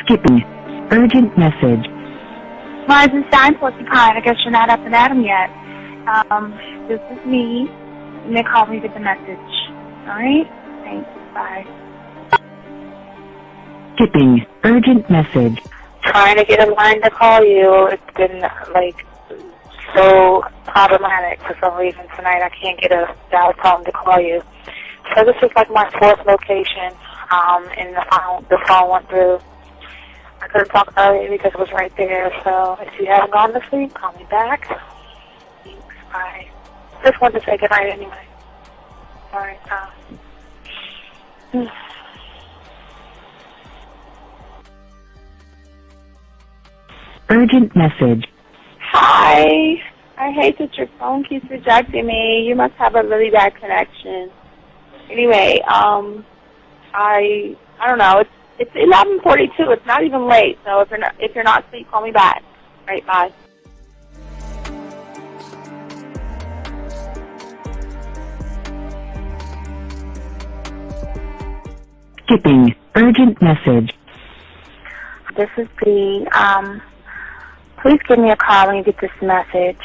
Skipping. Urgent message. Eisenstein, Porcupine. I guess you're not up and at 'em yet. This is me. You may call me with the message. All right? Thanks. Bye. Skipping. Urgent message. Trying to get a line to call you. It's been, so problematic for some reason tonight. I can't get a dial tone to call you. So this is my fourth location, and the phone went through. I couldn't talk earlier because it was right there. So if you haven't gone to sleep, call me back. Thanks. Bye. Just wanted to say goodnight anyway. All right. Urgent message. Hi. I hate that your phone keeps rejecting me. You must have a really bad connection. Anyway, I don't know. It's 11:42. It's not even late. So if you're not asleep, call me back. All right. Bye. Skipping. Urgent message. This is B. Please give me a call when you get this message.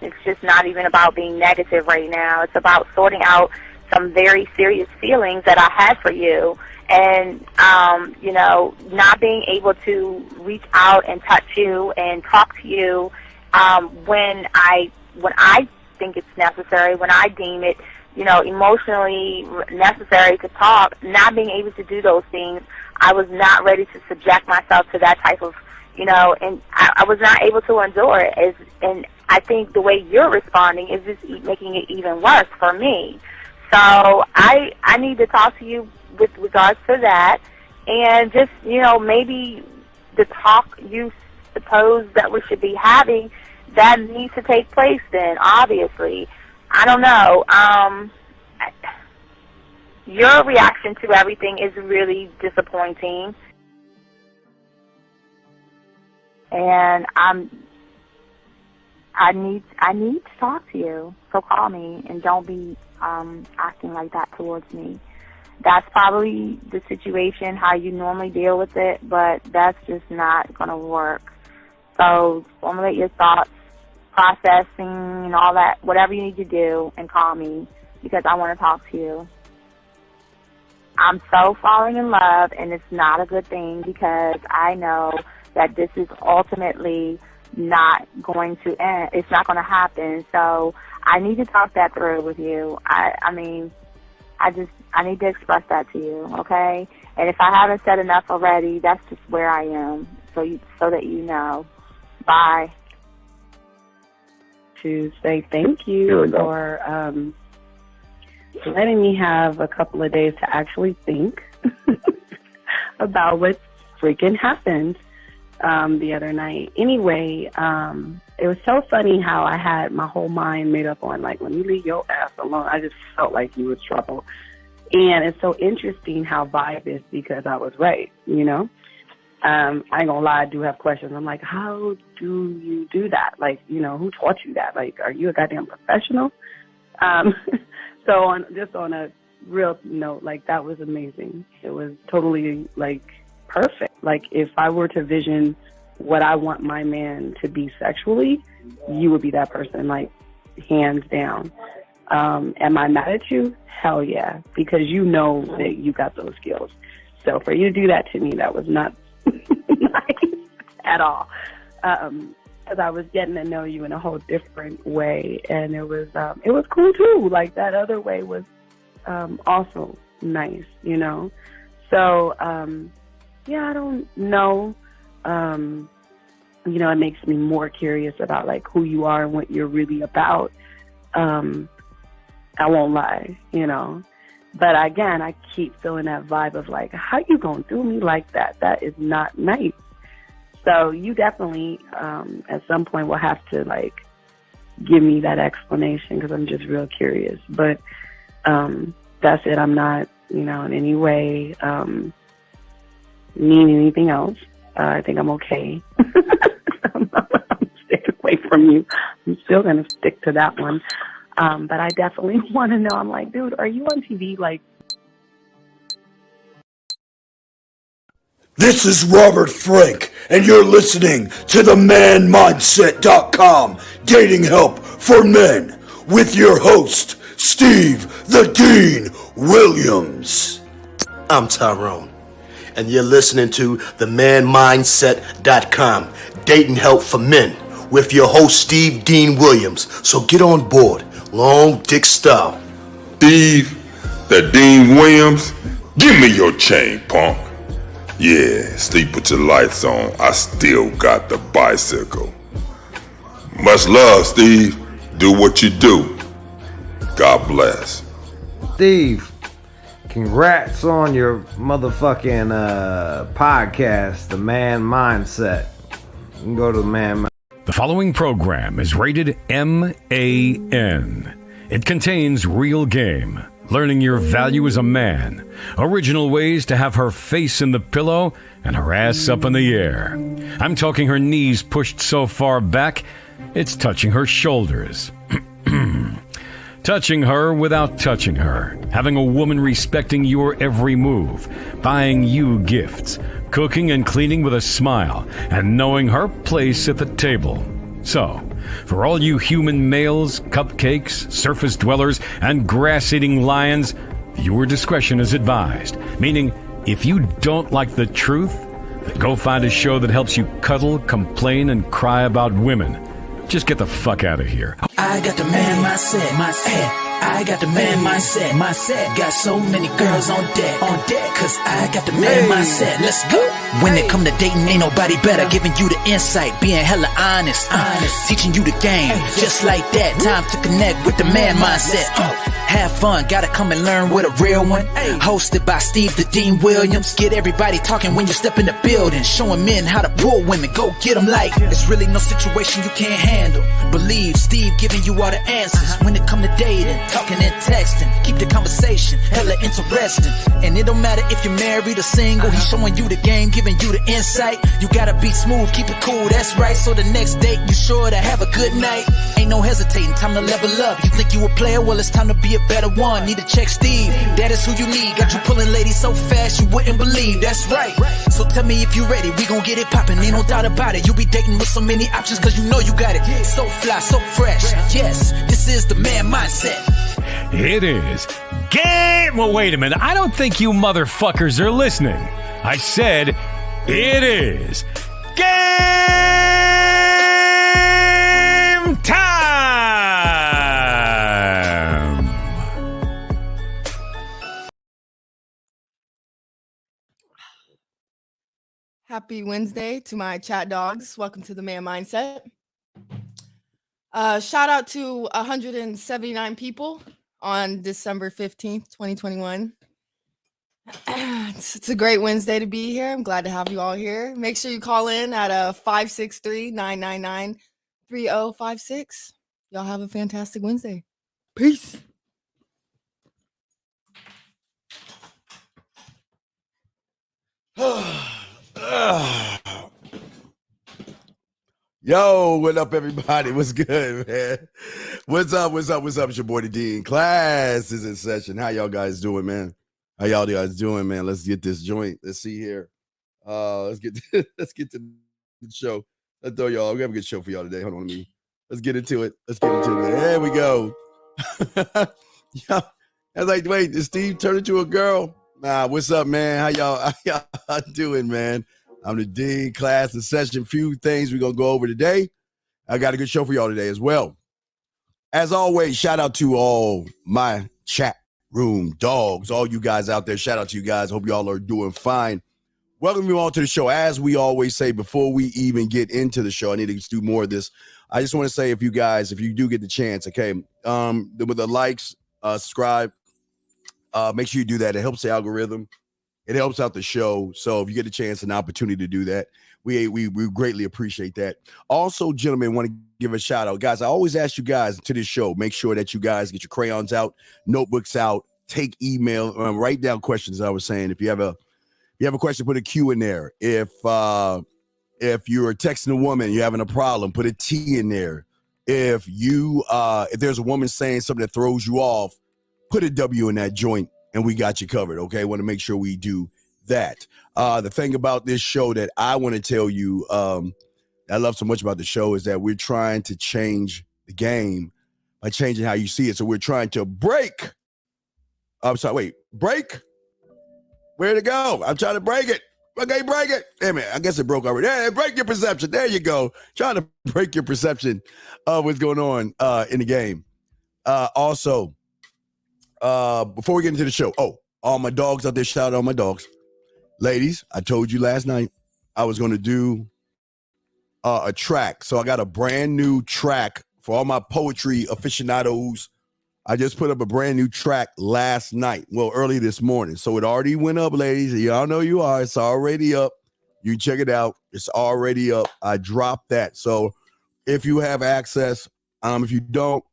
It's just not even about being negative right now. It's about sorting out some very serious feelings that I had for you. And, not being able to reach out and touch you and talk to you when I think it's necessary, when I deem it, emotionally necessary to talk, not being able to do those things. I was not ready to subject myself to that type of, and I was not able to endure it. And I think the way you're responding is just making it even worse for me. So I need to talk to you with regards to that, and just, maybe the talk you suppose that we should be having, that needs to take place then, obviously. I don't know. Your reaction to everything is really disappointing. And I need to talk to you. So call me and don't be acting like that towards me. That's probably the situation, how you normally deal with it, but that's just not going to work. So formulate your thoughts, processing and all that, whatever you need to do, and call me because I want to talk to you. I'm so falling in love, and it's not a good thing because I know that this is ultimately not going to end. It's not going to happen. So I need to talk that through with you. I need to express that to you, okay? And if I haven't said enough already, that's just where I am, so that you know. Bye. To say thank you for letting me have a couple of days to actually think about what freaking happened the other night. Anyway, it was so funny how I had my whole mind made up on, let me leave your ass alone. I just felt like you was trouble. And it's so interesting how vibe is because I was right, I ain't gonna lie, I do have questions. I'm like, how do you do that? Who taught you that? Are you a goddamn professional? So on a real note, that was amazing. It was totally, perfect. If I were to vision what I want my man to be sexually, you would be that person, hands down. Am I mad at you? Hell yeah, because you know that you got those skills. So for you to do that to me, that was not nice at all. Because I was getting to know you in a whole different way, and it was cool too. That other way was also nice, So I don't know. It makes me more curious about who you are and what you're really about. I won't lie, But again, I keep feeling that vibe of how you gonna do me like that? That is not nice. So you definitely, at some point, will have to give me that explanation because I'm just real curious. But that's it. I'm not, in any way mean anything else. I think I'm okay. I'm staying away from you. I'm still gonna stick to that one. But I definitely want to know. I'm like, dude, are you on TV? This is Robert Frank, and you're listening to the ManMindset.com Dating Help for Men with your host, Steve the Dean Williams. I'm Tyrone, and you're listening to the ManMindset.com Dating Help for Men with your host, Steve Dean Williams. So get on board, long dick style. Steve the Dean Williams, give me your chain, punk. Yeah, Steve, put your lights on. I still got the bicycle. Much love, Steve. Do what you do. God bless. Steve, congrats on your motherfucking podcast, The Man Mindset. You can go to the Man. The following program is rated MAN. It contains real game, learning your value as a man, original ways to have her face in the pillow and her ass up in the air. I'm talking her knees pushed so far back, it's touching her shoulders. Touching her without touching her. Having a woman respecting your every move. Buying you gifts. Cooking and cleaning with a smile. And knowing her place at the table. So, for all you human males, cupcakes, surface dwellers, and grass-eating lions, viewer discretion is advised. Meaning, if you don't like the truth, then go find a show that helps you cuddle, complain, and cry about women. Just get the fuck out of here. I got the man mindset, I got the man mindset, got so many girls on deck, cause I got the man mindset, let's go. When it come to dating, ain't nobody better, giving you the insight, being hella honest, teaching you the game, just like that, time to connect with the man mindset. Have fun, gotta come and learn with a real one. Hosted by Steve the Dean Williams. Get everybody talking when you step in the building. Showing men how to pull women, go get them like it's really no situation you can't handle. Believe Steve giving you all the answers. When it come to dating, talking and texting, keep the conversation hella interesting. And it don't matter if you're married or single. He's showing you the game, giving you the insight. You gotta be smooth, keep it cool, that's right. So the next date, you sure to have a good night. Ain't no hesitating, time to level up. You think you a player? Well, it's time to be a better one. Need to check Steve, that is who you need. Got you pulling ladies so fast you wouldn't believe. That's right. So tell me if you ready, we gon' get it poppin'. Ain't no doubt about it. You be dating with so many options cause you know you got it. So fly, so fresh. Yes, this is the man mindset. It is game. Well, wait a minute. I don't think you motherfuckers are listening. I said it is game time. Happy Wednesday to my chat dogs. Welcome to the Man Mindset. Shout out to 179 people on December 15th, 2021. It's a great Wednesday to be here. I'm glad to have you all here. Make sure you call in at 563-999-3056. Y'all have a fantastic Wednesday. Peace. Yo, what up, everybody? What's good, man? What's up? It's your boy, the Dean. Class is in session. How y'all guys doing, man? How y'all guys doing, man? Let's get this joint. Let's see here. Let's get to the show. Let's throw y'all. We have a good show for y'all today. Hold on to me. Let's get into it. There we go. Yeah, I was like, wait, did Steve turn into a girl? Nah, what's up, man? How y'all doing, man? I'm the Dean. Class in session. Few things we're going to go over today. I got a good show for y'all today as well. As always, shout out to all my chat room dogs, all you guys out there. Shout out to you guys. Hope y'all are doing fine. Welcome you all to the show. As we always say, before we even get into the show, I need to do more of this. I just want to say, if you do get the chance, okay, with the likes, subscribe, make sure you do that. It helps the algorithm. It helps out the show. So if you get a chance and opportunity to do that, we greatly appreciate that. Also, gentlemen, want to give a shout out. Guys, I always ask you guys to this show, make sure that you guys get your crayons out, notebooks out, take email, write down questions. I was saying, if you have a question, put a Q in there. If you're texting a woman, you're having a problem, put a T in there. If there's a woman saying something that throws you off, put a W in that joint. And we got you covered, okay? Want to make sure we do that. The thing about this show that I want to tell you, I love so much about the show is that we're trying to change the game by changing how you see it. So we're trying to break. Break? Where'd it go? I'm trying to break it. Okay, break it. Damn it. I guess it broke already. Hey, break your perception. There you go. Trying to break your perception of what's going on in the game. Also, before we get into the show, all my dogs out there, shout out all my dogs. Ladies, I told you last night I was going to do a track. So I got a brand new track for all my poetry aficionados. I just put up a brand new track last night. Well, early this morning. So it already went up, ladies. Y'all know you are. It's already up. You check it out. It's already up. I dropped that. So if you have access, if you don't,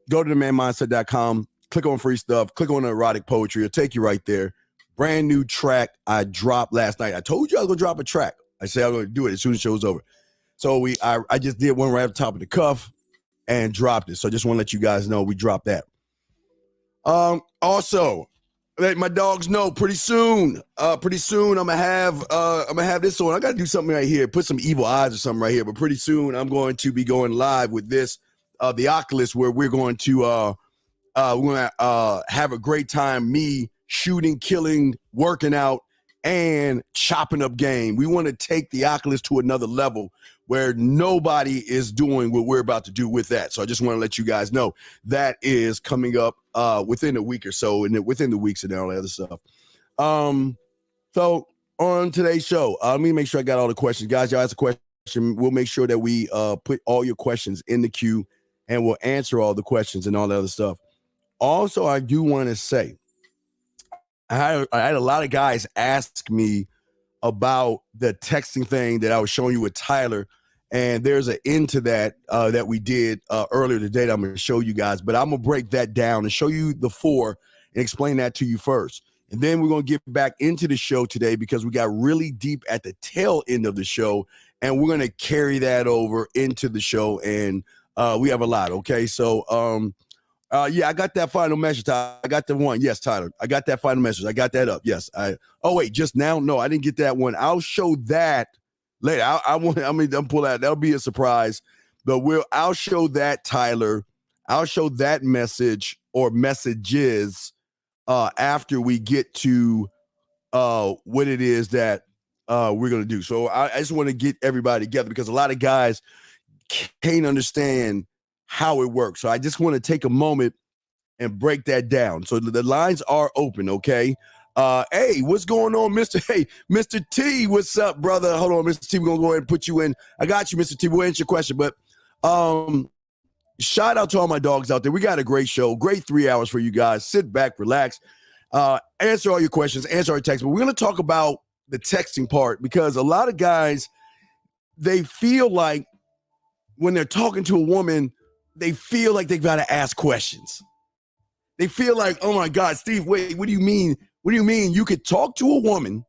go to themanmindset.com, click on free stuff, click on erotic poetry. It'll take you right there. Brand new track I dropped last night. I told you I was going to drop a track. I said I'm going to do it as soon as the show's over. So I just did one right at the top of the cuff and dropped it. So I just want to let you guys know we dropped that. Also, let my dogs know pretty soon I'm gonna have this on. I gotta do something right here, put some evil eyes or something right here. But pretty soon I'm going to be going live with this, the Oculus, where we're going to have a great time. Me shooting, killing, working out, and chopping up game. We want to take the Oculus to another level where nobody is doing what we're about to do with that. So I just want to let you guys know that is coming up within a week or so, and within the weeks and all that other stuff. So on today's show, let me make sure I got all the questions. Guys, y'all ask a question. We'll make sure that we put all your questions in the queue, and we'll answer all the questions and all the other stuff. Also, I do want to say, I had a lot of guys ask me about the texting thing that I was showing you with Tyler, and there's an end to that that we did earlier today that I'm going to show you guys, but I'm going to break that down and show you the 4 and explain that to you first. And then we're going to get back into the show today because we got really deep at the tail end of the show, and we're going to carry that over into the show, and we have a lot, okay? So, yeah, I got that final message. I got the one. Yes, Tyler. I got that final message. I got that up. Yes. Wait, just now? No, I didn't get that one. I'll show that later. I'm pull that. That'll be a surprise. But I'll show that, Tyler. I'll show that message or messages after we get to what it is that we're gonna do. So I just want to get everybody together because a lot of guys can't understand how it works. So I just want to take a moment and break that down. So the lines are open, okay? Hey, what's going on, Mr. T? What's up, brother? Hold on, Mr. T. We're gonna go ahead and put you in. I got you, Mr. T. We'll answer your question, but shout out to all my dogs out there. We got a great show, great 3 hours for you guys. Sit back, relax, answer all your questions, answer our texts. But we're gonna talk about the texting part because a lot of guys, they feel like when they're talking to a woman, they feel like they've got to ask questions. They feel like, oh my God, Steve, wait, what do you mean? What do you mean you could talk to a woman,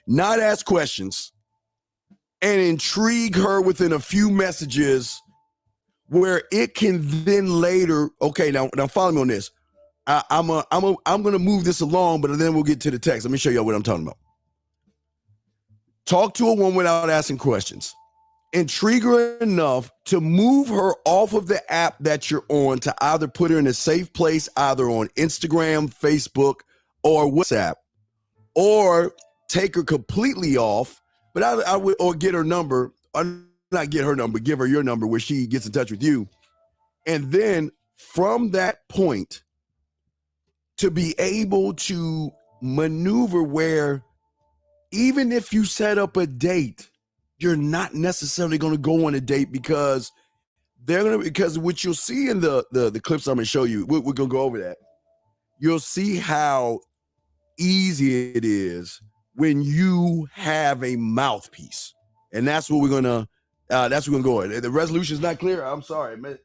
not ask questions, and intrigue her within a few messages where it can then later, okay, now follow me on this. I'm gonna move this along, but then we'll get to the text. Let me show you what I'm talking about. Talk to a woman without asking questions. Intrigue her enough to move her off of the app that you're on to either put her in a safe place, either on Instagram, Facebook, or WhatsApp, or take her completely off, but I would, or get her number, or not get her number, give her your number where she gets in touch with you. And then from that point to be able to maneuver where even if you set up a date, you're not necessarily going to go on a date because because what you'll see in the clips I'm going to show you, we're going to go over that. You'll see how easy it is when you have a mouthpiece. And that's what we're going to go in. If the resolution is not clear, I'm sorry, man.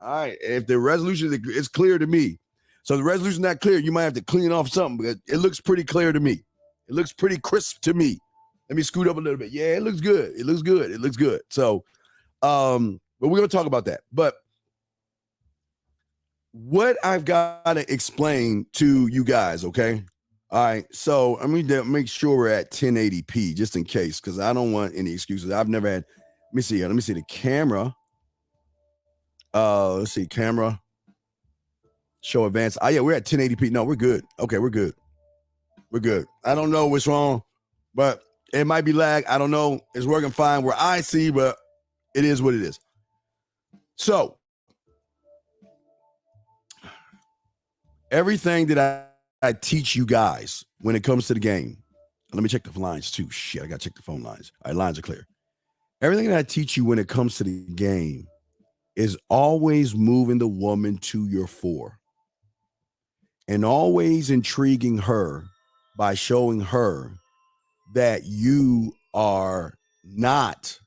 All right. If the resolution is clear to me. So the resolution is not clear, you might have to clean off something, but it looks pretty clear to me. It looks pretty crisp to me. Let me scoot up a little bit. Yeah, it looks good. It looks good. It looks good. So, but we're going to talk about that. But what I've got to explain to you guys, okay? All right, so let me make sure we're at 1080p just in case, because I don't want any excuses. I've never had. Let me see here. Let me see the camera. Let's see camera. Show advance. Oh yeah, we're at 1080p. No, we're good. Okay, we're good. We're good. I don't know what's wrong, but it might be lag. I don't know. It's working fine where I see, but it is what it is. So everything that I teach you guys when it comes to the game. Let me check the lines too. Shit, I got to check the phone lines. All right, lines are clear. Everything that I teach you when it comes to the game is always moving the woman to your fore and always intriguing her by showing her that you are not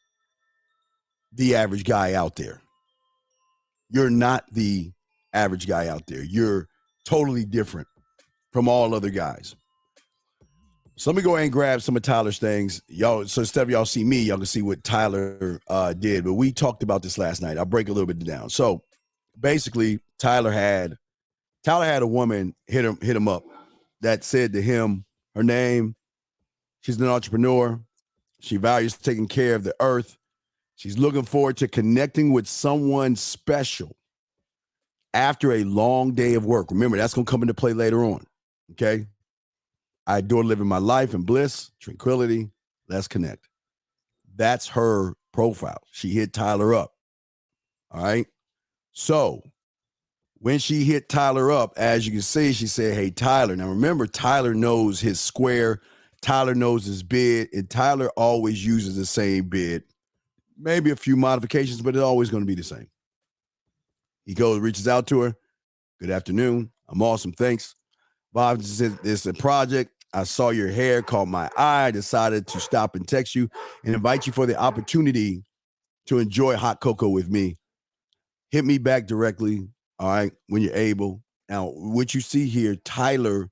the average guy out there. You're not the average guy out there. You're totally different from all other guys. So let me go ahead and grab some of Tyler's things. Y'all, so instead of y'all see me, y'all can see what Tyler did. But we talked about this last night. I'll break a little bit down. So basically, Tyler had a woman hit him up that said to him, her name, she's an entrepreneur. She values taking care of the earth. She's looking forward to connecting with someone special after a long day of work. Remember, that's going to come into play later on. Okay. I adore living my life in bliss, tranquility. Let's connect. That's her profile. She hit Tyler up. All right. So when she hit Tyler up, as you can see, she said, hey, Tyler. Now, remember, Tyler knows his square. Tyler knows his bid. And Tyler always uses the same bid. Maybe a few modifications, but it's always going to be the same. He goes, reaches out to her. Good afternoon. I'm awesome. Thanks. Bob said, it's a project. I saw your hair, caught my eye, decided to stop and text you and invite you for the opportunity to enjoy hot cocoa with me. Hit me back directly, all right, when you're able. Now, what you see here, Tyler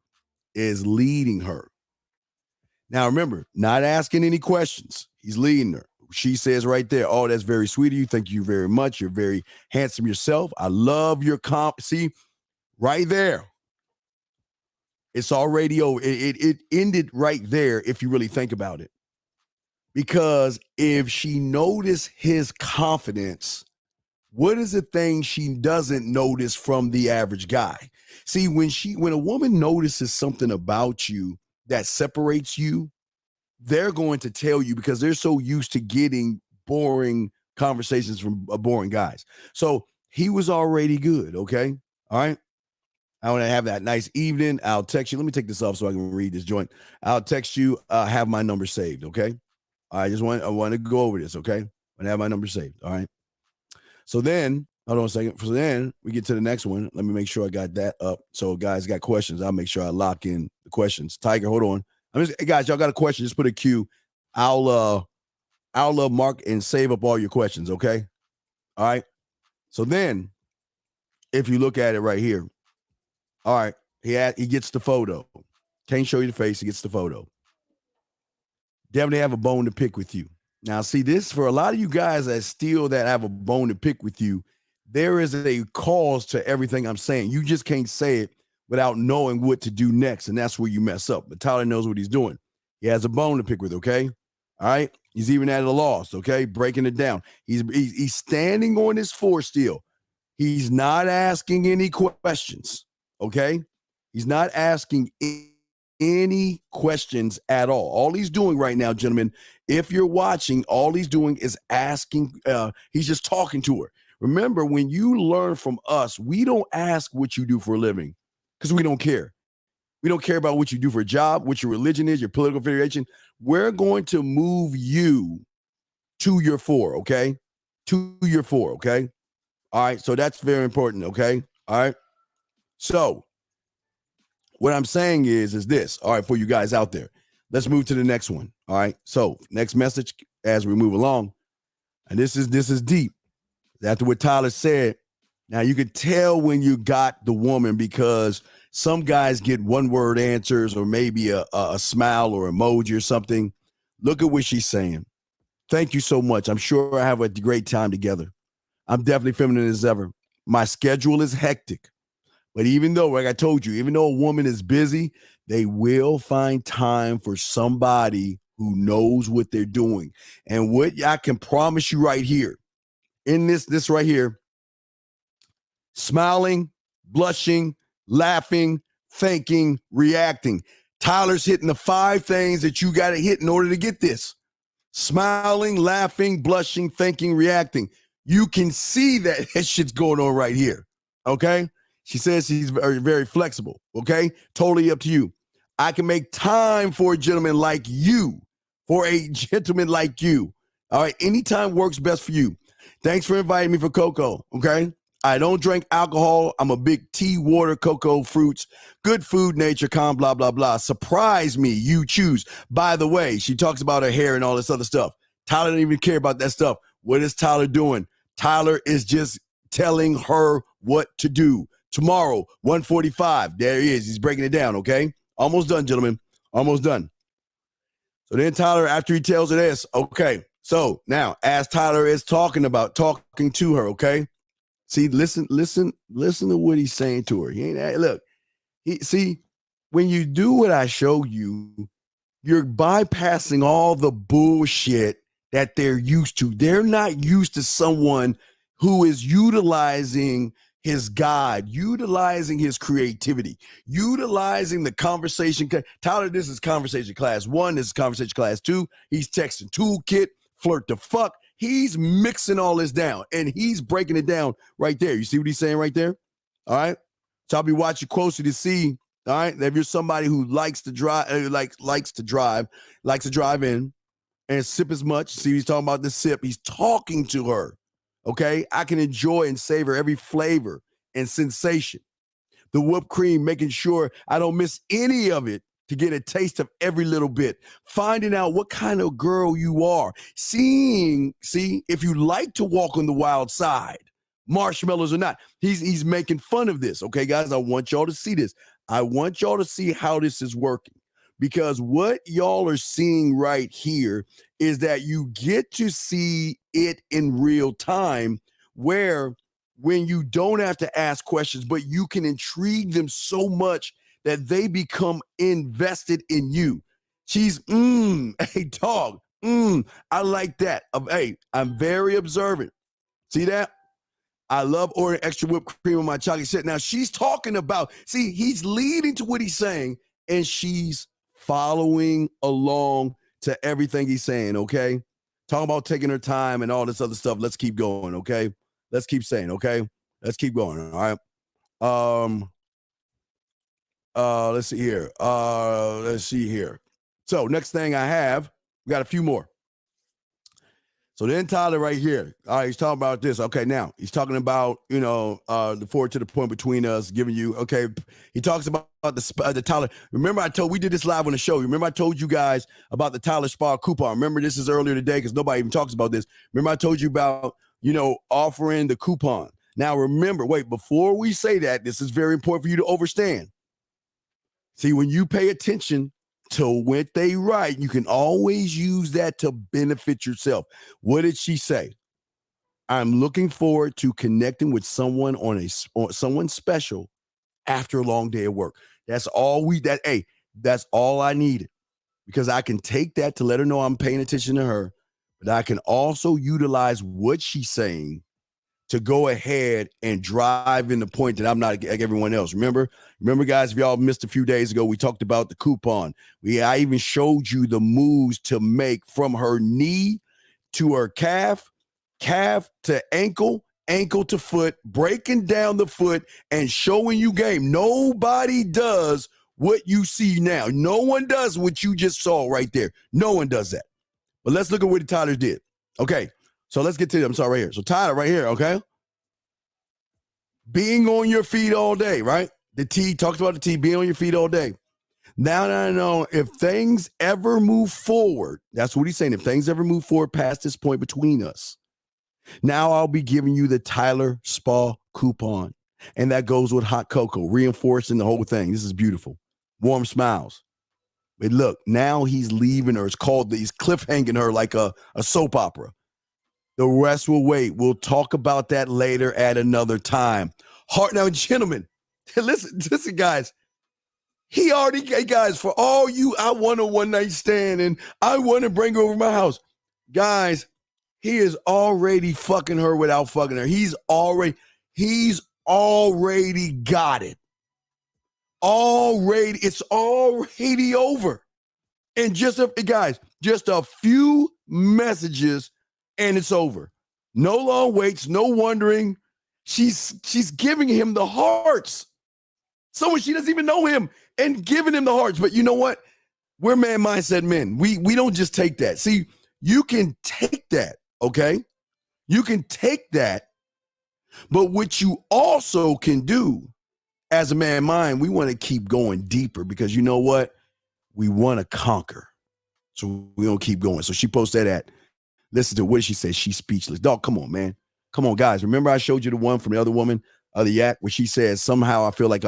is leading her. Now, remember, not asking any questions. He's leading her. She says right there, oh, that's very sweet of you. Thank you very much. You're very handsome yourself. I love your comp. See, right there. It's already over. It ended right there if you really think about it. Because if she noticed his confidence, what is the thing she doesn't notice from the average guy? See, when a woman notices something about you that separates you, they're going to tell you because they're so used to getting boring conversations from boring guys. So he was already good, okay? All right? I want to have that nice evening. I'll text you. Let me take this off so I can read this joint. I'll text you. Have my number saved, okay? I want to go over this, okay? I have my number saved, all right? So then, hold on a second. So then we get to the next one. Let me make sure I got that up. So guys got questions. I'll make sure I lock in the questions. Tiger, hold on. Hey guys, y'all got a question? Just put a Q. I'll mark and save up all your questions, okay? All right. So then, if you look at it right here, all right, he gets the photo. Can't show you the face. He gets the photo. Definitely have a bone to pick with you. Now, see this for a lot of you guys that have a bone to pick with you. There is a cause to everything I'm saying. You just can't say it without knowing what to do next, and that's where you mess up. But Tyler knows what he's doing. He has a bone to pick with, okay? All right? He's even at a loss, okay? Breaking it down. He's standing on his fore still. He's not asking any questions, okay? He's not asking any questions at all. All he's doing right now, gentlemen, if you're watching, all he's doing is asking. He's just talking to her. Remember, when you learn from us, we don't ask what you do for a living. Because we don't care. We don't care about what you do for a job, what your religion is, your political affiliation. We're going to move you to your fore, okay? To your fore, okay? All right, so that's very important, okay? All right? So what I'm saying is this, all right, for you guys out there. Let's move to the next one, all right? So next message as we move along, and this is deep. After what Tyler said, now, you can tell when you got the woman because some guys get one-word answers or maybe a smile or emoji or something. Look at what she's saying. Thank you so much. I'm sure I have a great time together. I'm definitely feminine as ever. My schedule is hectic. But even though, like I told you, even though a woman is busy, They will find time for somebody who knows what they're doing. And what I can promise you right here, in this right here, smiling, blushing, laughing, thinking, reacting. Tyler's hitting the 5 things that you got to hit in order to get this. Smiling, laughing, blushing, thinking, reacting. You can see that shit's going on right here. Okay? She says she's very, very flexible. Okay? Totally up to you. I can make time for a gentleman like you. For a gentleman like you. All right? Anytime works best for you. Thanks for inviting me for cocoa. Okay? I don't drink alcohol. I'm a big tea, water, cocoa, fruits, good food, nature, calm, blah, blah, blah. Surprise me. You choose. By the way, she talks about her hair and all this other stuff. Tyler doesn't even care about that stuff. What is Tyler doing? Tyler is just telling her what to do. Tomorrow, 1:45. There he is. He's breaking it down, okay? Almost done, gentlemen. Almost done. So then Tyler, after he tells her this, okay. So now, as Tyler is talking to her, okay? See, listen to what he's saying to her. He ain't look. See, when you do what I show you, you're bypassing all the bullshit that they're used to. They're not used to someone who is utilizing his God, utilizing his creativity, utilizing the conversation. Tyler, this is conversation class 1. This is conversation class 2. He's texting toolkit, flirt the fuck. He's mixing all this down, and he's breaking it down right there. You see what he's saying right there? All right? So I'll be watching closely to see, all right, if you're somebody who likes to drive in and sip as much. See, he's talking about the sip. He's talking to her, okay? I can enjoy and savor every flavor and sensation. The whipped cream, making sure I don't miss any of it to get a taste of every little bit. Finding out what kind of girl you are. See if you like to walk on the wild side, marshmallows or not. He's making fun of this. Okay, guys, I want y'all to see this. I want y'all to see how this is working. Because what y'all are seeing right here is that you get to see it in real time, where when you don't have to ask questions, but you can intrigue them so much that they become invested in you. She's, hey, dog, I like that. Hey, I'm very observant. See that? I love ordering extra whipped cream on my chocolate chip. Now, she's talking about, see, he's leading to what he's saying, and she's following along to everything he's saying, okay? Talking about taking her time and all this other stuff. Let's keep going, okay? Let's keep saying, okay? Let's keep going, all right? Let's see here. So next thing I have, we got a few more. So then Tyler right here, all right, he's talking about this. Okay, now he's talking about, the forward to the point between us, giving you, okay, he talks about the Tyler. Remember we did this live on the show. Remember I told you guys about the Tyler Spa coupon. Remember this is earlier today because nobody even talks about this. Remember I told you about, offering the coupon. Now remember, before we say that, this is very important for you to understand. See, when you pay attention to what they write, you can always use that to benefit yourself. What did she say? I'm looking forward to connecting with someone on someone special after a long day of work. That's all that's all I needed, because I can take that to let her know I'm paying attention to her, but I can also utilize what she's saying to go ahead and drive in the point that I'm not like everyone else. Remember, guys, if y'all missed a few days ago, we talked about the coupon. I even showed you the moves to make from her knee to her calf to ankle to foot, breaking down the foot and showing you game. Nobody does what you see now. No one does what you just saw right there. No one does that. But let's look at what Tyler did. Okay. So let's get to them. Right here. So Tyler right here, okay? Being on your feet all day, right? The T, talked about the T, being on your feet all day. Now that I know if things ever move forward, that's what he's saying, if things ever move forward past this point between us, now I'll be giving you the Tyler Spa coupon. And that goes with hot cocoa, reinforcing the whole thing. This is beautiful. Warm smiles. But look, now he's leaving her. He's cliffhanging her like a soap opera. The rest will wait. We'll talk about that later at another time. Now, gentlemen, listen, guys. He already, hey guys, for all you, I want a one night stand and I want to bring her over my house. Guys, he is already fucking her without fucking her. He's already got it. It's already over. And just a few messages and it's over. No long waits, no wondering. She's giving him the hearts. Someone she doesn't even know him and giving him the hearts. But you know what? We're man mindset men. We don't just take that. See, you can take that, okay? You can take that. But what you also can do as a man mind, we want to keep going deeper because you know what? We want to conquer. So we're going to keep going. So she posted that. Listen to what she said. She's speechless. Dog, come on, man. Come on, guys. Remember I showed you the one from the other woman, the yak, where she said, somehow I feel like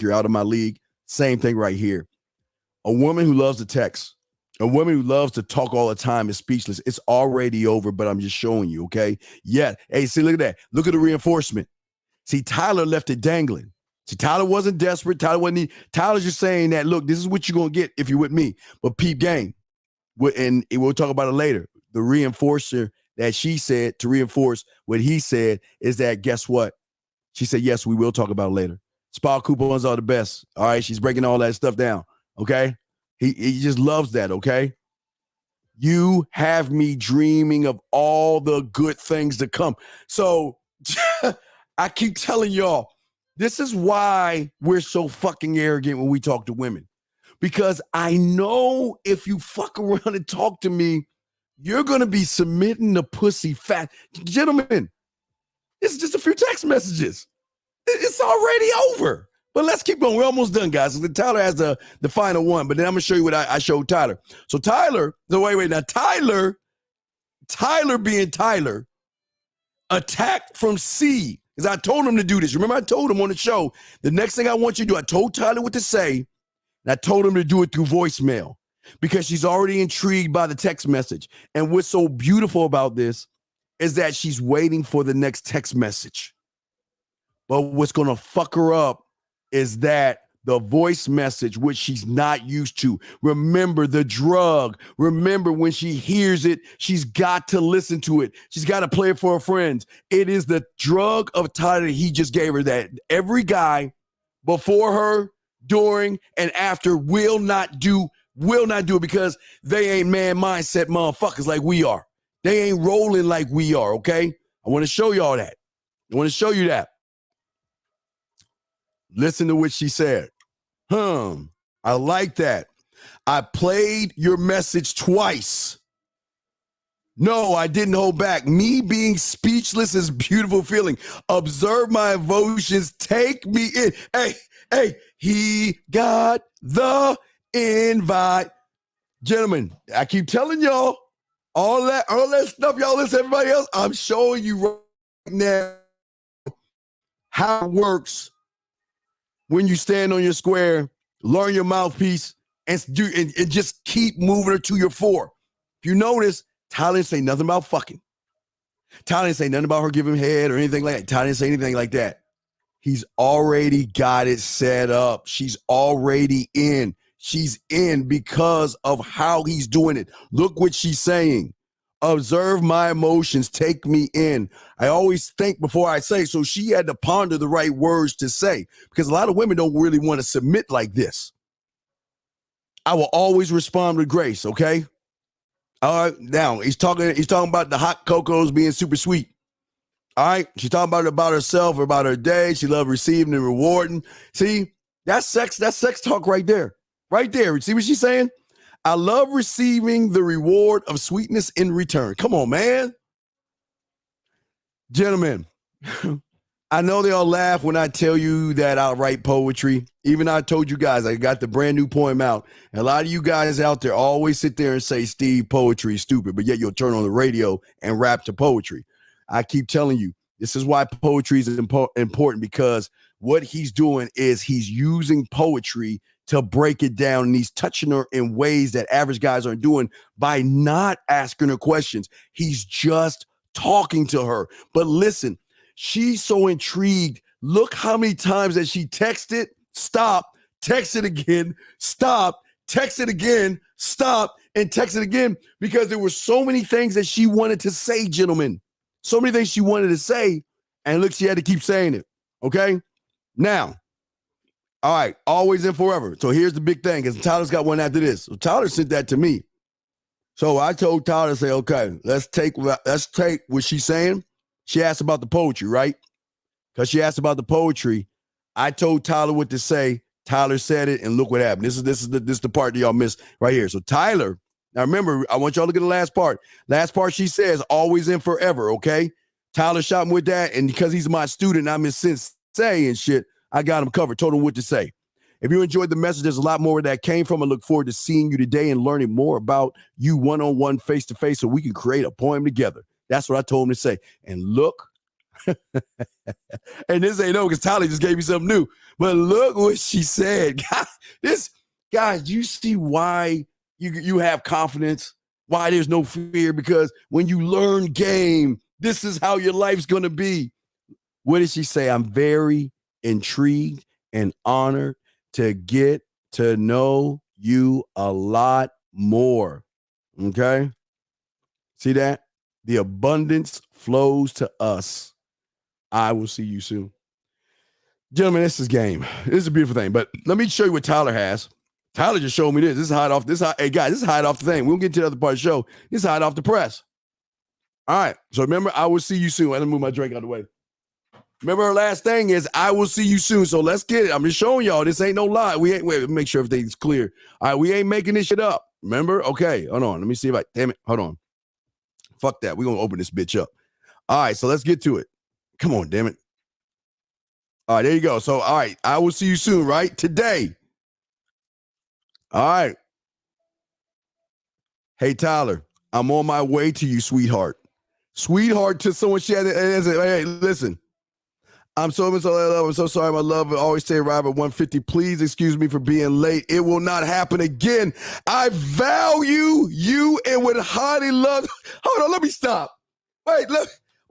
you're out of my league. Same thing right here. A woman who loves to text, a woman who loves to talk all the time is speechless. It's already over, but I'm just showing you, okay? Yeah. Hey, see, look at that. Look at the reinforcement. See, Tyler left it dangling. See, Tyler wasn't desperate. Tyler's just saying that, look, this is what you're going to get if you're with me. But peep game. And we'll talk about it later. The reinforcer that she said to reinforce what he said is that, guess what? She said, yes, we will talk about it later. Spa coupons are the best. All right. She's breaking all that stuff down. Okay. He just loves that. Okay. You have me dreaming of all the good things to come. So I keep telling y'all, this is why we're so fucking arrogant when we talk to women. Because I know if you fuck around and talk to me, you're going to be submitting the pussy fat. Gentlemen, it's just a few text messages. It's already over. But let's keep going. We're almost done, guys. Tyler has the final one, but then I'm going to show you what I showed Tyler. So wait. Now, Tyler being Tyler, attacked from C, because I told him to do this. Remember, I told him on the show, the next thing I want you to do, I told Tyler what to say, and I told him to do it through voicemail because she's already intrigued by the text message. And what's so beautiful about this is that she's waiting for the next text message. But what's going to fuck her up is that the voice message, which she's not used to. Remember the drug. Remember when she hears it, she's got to listen to it. She's got to play it for her friends. It is the drug of Tyler he just gave her that every guy before her, during, and after will not do it because they ain't man mindset motherfuckers like we are. They ain't rolling like we are, okay? I want to show y'all that. I want to show you that. Listen to what she said. I like that. I played your message twice. No, I didn't hold back. Me being speechless is a beautiful feeling. Observe my emotions. Take me in. Hey, he got the invite. Gentlemen, I keep telling y'all, all that stuff, y'all listen to everybody else. I'm showing you right now how it works when you stand on your square, learn your mouthpiece, and just keep moving her to your fore. If you notice, Tyler didn't say nothing about fucking. Tyler didn't say nothing about her giving head or anything like that. Tyler didn't say anything like that. He's already got it set up. She's already in. She's in because of how he's doing it. Look what she's saying. Observe my emotions. Take me in. I always think before I say, so she had to ponder the right words to say because a lot of women don't really want to submit like this. I will always respond with grace, okay? All right, now he's talking about the hot cocos being super sweet. All right, she's talking about herself, about her day. She loved receiving and rewarding. See, that's sex talk right there. Right there. See what she's saying? I love receiving the reward of sweetness in return. Come on, man. Gentlemen, I know they all laugh when I tell you that I write poetry. Even I told you guys I got the brand new poem out. And a lot of you guys out there always sit there and say, Steve, poetry is stupid, but yet you'll turn on the radio and rap to poetry. I keep telling you, this is why poetry is important because what he's doing is he's using poetry to break it down, and he's touching her in ways that average guys aren't doing by not asking her questions. He's just talking to her. But listen, she's so intrigued. Look how many times that she texted, stop, text it again, stop, text it again, stop, and text it again because there were so many things that she wanted to say, gentlemen. So many things she wanted to say, and look, she had to keep saying it. Okay? Now, all right, always and forever. So here's the big thing, because Tyler's got one after this. So Tyler sent that to me. So I told Tyler to say, okay, let's take what she's saying. She asked about the poetry, right? Because she asked about the poetry. I told Tyler what to say. Tyler said it, and look what happened. This is the part that y'all missed right here. So Tyler, now remember, I want y'all to look at the last part. Last part she says, always and forever, okay? Tyler shot me with that, and because he's my student, I'm his sensei and shit, I got him covered, told him what to say. If you enjoyed the message, there's a lot more where that came from. I look forward to seeing you today and learning more about you one-on-one, face-to-face, so we can create a poem together. That's what I told him to say. And look, and this ain't no, because Tyler just gave me something new. But look what she said. Guys, you see why you have confidence, why there's no fear? Because when you learn game, this is how your life's going to be. What did she say? I'm very intrigued and honored to get to know you a lot more. Okay? See that? The abundance flows to us. I will see you soon. Gentlemen, this is game. This is a beautiful thing. But let me show you what Tyler has. Tyler just showed me this. This is hot off. Hey, guys, this is hot off the thing. We'll get to the other part of the show. This is hot off the press. All right. So remember, I will see you soon. Let me move my drink out of the way. Remember, her last thing is, I will see you soon. So let's get it. I'm just showing y'all. This ain't no lie. Wait, make sure everything's clear. All right. We ain't making this shit up. Remember? Okay. Hold on. Let me see if damn it. Hold on. Fuck that. We're going to open this bitch up. All right. So let's get to it. Come on, damn it. All right, there you go. So, all right, I will see you soon, right? Today. All right. Hey, Tyler, I'm on my way to you, sweetheart. Sweetheart to someone she had. Hey, listen. I'm so sorry, my love. I always say arrive at 1:50. Please excuse me for being late. It will not happen again. I value you and would highly love. Hold on, let me stop. Wait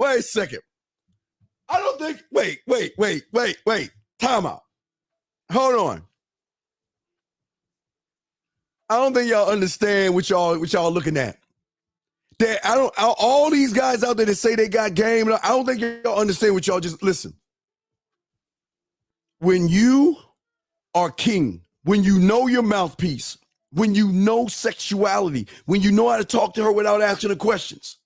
a second. I don't think, wait. Time out. Hold on. I don't think y'all understand what y'all looking at. All these guys out there that say they got game, I don't think y'all understand what y'all just, listen. When you are king, when you know your mouthpiece, when you know sexuality, when you know how to talk to her without asking her questions,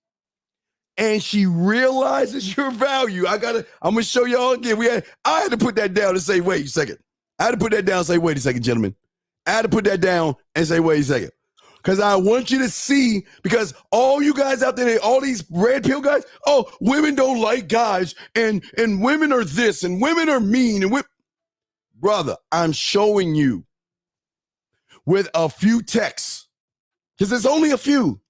and she realizes your value. I'm gonna show y'all again. I had to put that down and say, wait a second. I had to put that down and say, wait a second, gentlemen. I had to put that down and say, wait a second. Because I want you to see, because all you guys out there, all these red pill guys, oh, women don't like guys, and women are this, and women are mean, and brother, I'm showing you with a few texts, because there's only a few.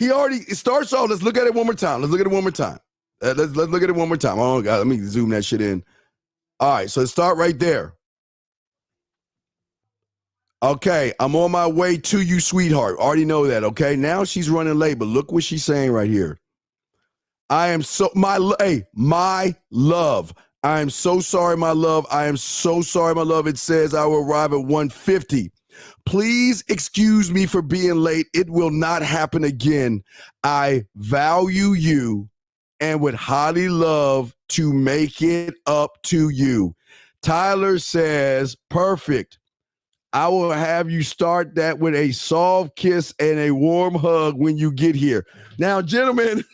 It starts off, let's look at it one more time. Let's look at it one more time. Let's look at it one more time. Oh, God, let me zoom that shit in. All right, so let's start right there. Okay, I'm on my way to you, sweetheart. Already know that, okay? Now she's running late, but look what she's saying right here. My love. I am so sorry, my love. I am so sorry, my love. It says I will arrive at 1:50. Please excuse me for being late. It will not happen again. I value you and would highly love to make it up to you. Tyler says, perfect. I will have you start that with a soft kiss and a warm hug when you get here. Now, gentlemen, this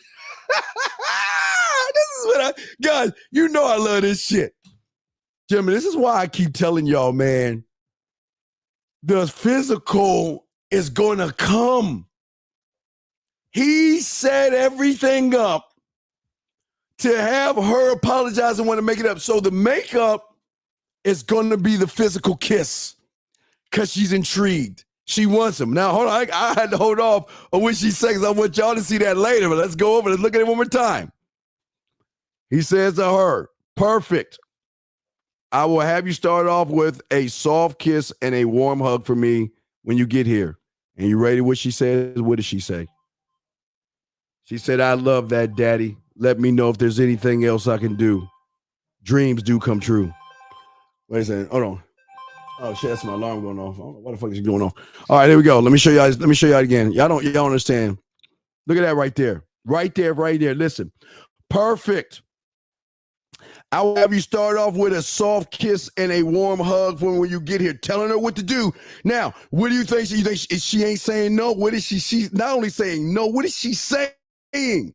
is what guys, you know I love this shit. Gentlemen, this is why I keep telling y'all, man, the physical is going to come. He set everything up to have her apologize and want to make it up. So the makeup is going to be the physical kiss because she's intrigued. She wants him. Now, hold on. I had to hold off on what she says. I want y'all to see that later, but let's go over. Let's look at it one more time. He says to her, perfect. I will have you start off with a soft kiss and a warm hug for me when you get here. And you ready? What she says? What does she say? She said, I love that, Daddy. Let me know if there's anything else I can do. Dreams do come true. Wait a second. Hold on. Oh shit, that's my alarm going off. I don't know what the fuck is going on. All right, here we go. Let me show you guys. Let me show you again. Y'all don't understand. Look at that right there. Right there, right there. Listen. Perfect. I will have you start off with a soft kiss and a warm hug for when you get here, telling her what to do. Now, what do you think? You think she ain't saying no? What is she? She's not only saying no, what is she saying?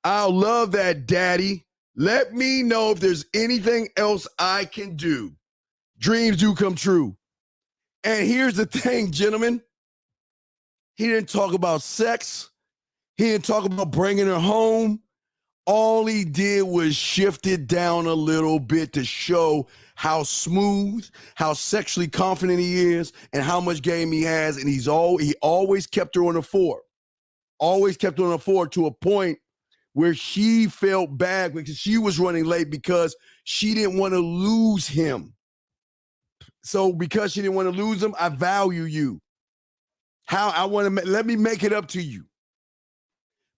I'll love that, Daddy. Let me know if there's anything else I can do. Dreams do come true. And here's the thing, gentlemen. He didn't talk about sex. He didn't talk about bringing her home. All he did was shift it down a little bit to show how smooth, how sexually confident he is, and how much game he has. And he always kept her on the 4. Always kept her on the 4 to a point where she felt bad because she was running late because she didn't want to lose him. So because she didn't want to lose him, I value you. How I want to let me make it up to you.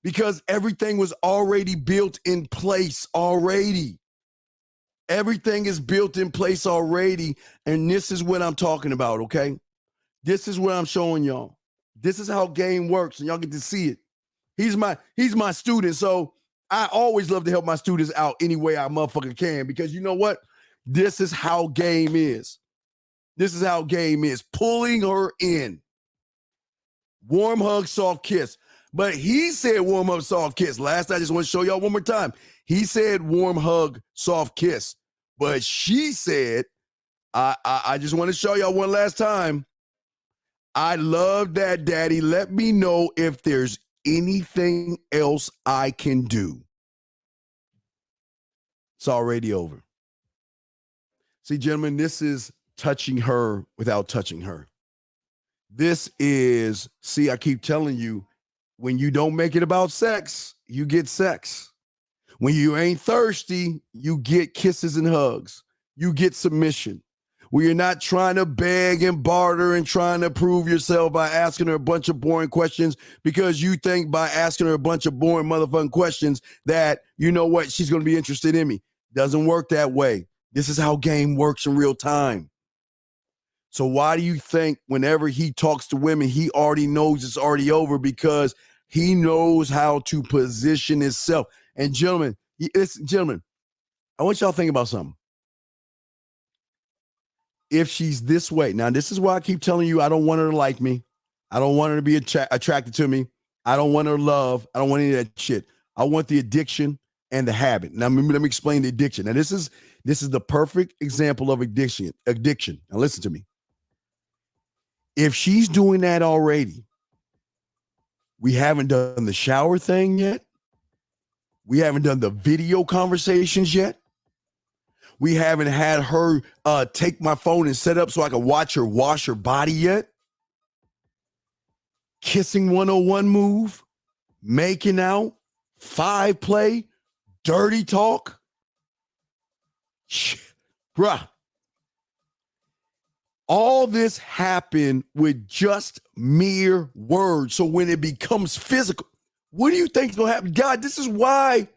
Because everything was already built in place already. Everything is built in place already. And this is what I'm talking about, okay? This is what I'm showing y'all. This is how game works, and y'all get to see it. He's my student, so I always love to help my students out any way I motherfucking can, because you know what? This is how game is. This is how game is. Pulling her in. Warm hug, soft kiss. But he said warm hug, soft kiss. Last, I just want to show y'all one more time. He said warm hug, soft kiss. But she said, I just want to show y'all one last time. I love that, Daddy. Let me know if there's anything else I can do. It's already over. See, gentlemen, this is touching her without touching her. This is, see, I keep telling you, when you don't make it about sex, you get sex. When you ain't thirsty, you get kisses and hugs. You get submission. When you're not trying to beg and barter and trying to prove yourself by asking her a bunch of boring questions because you think by asking her a bunch of boring motherfucking questions that, you know what, she's going to be interested in me. Doesn't work that way. This is how game works in real time. So why do you think whenever he talks to women, he already knows it's already over? Because he knows how to position himself. And gentlemen, I want y'all to think about something. If she's this way, now this is why I keep telling you I don't want her to like me. I don't want her to be attracted to me. I don't want her love. I don't want any of that shit. I want the addiction and the habit. Now let me explain the addiction. Now this is the perfect example of addiction. Now listen to me. If she's doing that already, we haven't done the shower thing yet. We haven't done the video conversations yet. We haven't had her take my phone and set up so I can watch her wash her body yet. Kissing 101 move, making out, 5 play, dirty talk. Bruh. All this happened with just mere words. So when it becomes physical, what do you think is going to happen? God, this is why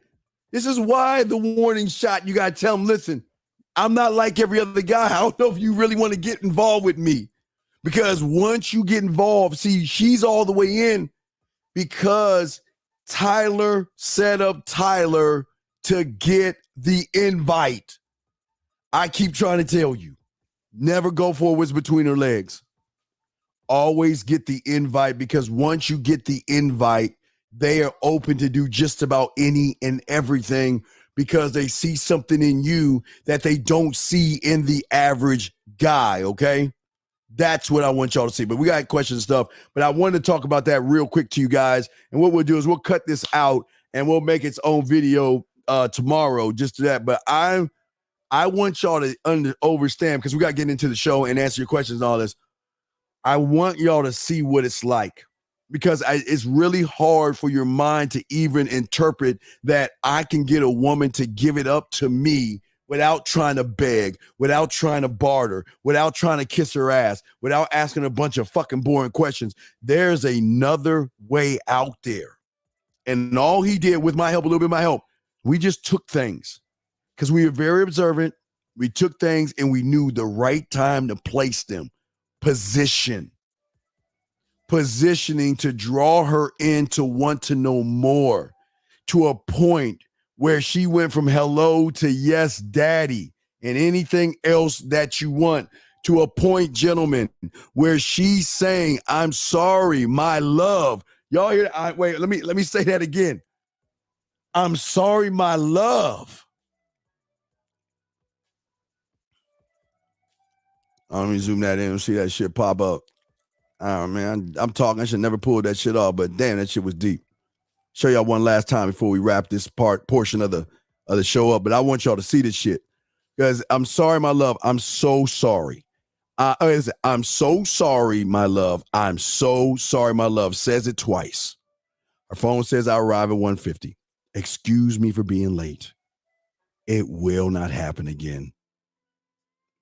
the warning shot. You got to tell them, listen, I'm not like every other guy. I don't know if you really want to get involved with me. Because once you get involved, see, she's all the way in because Tyler set up Tyler to get the invite. I keep trying to tell you. Never go for what's between her legs. Always get the invite, because once you get the invite, they are open to do just about any and everything because they see something in you that they don't see in the average guy, okay? That's what I want y'all to see. But we got questions and stuff, but I wanted to talk about that real quick to you guys. And what we'll do is we'll cut this out and we'll make its own video tomorrow just to that. But I want y'all to understand, because we got to get into the show and answer your questions and all this. I want y'all to see what it's like, because it's really hard for your mind to even interpret that I can get a woman to give it up to me without trying to beg, without trying to barter, without trying to kiss her ass, without asking a bunch of fucking boring questions. There's another way out there. And all he did with my help, a little bit of my help, we just took things. Because we were very observant. We took things and we knew the right time to place them. Positioning to draw her in to want to know more, to a point where she went from hello to yes, daddy, and anything else that you want, to a point, gentlemen, where she's saying, I'm sorry, my love. Y'all hear that? Wait, let me say that again. I'm sorry, my love. Let me zoom that in and see that shit pop up. Oh, man, I'm talking. I should never pull that shit off, but damn, that shit was deep. Show y'all one last time before we wrap this portion of the show up. But I want y'all to see this shit. Because I'm sorry, my love. I'm so sorry. I'm so sorry, my love. I'm so sorry, my love. Says it twice. Her phone says I arrive at 1:50. Excuse me for being late. It will not happen again.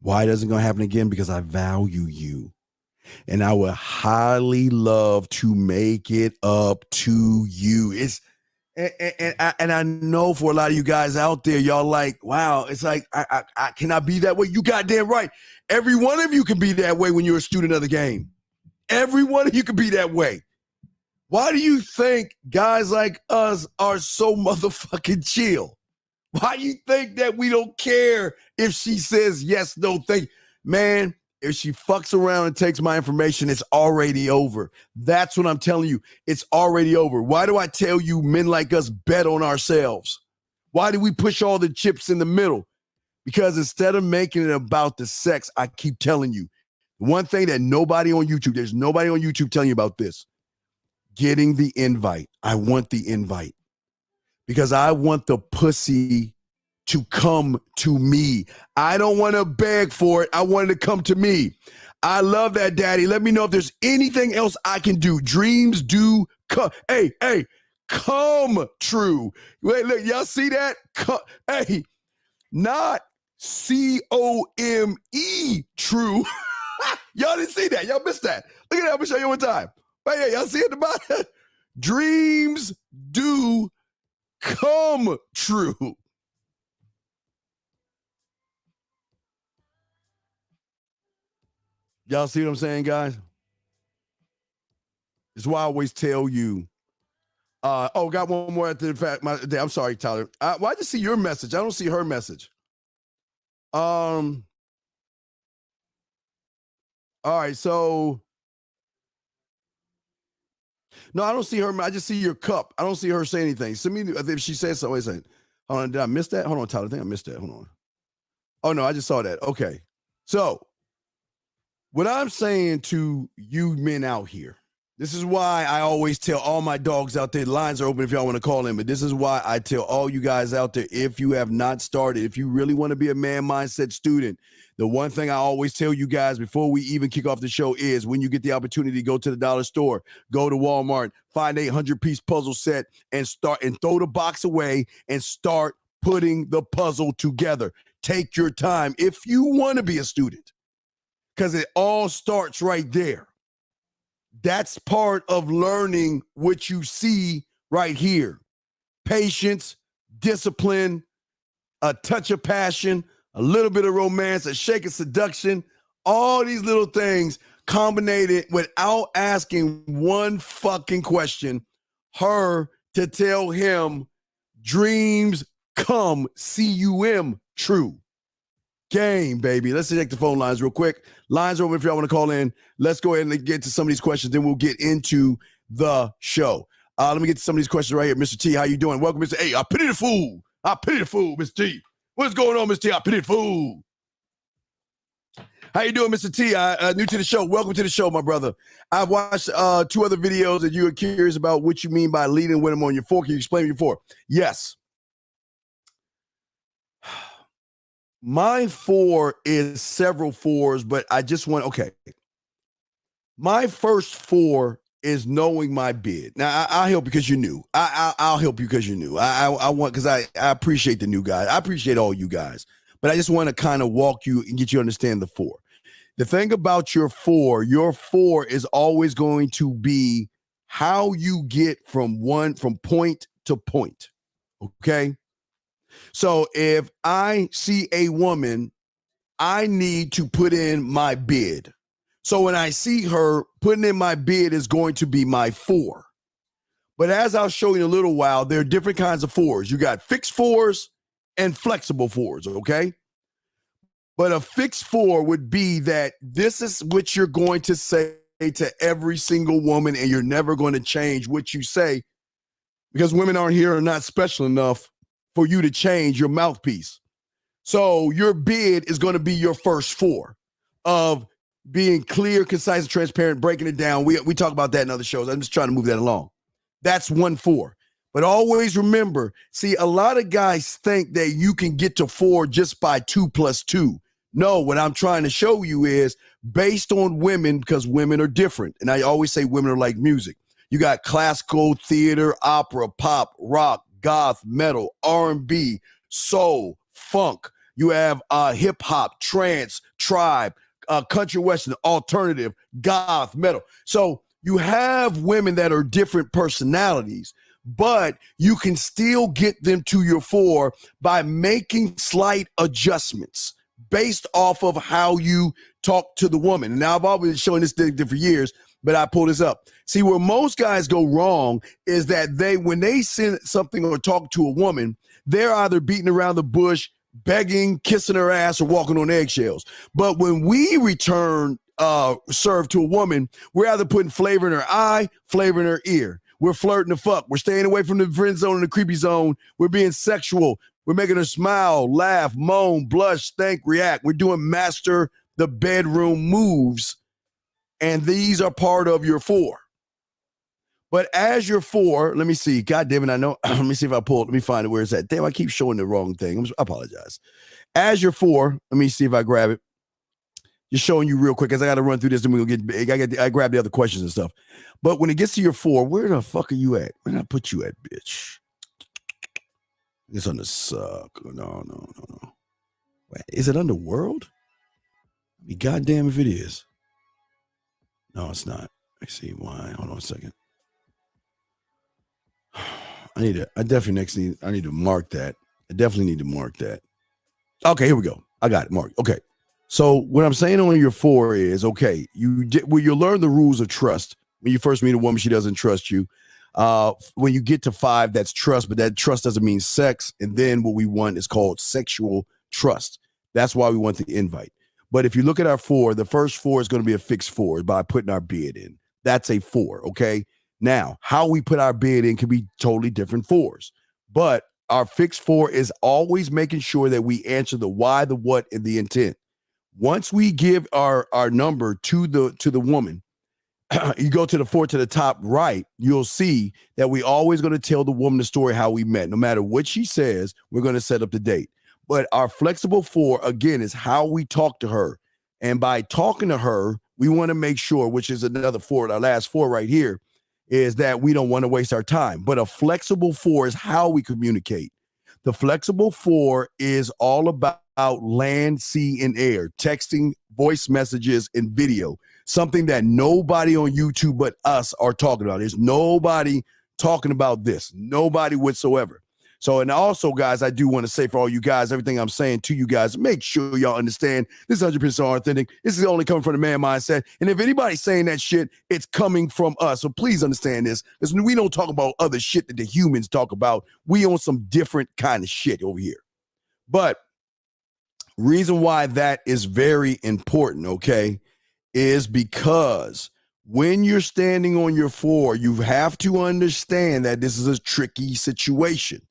Why doesn't it going to happen again? Because I value you. And I would highly love to make it up to you. And I know for a lot of you guys out there, y'all like, wow, it's like, I cannot be that way. You goddamn right. Every one of you can be that way when you're a student of the game. Every one of you can be that way. Why do you think guys like us are so motherfucking chill? Why do you think that we don't care if she says yes, no, thank you? Man, if she fucks around and takes my information, it's already over. That's what I'm telling you. It's already over. Why do I tell you men like us bet on ourselves? Why do we push all the chips in the middle? Because instead of making it about the sex, I keep telling you, one thing that there's nobody on YouTube telling you about this. Getting the invite. I want the invite. Because I want the pussy to come to me. I don't want to beg for it. I want it to come to me. I love that, daddy. Let me know if there's anything else I can do. Dreams do come. Hey, come true. Wait, look, y'all see that? Hey, not C-O-M-E true. Y'all didn't see that. Y'all missed that. Look at that. I'm going to show you one time. Right here. Y'all see it at the bottom? Dreams do come true. Y'all see what I'm saying, guys? It's why I always tell you. Got one more at the fact. I'm sorry, Tyler. Why did you see your message? I don't see her message. All right, so. No, I don't see her. I just see your cup. I don't see her say anything. Send me if she says something. Wait a second. Hold on, did I miss that? Hold on, Tyler. I think I missed that. Hold on. Oh, no, I just saw that. Okay. So, what I'm saying to you men out here, this is why I always tell all my dogs out there, the lines are open if y'all want to call in, but this is why I tell all you guys out there, if you have not started, if you really want to be a man mindset student, the one thing I always tell you guys before we even kick off the show is when you get the opportunity to go to the dollar store, go to Walmart, find a 100-piece puzzle set and start and throw the box away and start putting the puzzle together. Take your time if you want to be a student, because it all starts right there. That's part of learning what you see right here. Patience, discipline, a touch of passion, a little bit of romance, a shake of seduction, all these little things combined without asking one fucking question. Her to tell him dreams come, C-U-M, true. Game, baby. Let's check the phone lines real quick. Lines are open if y'all want to call in. Let's go ahead and get to some of these questions, then we'll get into the show. Let me get to some of these questions right here. Mr. T, how you doing? Welcome, Mr. Hey, I pity the fool. I pity the fool, Mr. T. What's going on, Mr. T? I pity the fool. How you doing, Mr. T? New to the show. Welcome to the show, my brother. I've watched 2 other videos that you are curious about what you mean by leading women on your 4. Can you explain your 4? Yes. My 4 is several 4s, but I just want, okay. My first 4 is knowing my bid. Now, I'll help because you're new. I'll help you because you're new. I want, because I appreciate the new guys. I appreciate all you guys, but I just want to kind of walk you and get you to understand the 4. The thing about your 4 is always going to be how you get from point to point, okay? So if I see a woman I need to put in my bid. So when I see her, putting in my bid is going to be my 4. But as I'll show you in a little while, there are different kinds of 4s. You got fixed 4s and flexible 4s, okay? But a fixed 4 would be that this is what you're going to say to every single woman, and you're never going to change what you say, because women aren't here, are not special enough for you to change your mouthpiece. So your bid is going to be your first 4 of being clear, concise, and transparent, breaking it down. We talk about that in other shows. I'm just trying to move that along. That's 1 4. But always remember, see, a lot of guys think that you can get to 4 just by 2 plus 2. No, what I'm trying to show you is based on women, because women are different. And I always say women are like music. You got classical, theater, opera, pop, rock, goth, metal, R&B, soul, funk. You have hip hop, trance, tribe, country western, alternative, goth, metal. So you have women that are different personalities, but you can still get them to your 4 by making slight adjustments based off of how you talk to the woman. And now I've always been showing this thing for years, but I pull this up. See, where most guys go wrong is that when they send something or talk to a woman, they're either beating around the bush, begging, kissing her ass, or walking on eggshells. But when we return serve to a woman, we're either putting flavor in her eye, flavor in her ear. We're flirting the fuck. We're staying away from the friend zone and the creepy zone. We're being sexual. We're making her smile, laugh, moan, blush, think, react. We're doing master the bedroom moves. And these are part of your 4. But as your 4, let me see. God damn it, I know. Let me see if I pull it. Let me find it. Where it's at. Damn, I keep showing the wrong thing. I apologize. As your 4, let me see if I grab it. Just showing you real quick, as I got to run through this, and we'll get big. I grab the other questions and stuff. But when it gets to your 4, where the fuck are you at? Where did I put you at, bitch? It's on the suck. No. Wait, is it under world? I mean, goddamn if it is. No, it's not. I see why. Hold on a second. I need to mark that. I definitely need to mark that. Okay, here we go. I got it marked. Okay. So what I'm saying on your 4 is, okay, you learn the rules of trust. When you first meet a woman, she doesn't trust you. When you get to 5, that's trust, but that trust doesn't mean sex. And then what we want is called sexual trust. That's why we want the invite. But if you look at our 4, the first 4 is going to be a fixed 4 by putting our bid in. That's a 4, okay? Now, how we put our bid in can be totally different 4s. But our fixed 4 is always making sure that we answer the why, the what, and the intent. Once we give our number to the woman, you go to the 4 to the top right, you'll see that we always going to tell the woman the story how we met. No matter what she says, we're going to set up the date. But our flexible 4, again, is how we talk to her. And by talking to her, we want to make sure, which is another 4, our last 4 right here, is that we don't want to waste our time. But a flexible 4 is how we communicate. The flexible 4 is all about land, sea, and air, texting, voice messages, and video. Something that nobody on YouTube but us are talking about. There's nobody talking about this. Nobody whatsoever. So, and also, guys, I do want to say for all you guys, everything I'm saying to you guys, make sure y'all understand this is 100% authentic. This is only coming from the man mindset. And if anybody's saying that shit, it's coming from us. So please understand this, because we don't talk about other shit that the humans talk about. We on some different kind of shit over here. But reason why that is very important, okay, is because when you're standing on your 4, you have to understand that this is a tricky situation.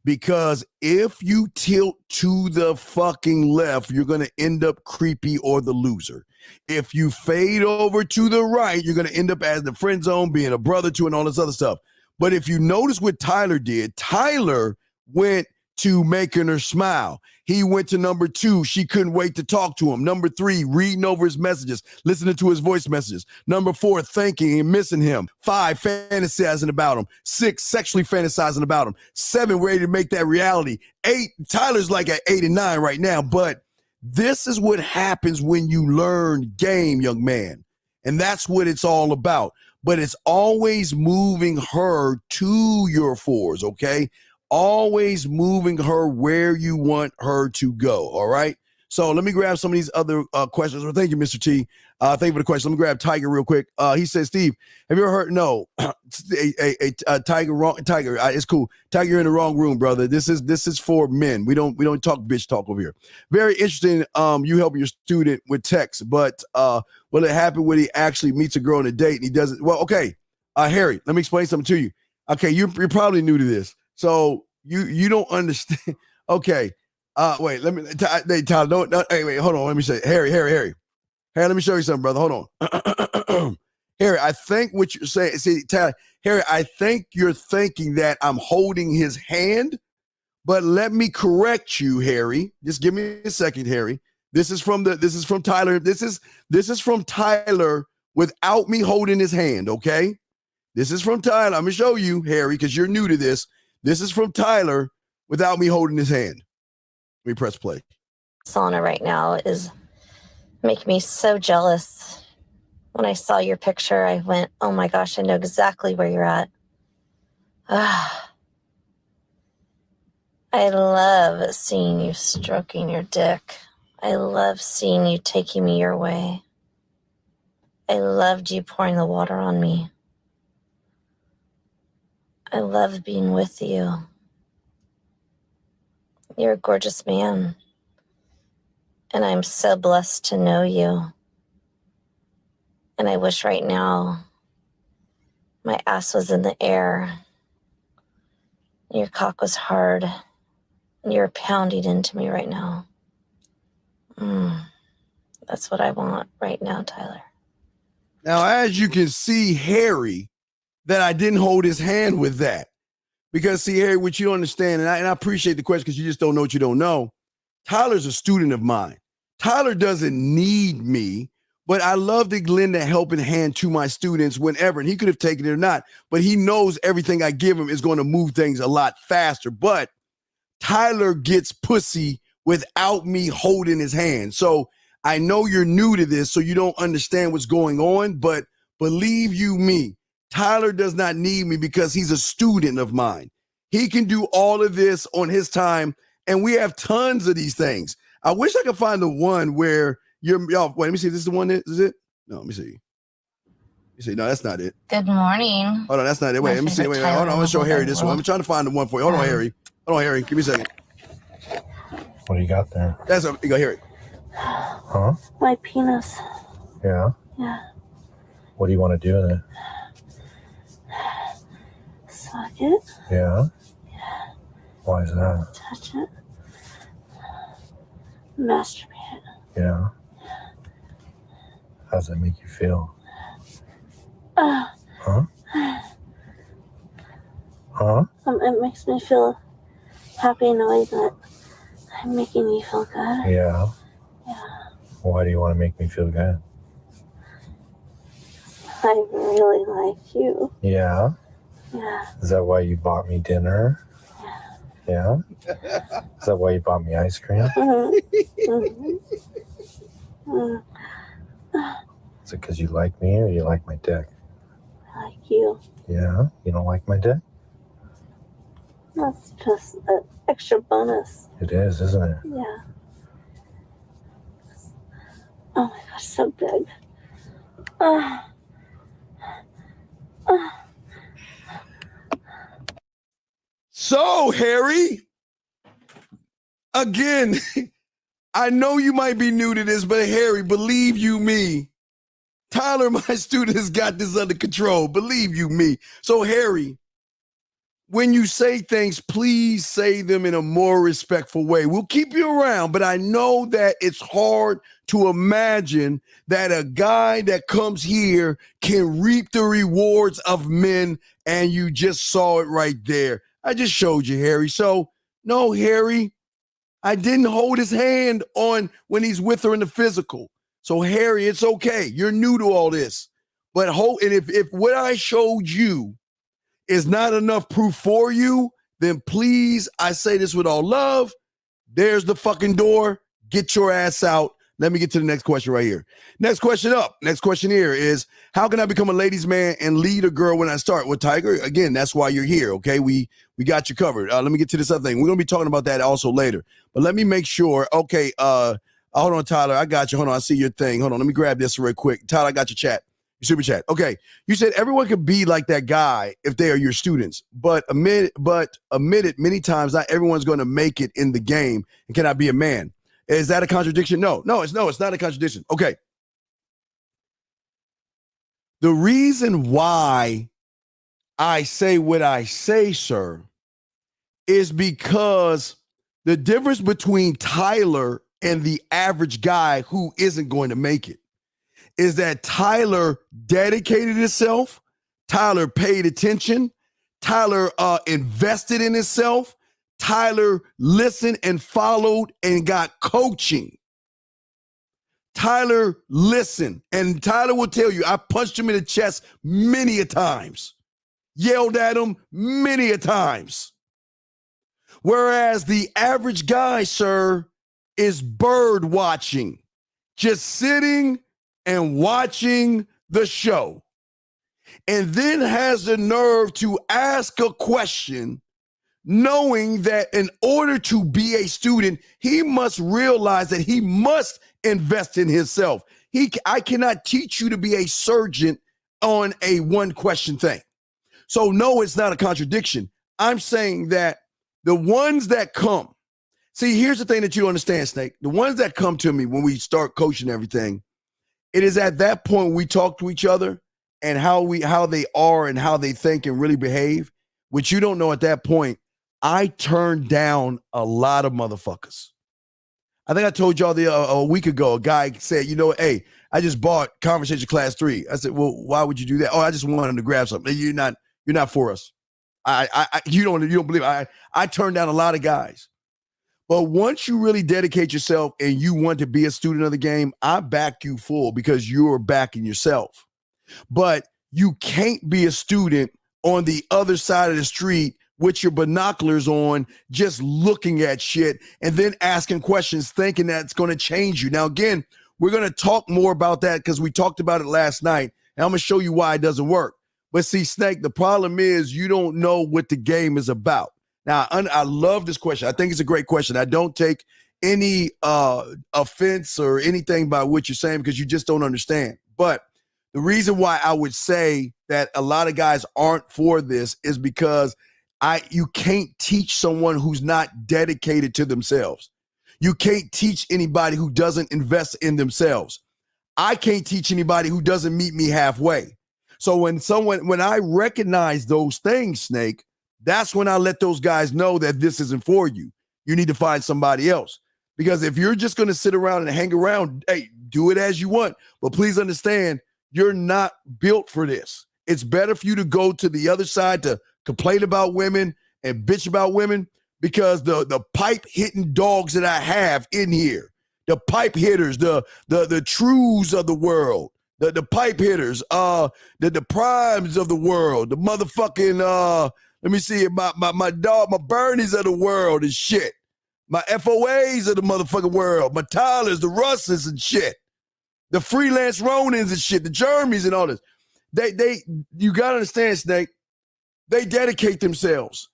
Because if you tilt to the fucking left, you're going to end up creepy or the loser. If you fade over to the right, you're going to end up as the friend zone, being a brother to, and all this other stuff. But if you notice what Tyler did, Tyler went to making her smile. He went to number 2. She couldn't wait to talk to him. Number 3, reading over his messages, listening to his voice messages. Number 4, thinking and missing him. 5, fantasizing about him. 6, sexually fantasizing about him. 7, ready to make that reality. 8, Tyler's like at 8 and 9 right now. But this is what happens when you learn game, young man. And that's what it's all about. But it's always moving her to your 4s, okay? Always moving her where you want her to go, all right? So let me grab some of these other questions. Well, thank you, Mr. T. Thank you for the question. Let me grab Tiger real quick. He says, Steve, have you ever heard? No, Tiger, wrong. Tiger, it's cool. Tiger, you're in the wrong room, brother. This is for men. We don't talk bitch talk over here. Very interesting. You help your student with text, but will it happen when he actually meets a girl on a date and he doesn't? Well, okay, Harry, let me explain something to you. Okay, you're probably new to this, so you don't understand. Okay. Wait, let me, Tyler, don't, hey, wait, hold on. Let me say, Harry, let me show you something, brother. Hold on. Harry, I think what you're saying, see, Tyler, Harry, I think you're thinking that I'm holding his hand, but let me correct you, Harry. Just give me a second, Harry. This is from Tyler. This is from Tyler without me holding his hand, okay? This is from Tyler. I'm gonna show you, Harry, because you're new to this. This is from Tyler without me holding his hand. Let me press play. Sauna right now is making me so jealous. When I saw your picture, I went, oh my gosh, I know exactly where you're at. I love seeing you stroking your dick. I love seeing you taking me your way. I loved you pouring the water on me. I love being with you. You're a gorgeous man, and I'm so blessed to know you. And I wish right now my ass was in the air, your cock was hard, and you're pounding into me right now. That's what I want right now, Tyler. Now, as you can see, Harry, that I didn't hold his hand with that. Because, see, Harry, what you don't understand, and I appreciate the question because you just don't know what you don't know. Tyler's a student of mine. Tyler doesn't need me, but I love to lend a helping hand to my students whenever, and he could have taken it or not, but he knows everything I give him is going to move things a lot faster. But Tyler gets pussy without me holding his hand. So I know you're new to this, so you don't understand what's going on, but believe you me, Tyler does not need me because he's a student of mine. He can do all of this on his time, and we have tons of these things. I wish I could find the one where y'all, wait, let me see if this is the one that is it? No, let me see. No, that's not it. Good morning. Hold on, that's not it. Wait, let me see. Wait, hold on. I'm going to show Harry this one. I'm trying to find the one for you. Hold on, Harry. Give me a second. What do you got there? That's you go, Harry. Huh? My penis. Yeah? Yeah. What do you want to do with it? Suck it. Yeah? Yeah. Why is that? Touch it. Masturbate it. Yeah? How does that make you feel? Huh? Huh? It makes me feel happy knowing that I'm making you feel good. Yeah? Yeah. Why do you want to make me feel good? I really like you. Yeah? Yeah. Is that why you bought me dinner? Yeah? Is that why you bought me ice cream? Is it because you like me or you like my dick? I like you. Yeah? You don't like my dick? That's just an extra bonus. It is, isn't it? Yeah. Oh my gosh, so big. So, Harry, again, I know you might be new to this, but Harry, believe you me, Tyler, my student, has got this under control. Believe you me. So, Harry, when you say things, please say them in a more respectful way. We'll keep you around, but I know that it's hard to imagine that a guy that comes here can reap the rewards of men, and you just saw it right there. I just showed you, Harry. So, no, Harry, I didn't hold his hand on when he's with her in the physical. So, Harry, it's okay. You're new to all this. But and if what I showed you is not enough proof for you, then please, I say this with all love, there's the fucking door. Get your ass out. Let me get to the next question right here. Next question up. Next question here is, how can I become a ladies' man and lead a girl when I start? Well, Tiger, again, that's why you're here, okay? We got you covered. Let me get to this other thing. We're going to be talking about that also later. But let me make sure, okay, Hold on, Tyler. I got you. Hold on. I see your thing. Hold on. Let me grab this real quick. Tyler, I got your chat. Your super chat. Okay. You said everyone could be like that guy if they are your students, but admit it many times, not everyone's going to make it in the game and cannot be a man. Is that a contradiction? No, it's not a contradiction. Okay. The reason why I say what I say, sir, is because the difference between Tyler and the average guy who isn't going to make it is that Tyler dedicated himself, Tyler paid attention, Tyler invested in himself, Tyler listened and followed and got coaching. Tyler listened, and Tyler will tell you, I punched him in the chest many a times, yelled at him many a times. Whereas the average guy, sir, is bird watching, just sitting and watching the show, and then has the nerve to ask a question, knowing that in order to be a student, he must realize that he must invest in himself. I cannot teach you to be a surgeon on a one question thing. So no, it's not a contradiction. I'm saying that the ones that come, see, here's the thing that you understand, Snake. The ones that come to me when we start coaching everything, it is at that point we talk to each other and how they are and how they think and really behave, which you don't know at that point. I turned down a lot of motherfuckers. I think I told y'all a week ago, a guy said, hey, I just bought Conversation Class 3. I said, well, why would you do that? Oh, I just wanted to grab something. You're not for us. You don't believe it. I turned down a lot of guys. But once you really dedicate yourself and you want to be a student of the game, I back you full because you're backing yourself. But you can't be a student on the other side of the street with your binoculars on, just looking at shit and then asking questions, thinking that's going to change you. Now, again, we're going to talk more about that because we talked about it last night, and I'm going to show you why it doesn't work. But see, Snake, the problem is you don't know what the game is about. Now, I love this question. I think it's a great question. I don't take any offense or anything by what you're saying because you just don't understand. But the reason why I would say that a lot of guys aren't for this is because you can't teach someone who's not dedicated to themselves. You can't teach anybody who doesn't invest in themselves. I can't teach anybody who doesn't meet me halfway. So when I recognize those things, Snake, that's when I let those guys know that this isn't for you. You need to find somebody else. Because if you're just going to sit around and hang around, hey, do it as you want. But please understand, you're not built for this. It's better for you to go to the other side to complain about women and bitch about women, because the pipe hitting dogs that I have in here, the pipe hitters, the trues of the world, the pipe hitters, the primes of the world, the motherfucking let me see, my dog, my Bernies of the world and shit, my FOAs of the motherfucking world, my Tylers, the Russes and shit, the freelance Ronins and shit, the Jeremys and all this. You gotta understand, Snake. They dedicate themselves.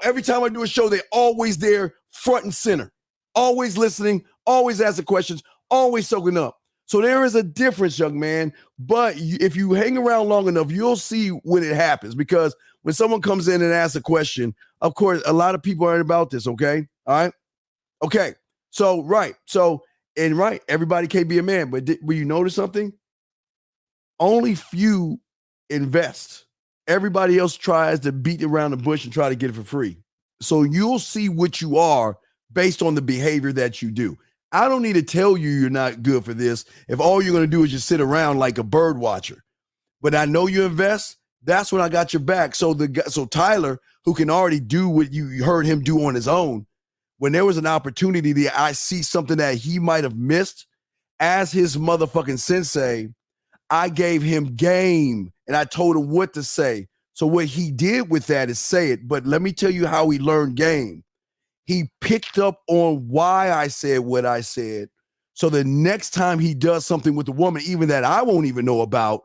Every time I do a show, they're always there, front and center, always listening, always asking questions, always soaking up. So there is a difference, young man. But if you hang around long enough, you'll see when it happens. Because when someone comes in and asks a question, of course, a lot of people aren't about this. Okay, all right, okay. So everybody can't be a man. But will you notice something? Only few invest. Everybody else tries to beat around the bush and try to get it for free. So you'll see what you are based on the behavior that you do. I don't need to tell you you're not good for this if all you're going to do is just sit around like a bird watcher. But I know you invest. That's when I got your back. So Tyler, who can already do what you heard him do on his own, when there was an opportunity that I see something that he might have missed, as his motherfucking sensei, I gave him game and I told him what to say. So what he did with that is say it. But let me tell you how he learned game. He picked up on why I said what I said. So the next time he does something with a woman, even that I won't even know about,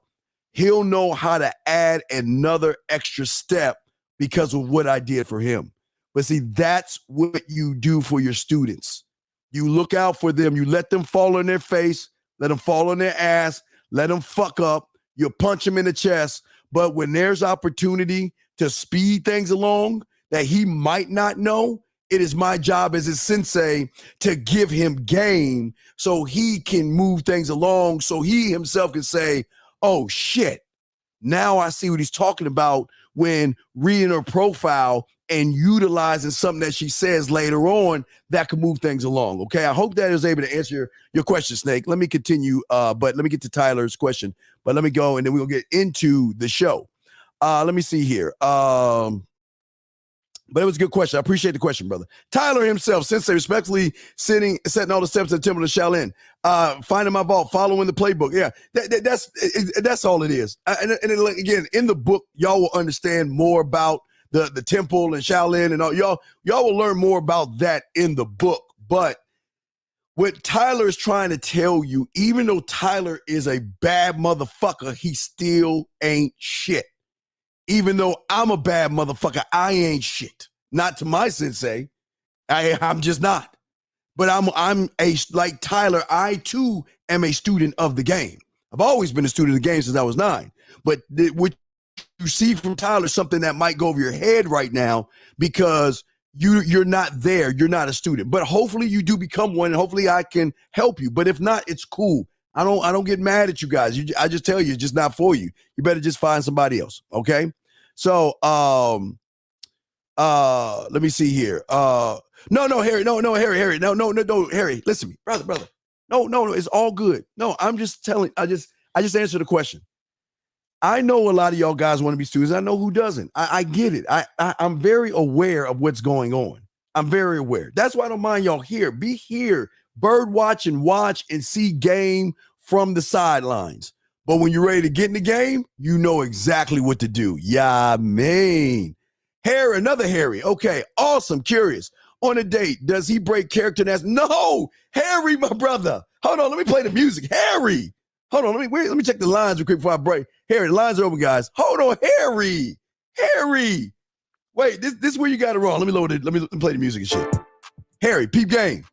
he'll know how to add another extra step because of what I did for him. But see, that's what you do for your students. You look out for them. You let them fall on their face, let them fall on their ass, let them fuck up. You punch them in the chest. But when there's opportunity to speed things along that he might not know, it is my job as his sensei to give him game so he can move things along, so he himself can say, oh shit, now I see what he's talking about when reading her profile and utilizing something that she says later on that can move things along. Okay, I hope that is able to answer your question, Snake. Let me continue, but let me get to Tyler's question. But let me go, and then we'll get into the show. Let me see here. But it was a good question. I appreciate the question, brother. Tyler himself, sensei, respectfully setting all the steps of the Temple of Shaolin, finding my vault, following the playbook. Yeah, that's all it is. And again, in the book, y'all will understand more about the temple and Shaolin and all. Y'all will learn more about that in the book. But what Tyler is trying to tell you, even though Tyler is a bad motherfucker, he still ain't shit. Even though I'm a bad motherfucker, I ain't shit. Not to my sensei. I'm just not. But like Tyler, I too am a student of the game. I've always been a student of the game since I was 9. But what you see from Tyler is something that might go over your head right now because you're not there. You're not a student. But hopefully you do become one, and hopefully I can help you. But if not, it's cool. I don't get mad at you guys. I just tell you, it's just not for you. You better just find somebody else. Okay. So, let me see here. No, Harry, Harry, no, Harry, listen to me, brother. No, it's all good. No, I'm just telling, I just answered the question. I know a lot of y'all guys want to be students. I know who doesn't. I get it. I'm very aware of what's going on. I'm very aware. That's why I don't mind y'all here. Be here, bird watch and watch and see game from the sidelines. But when you're ready to get in the game, you know exactly what to do. Yeah, man. Harry, another Harry. Okay, awesome. Curious. On a date, does he break character? No, Harry, my brother. Hold on, let me play the music. Harry. Hold on, let me check the lines real quick before I break. Harry, the lines are open, guys. Hold on, Harry. Wait, this is where you got it wrong. Let me load it. Let me play the music and shit. Harry, peep game.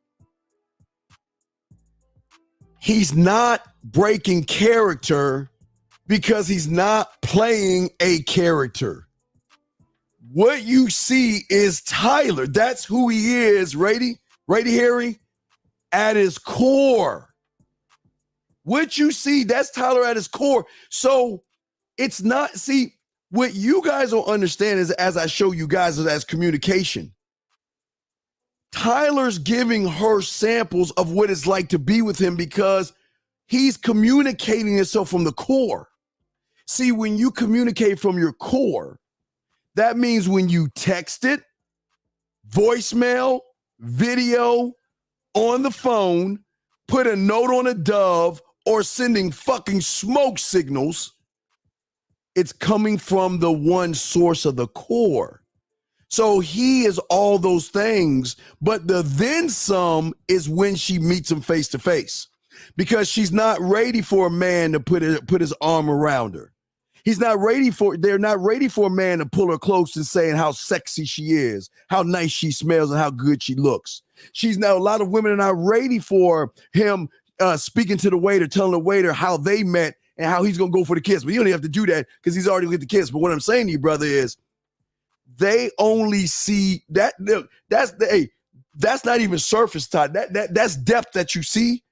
He's not breaking character because he's not playing a character. What you see is Tyler. That's who he is. Ready, Harry? At his core. What you see, that's Tyler at his core. So it's not, see, what you guys don't understand is, as I show you guys, is as communication. Tyler's giving her samples of what it's like to be with him because he's communicating himself from the core. See, when you communicate from your core, that means when you text it, voicemail, video, on the phone, put a note on a dove, or sending fucking smoke signals, it's coming from the one source of the core. So he is all those things, but the then some is when she meets him face to face, because she's not ready for a man to put his arm around her. They're not ready for a man to pull her close and saying how sexy she is, how nice she smells, and how good she looks. A lot of women are not ready for him speaking to the waiter, telling the waiter how they met and how he's going to go for the kiss. But you don't even have to do that because he's already with the kiss. But what I'm saying to you, brother, is they only see that. That's not even surface type. That's depth that you see.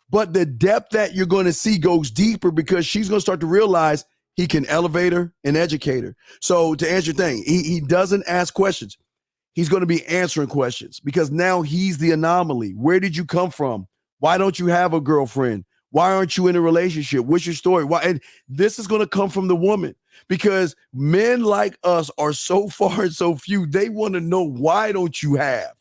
But the depth that you're going to see goes deeper because she's going to start to realize he can elevate her and educate her. So to answer your thing, he doesn't ask questions. He's going to be answering questions because now he's the anomaly. Where did you come from? Why don't you have a girlfriend? Why aren't you in a relationship? What's your story? Why? And this is going to come from the woman because men like us are so far and so few. They want to know, why don't you have?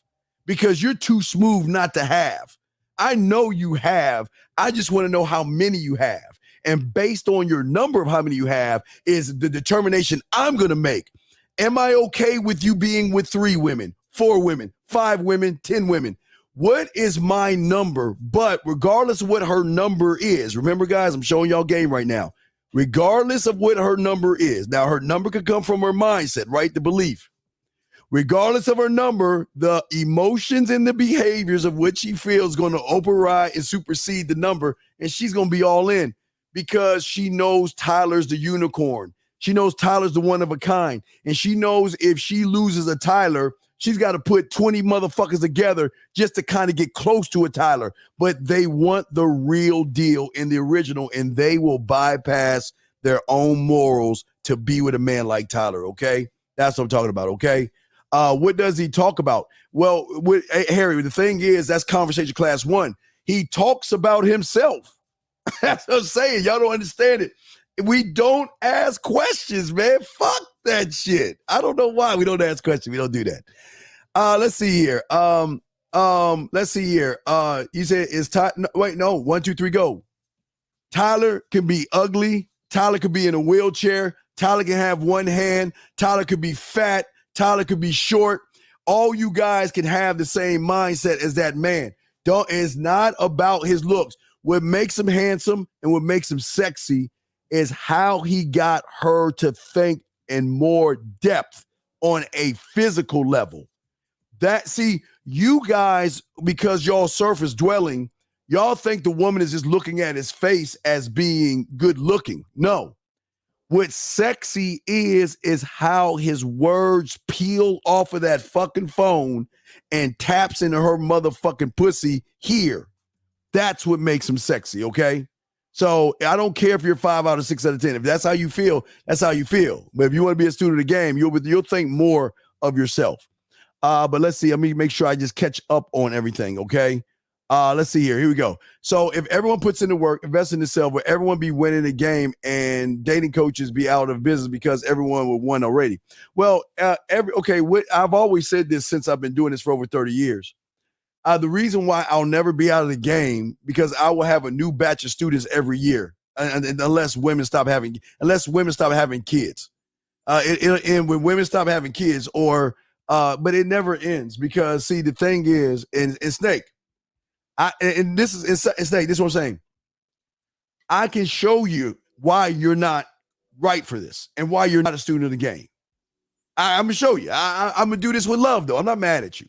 Because you're too smooth not to have. I know you have. I just want to know how many you have. And based on your number of how many you have is the determination I'm going to make. Am I okay with you being with 3 women, 4 women, 5 women, 10 women? What is my number? But regardless of what her number is, remember, guys, I'm showing y'all game right now. Regardless of what her number is, now her number could come from her mindset, right? The belief. regardless of her number, the emotions and the behaviors of what she feels is going to override and supersede the number, and she's going to be all in because she knows Tyler's the unicorn. She knows Tyler's the one of a kind, and she knows if she loses a Tyler, she's got to put 20 motherfuckers together just to kind of get close to a Tyler. But they want the real deal in the original, and they will bypass their own morals to be with a man like Tyler, okay? That's what I'm talking about, okay? What does he talk about? Well, Harry, the thing is, that's conversation class 1. He talks about himself. That's what I'm saying. Y'all don't understand it. We don't ask questions, man. Fuck that shit. I don't know why we don't ask questions. We don't do that. Let's see here. Let's see here. You said is Tyler? No, wait, no. 1, 2, 3, go. Tyler can be ugly. Tyler could be in a wheelchair. Tyler can have one hand. Tyler could be fat. Tyler could be short. All you guys can have the same mindset as that man. It's not about his looks. What makes him handsome and what makes him sexy is how he got her to think in more depth on a physical level. See, you guys, because y'all surface dwelling, y'all think the woman is just looking at his face as being good looking. No. What sexy is how his words peel off of that fucking phone and taps into her motherfucking pussy here. That's what makes him sexy, okay? So I don't care if you're 5 out of 6 out of 10. If that's how you feel, that's how you feel. But if you want to be a student of the game, you'll think more of yourself. But let's see. Let me make sure I just catch up on everything, okay? Let's see here. Here we go. So if everyone puts in the work, invest in themselves, will everyone be winning the game and dating coaches be out of business because everyone will win already? Well, I've always said this since I've been doing this for over 30 years. The reason why I'll never be out of the game because I will have a new batch of students every year, unless women stop having kids. And when women stop having kids, but it never ends because see the thing is, and Snake. This is what I'm saying. I can show you why you're not right for this and why you're not a student of the game. I'm gonna show you. I'm gonna do this with love, though. I'm not mad at you.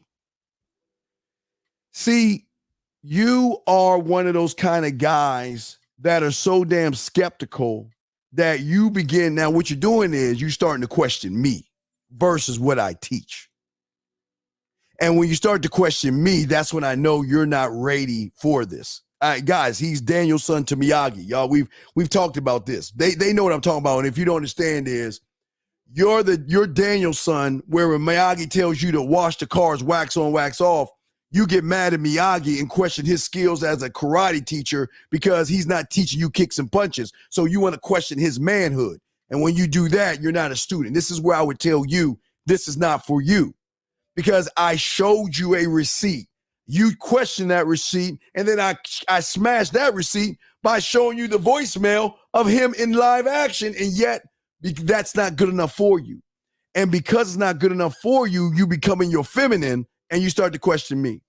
See, you are one of those kind of guys that are so damn skeptical that you begin. Now, what you're doing is you're starting to question me versus what I teach. And when you start to question me, that's when I know you're not ready for this. All right, guys, he's Daniel's son to Miyagi. Y'all, we've talked about this. They know what I'm talking about. And if you don't understand is you're Daniel's son, where when Miyagi tells you to wash the cars, wax on, wax off, you get mad at Miyagi and question his skills as a karate teacher because he's not teaching you kicks and punches. So you want to question his manhood. And when you do that, you're not a student. This is where I would tell you this is not for you. Because I showed you a receipt. You questioned that receipt, and then I smashed that receipt by showing you the voicemail of him in live action, and yet that's not good enough for you. And because it's not good enough for you, you becoming your feminine, and you start to question me.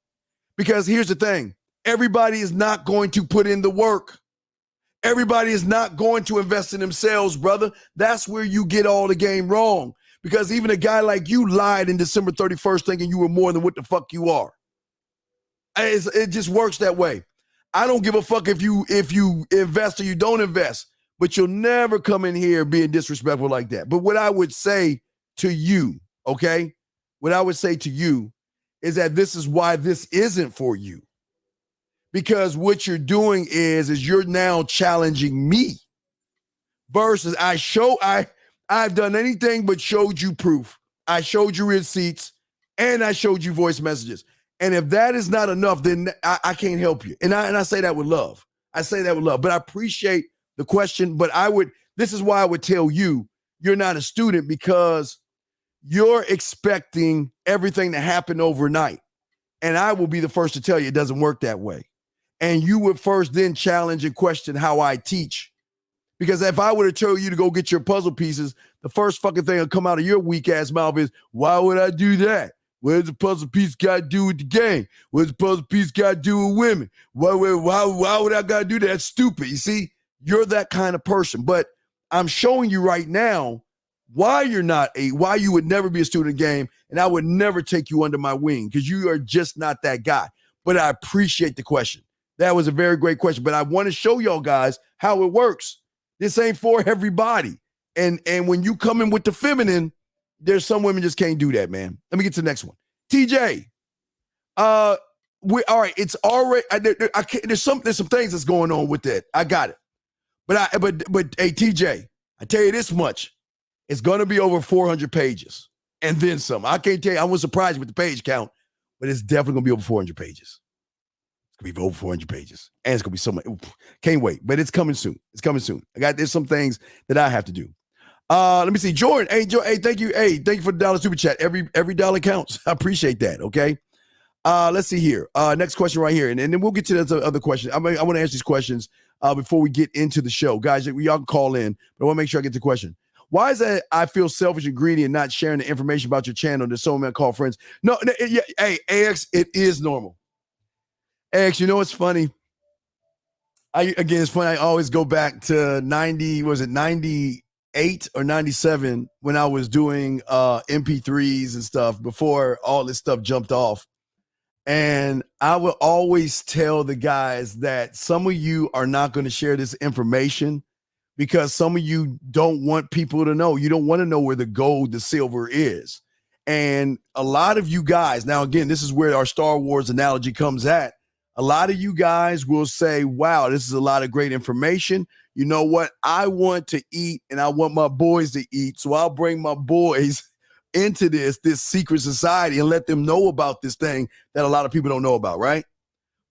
Because here's the thing. Everybody is not going to put in the work. Everybody is not going to invest in themselves, brother. That's where you get all the game wrong. Because even a guy like you lied in December 31st thinking you were more than what the fuck you are. It just works that way. I don't give a fuck if you invest or you don't invest, but you'll never come in here being disrespectful like that. But what I would say to you, okay, what I would say to you is that this is why this isn't for you. Because what you're doing is you're now challenging me versus I've done anything but showed you proof. I showed you receipts and I showed you voice messages. And if that is not enough, then I can't help you. And I say that with love. I say that with love, but I appreciate the question. But this is why I would tell you, you're not a student because you're expecting everything to happen overnight. And I will be the first to tell you it doesn't work that way. And you would first then challenge and question how I teach. Because if I were to tell you to go get your puzzle pieces, the first fucking thing that'll come out of your weak ass mouth is, why would I do that? What does the puzzle piece got to do with the game? What does the puzzle piece got to do with women? Why would I got to do that? That's stupid. You see, you're that kind of person. But I'm showing you right now why you would never be a student of the game, and I would never take you under my wing because you are just not that guy. But I appreciate the question. That was a very great question. But I want to show y'all guys how it works. This ain't for everybody. And when you come in with the feminine, there's some women just can't do that, man. Let me get to the next one. TJ, all right. It's already there's some things that's going on with that. I got it. But hey, TJ, I tell you this much. It's going to be over 400 pages and then some. I can't tell you. I was surprised with the page count, but it's definitely going to be over 400 pages. It's going to be over 400 pages. And it's going to be so much. Can't wait. But it's coming soon. It's coming soon. There's some things that I have to do. Let me see. Jordan. Hey, thank you. Hey, thank you for the $1 super chat. Every dollar counts. I appreciate that. Okay. Let's see here. Next question right here. And then we'll get to the other question. I want to answer these questions before we get into the show. Guys, y'all can call in, but I want to make sure I get the question. Why is that I feel selfish and greedy and not sharing the information about your channel to so many call friends? No, hey, AX, it is normal. AX, you know what's funny? It's funny. I always go back to 98 or 97 when I was doing MP3s and stuff before all this stuff jumped off. And I will always tell the guys that some of you are not going to share this information because some of you don't want people to know. You don't want to know where the gold, the silver is. And a lot of you guys, now again, this is where our Star Wars analogy comes at. A lot of you guys will say, wow, this is a lot of great information. You know what? I want to eat and I want my boys to eat. So I'll bring my boys into this secret society and let them know about this thing that a lot of people don't know about, right?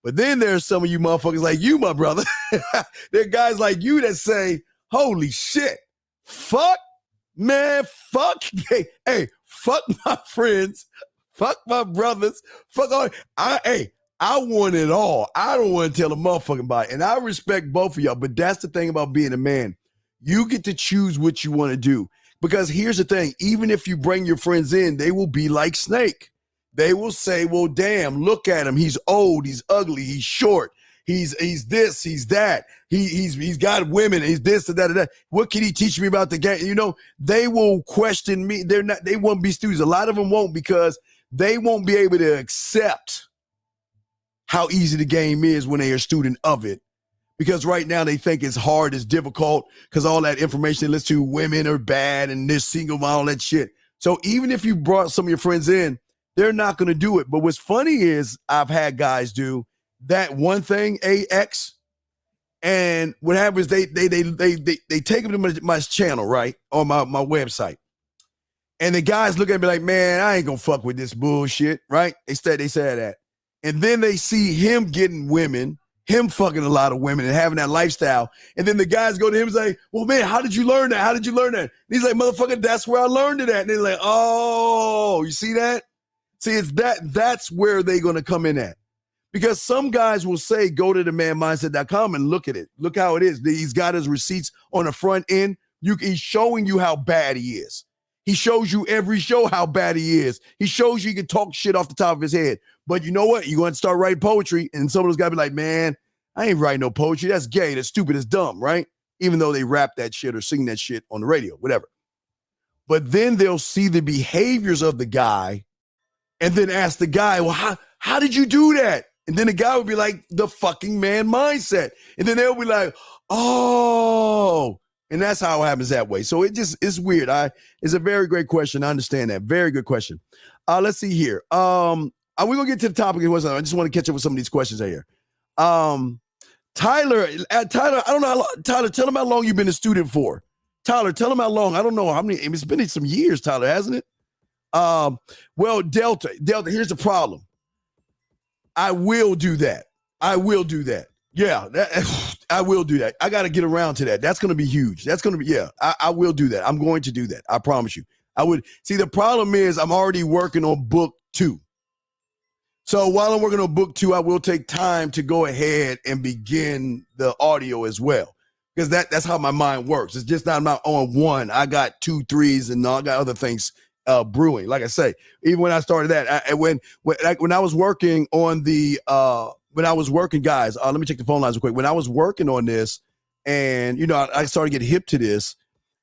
But then there's some of you motherfuckers like you, my brother. There are guys like you that say, holy shit, fuck, man, fuck. Hey, fuck my friends, fuck my brothers, fuck all. I want it all. I don't want to tell a motherfucking about it. And I respect both of y'all, but that's the thing about being a man. You get to choose what you want to do. Because here's the thing, even if you bring your friends in, they will be like Snake. They will say, well, damn, look at him. He's old, he's ugly, he's short, he's this, he's that. He's got women, he's this and that and that. What can he teach me about the game? You know, they will question me. They won't be students. A lot of them won't because they won't be able to accept how easy the game is when they are a student of it. Because right now they think it's hard, it's difficult, because all that information they listen to, women are bad and they're single, all that shit. So even if you brought some of your friends in, they're not going to do it. But what's funny is I've had guys do that one thing, AX, and what happens, they take them to my channel, right, on my website. And the guys look at me like, man, I ain't going to fuck with this bullshit, right? They say that. And then they see him getting women, him fucking a lot of women and having that lifestyle. And then the guys go to him and say, well, man, how did you learn that? How did you learn that? And he's like, motherfucker, that's where I learned it at. And they're like, oh, you see that? See, it's that's where they're going to come in at. Because some guys will say, go to themanmindset.com and look at it. Look how it is. He's got his receipts on the front end. He's showing you how bad he is. He shows you every show how bad he is. He shows you he can talk shit off the top of his head. But you know what? You're going to start writing poetry, and some of those guys be like, man, I ain't writing no poetry. That's gay. That's stupid. That's dumb, right? Even though they rap that shit or sing that shit on the radio, whatever. But then they'll see the behaviors of the guy and then ask the guy, well, how did you do that? And then the guy would be like, the fucking man mindset. And then they'll be like, oh. And that's how it happens that way. So it's weird. It's a very great question. I understand that. Very good question. Let's see here. We're gonna get to the topic. I just want to catch up with some of these questions right here. Tyler, I don't know. Tyler, tell him how long you've been a student for. Tyler, tell him how long. I don't know how many. It's been some years, Tyler, hasn't it? Well, Delta, here's the problem. I will do that. Yeah, I will do that. I got to get around to that. That's going to be huge. That's going to be, yeah, I will do that. I'm going to do that. I promise you. I would. See, the problem is I'm already working on book 2. So while I'm working on book 2, I will take time to go ahead and begin the audio as well. Because that's how my mind works. It's just not my on one. I got 2, 3s, and I got other things brewing. Like I say, even when I started that, when I was working on the guys, let me check the phone lines real quick. When I was working on this, and I started getting hip to this,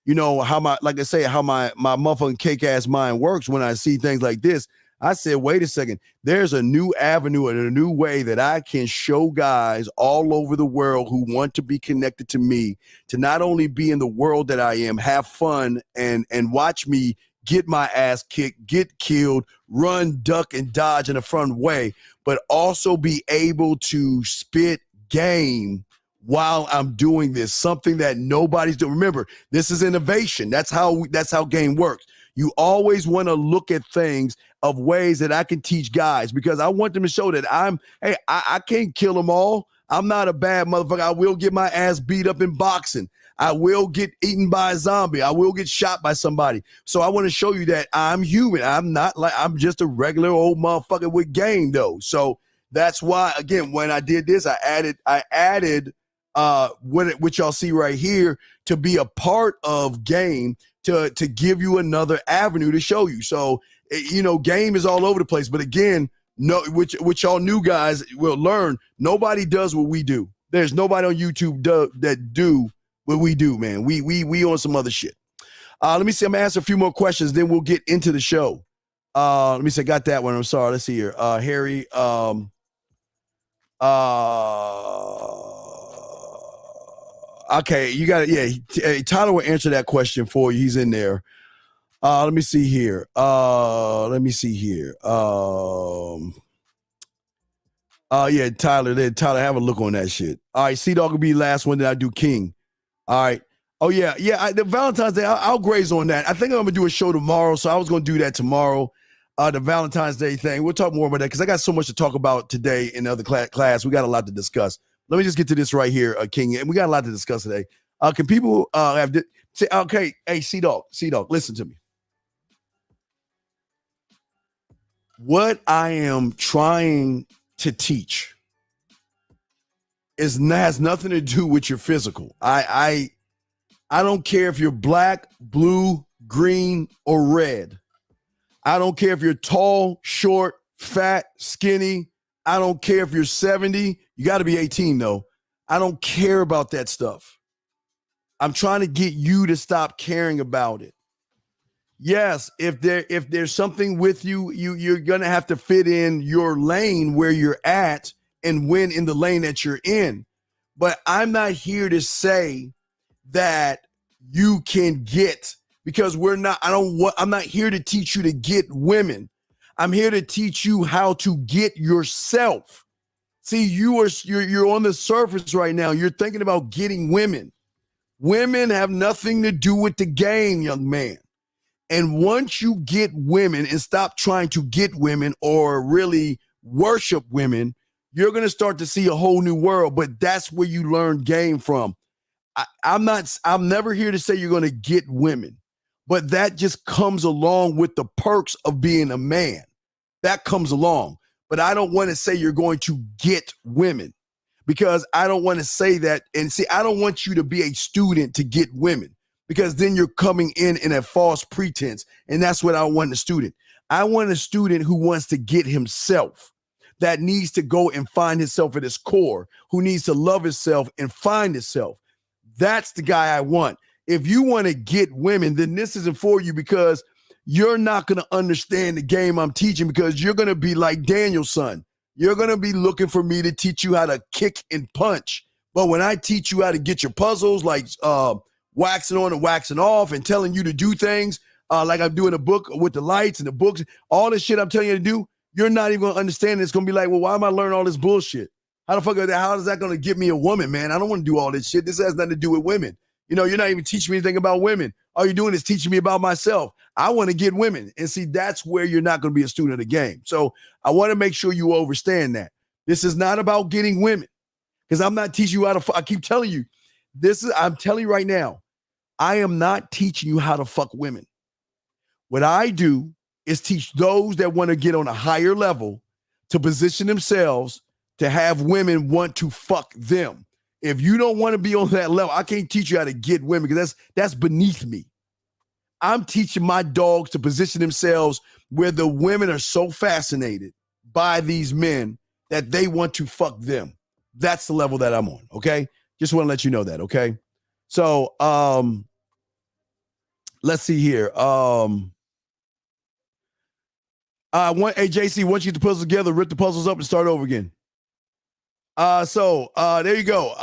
you know, how my motherfucking cake ass mind works when I see things like this. I said, wait a second, there's a new avenue and a new way that I can show guys all over the world who want to be connected to me to not only be in the world that I am, have fun and watch me get my ass kicked, get killed, run, duck, and dodge in a fun way, but also be able to spit game while I'm doing this, something that nobody's doing. Remember, this is innovation. That's how game works. You always want to look at things of ways that I can teach guys because I want them to show that I can't kill them all. I'm not a bad motherfucker. I will get my ass beat up in boxing. I will get eaten by a zombie. I will get shot by somebody. So I want to show you that I'm human. I'm just a regular old motherfucker with game though. So that's why, again, when I did this, I added what y'all see right here to be a part of game to give you another avenue to show you. So, you know, game is all over the place. But again, which y'all new guys will learn, nobody does what we do. There's nobody on YouTube that do what we do, man. We on some other shit. Let me see. I'm gonna answer a few more questions, then we'll get into the show. Let me see. I got that one. I'm sorry. Let's see here. Harry. Okay, you got it. Yeah, Tyler will answer that question for you. He's in there. Let me see here. Yeah, Tyler, have a look on that shit. All right, C-Dog will be the last one that I do King. All right. Oh, yeah. The Valentine's Day, I'll graze on that. I think I'm going to do a show tomorrow, so I was going to do that tomorrow, the Valentine's Day thing. We'll talk more about that because I got so much to talk about today in the other class. We got a lot to discuss. Let me just get to this right here, King, and we got a lot to discuss today. Can people say, okay, hey, C-Dog, listen to me. What I am trying to teach has nothing to do with your physical. I don't care if you're black, blue, green, or red. I don't care if you're tall, short, fat, skinny. I don't care if you're 70. You got to be 18 though. I don't care about that stuff. I'm trying to get you to stop caring about it. Yes, if there's something with you, you're gonna have to fit in your lane where you're at and win in the lane that you're in. But I'm not here to say that you can get, because I'm not here to teach you to get women. I'm here to teach you how to get yourself. See, you're on the surface right now. You're thinking about getting women. Women have nothing to do with the game, young man. And once you get women and stop trying to get women or really worship women, you're going to start to see a whole new world. But that's where you learn game from. I'm never here to say you're going to get women, but that just comes along with the perks of being a man. That comes along. But I don't want to say you're going to get women, because I don't want to say that. And see, I don't want you to be a student to get women, because then you're coming in a false pretense. And that's what I want in a student. I want a student who wants to get himself, that needs to go and find himself at his core, who needs to love himself and find himself. That's the guy I want. If you want to get women, then this isn't for you, because you're not going to understand the game I'm teaching, because you're going to be like Daniel's son. You're going to be looking for me to teach you how to kick and punch. But when I teach you how to get your puzzles, like waxing on and waxing off and telling you to do things, like I'm doing a book with the lights and the books, all this shit I'm telling you to do, you're not even going to understand it. It's going to be like, well, why am I learning all this bullshit? How is that going to get me a woman, man? I don't want to do all this shit. This has nothing to do with women. You know, you're not even teaching me anything about women. All you're doing is teaching me about myself. I want to get women. And see, that's where you're not going to be a student of the game. So I want to make sure you understand that. This is not about getting women, because I'm not teaching you how to I keep telling you, I'm telling you right now, I am not teaching you how to fuck women. What I do is teach those that want to get on a higher level to position themselves to have women want to fuck them. If you don't want to be on that level, I can't teach you how to get women, because that's beneath me. I'm teaching my dogs to position themselves where the women are so fascinated by these men that they want to fuck them. That's the level that I'm on, okay? Just want to let you know that, okay? So, let's see here. Hey JC, once you get the puzzles together, rip the puzzles up and start over again. So there you go.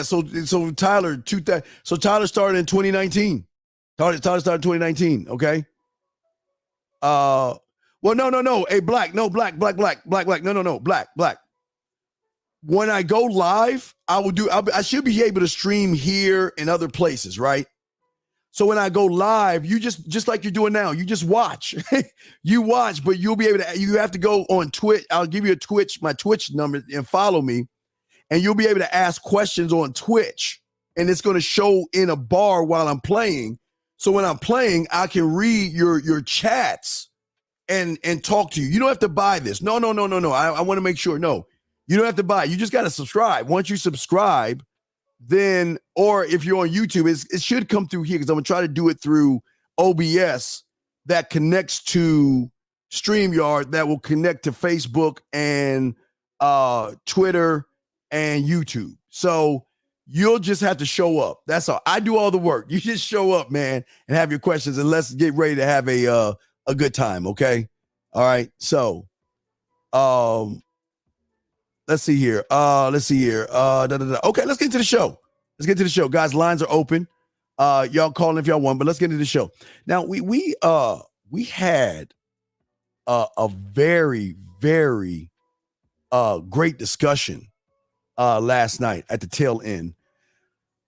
So Tyler, Tyler started in 2019. Tyler started in 2019. Okay. Well, no. Hey, black. No, black. No, black. When I go live, I should be able to stream here and other places, right? So when I go live, you just like you're doing now, you just watch. You watch, but you'll be able to, you have to go on Twitch. I'll give you my Twitch number and follow me. And you'll be able to ask questions on Twitch. And it's going to show in a bar while I'm playing. So when I'm playing, I can read your chats and talk to you. You don't have to buy this. No. I want to make sure. No, you don't have to buy it. You just got to subscribe. Once you subscribe, then, or if you're on YouTube, it should come through here because I'm going to try to do it through OBS that connects to StreamYard that will connect to Facebook and Twitter and YouTube. So you'll just have to show up. That's all. I do all the work. You just show up, man, and have your questions, and let's get ready to have a good time, okay? All right. So, let's see here. Okay, let's get to the show. Guys, lines are open. Y'all call if y'all want, but let's get into the show. Now, we had a very, very great discussion last night at the tail end.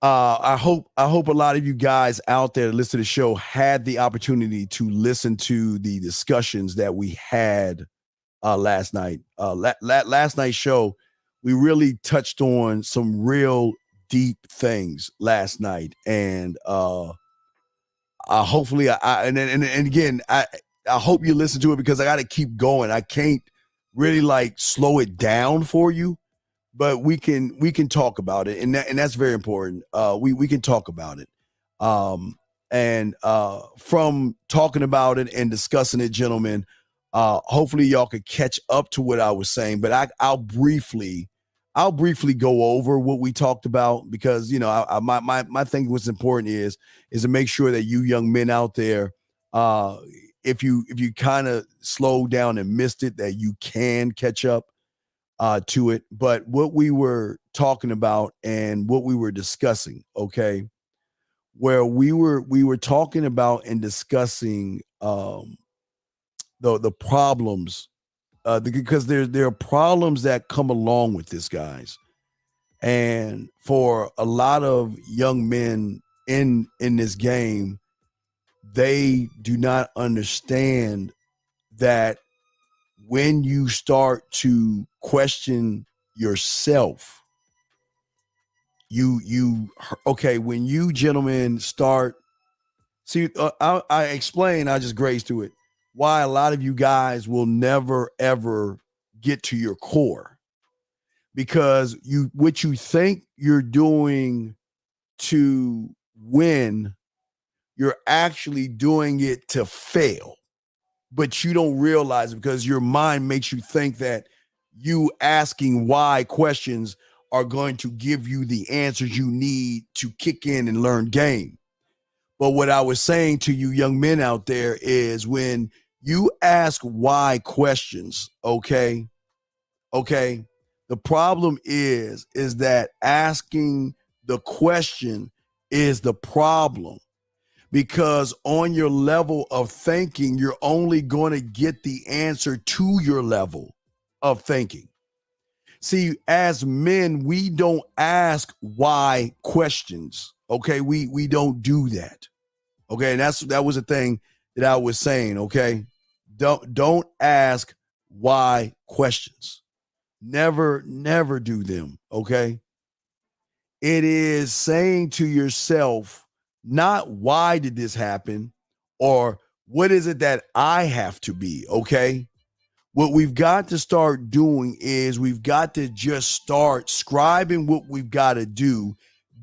I hope a lot of you guys out there that listen to the show had the opportunity to listen to the discussions that we had last night. Last night's show, we really touched on some real deep things last night, and hopefully, I hope you listen to it because I got to keep going. I can't really like slow it down for you, but we can talk about it, and that's very important. We can talk about it, and from talking about it and discussing it, gentlemen. Hopefully y'all could catch up to what I was saying, but I'll briefly go over what we talked about because, you know, my thing what's important is to make sure that you young men out there, if you kind of slowed down and missed it, that you can catch up to it. But what we were talking about and what we were discussing, okay, where we were talking about and discussing the problems, because there are problems that come along with this, guys. And for a lot of young men in this game, they do not understand that when you start to question yourself, when you gentlemen start, see, I explain, I just graze to it, why a lot of you guys will never, ever get to your core. Because what you think you're doing to win, you're actually doing it to fail. But you don't realize it because your mind makes you think that you asking why questions are going to give you the answers you need to kick in and learn game. But what I was saying to you young men out there is when you ask why questions, okay? The problem is that asking the question is the problem, because on your level of thinking, you're only going to get the answer to your level of thinking. See, as men, we don't ask why questions, okay? We don't do that, okay? And that was the thing that I was saying, okay? Don't ask why questions. Never do them, okay? It is saying to yourself, not why did this happen or what is it that I have to be, okay? What we've got to start doing is we've got to just start scribing what we've got to do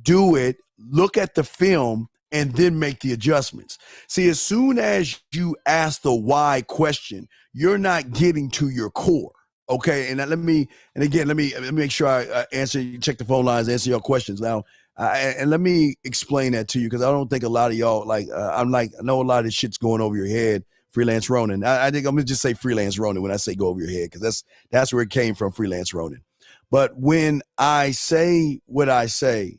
it, look at the film, and then make the adjustments. See, as soon as you ask the why question, you're not getting to your core. Okay. And let me make sure I answer, check the phone lines, answer your questions. Now, And let me explain that to you, because I don't think a lot of y'all I know a lot of this shit's going over your head. Freelance Ronin. I think I'm gonna just say Freelance Ronin when I say go over your head, because that's where it came from, Freelance Ronin. But when I say what I say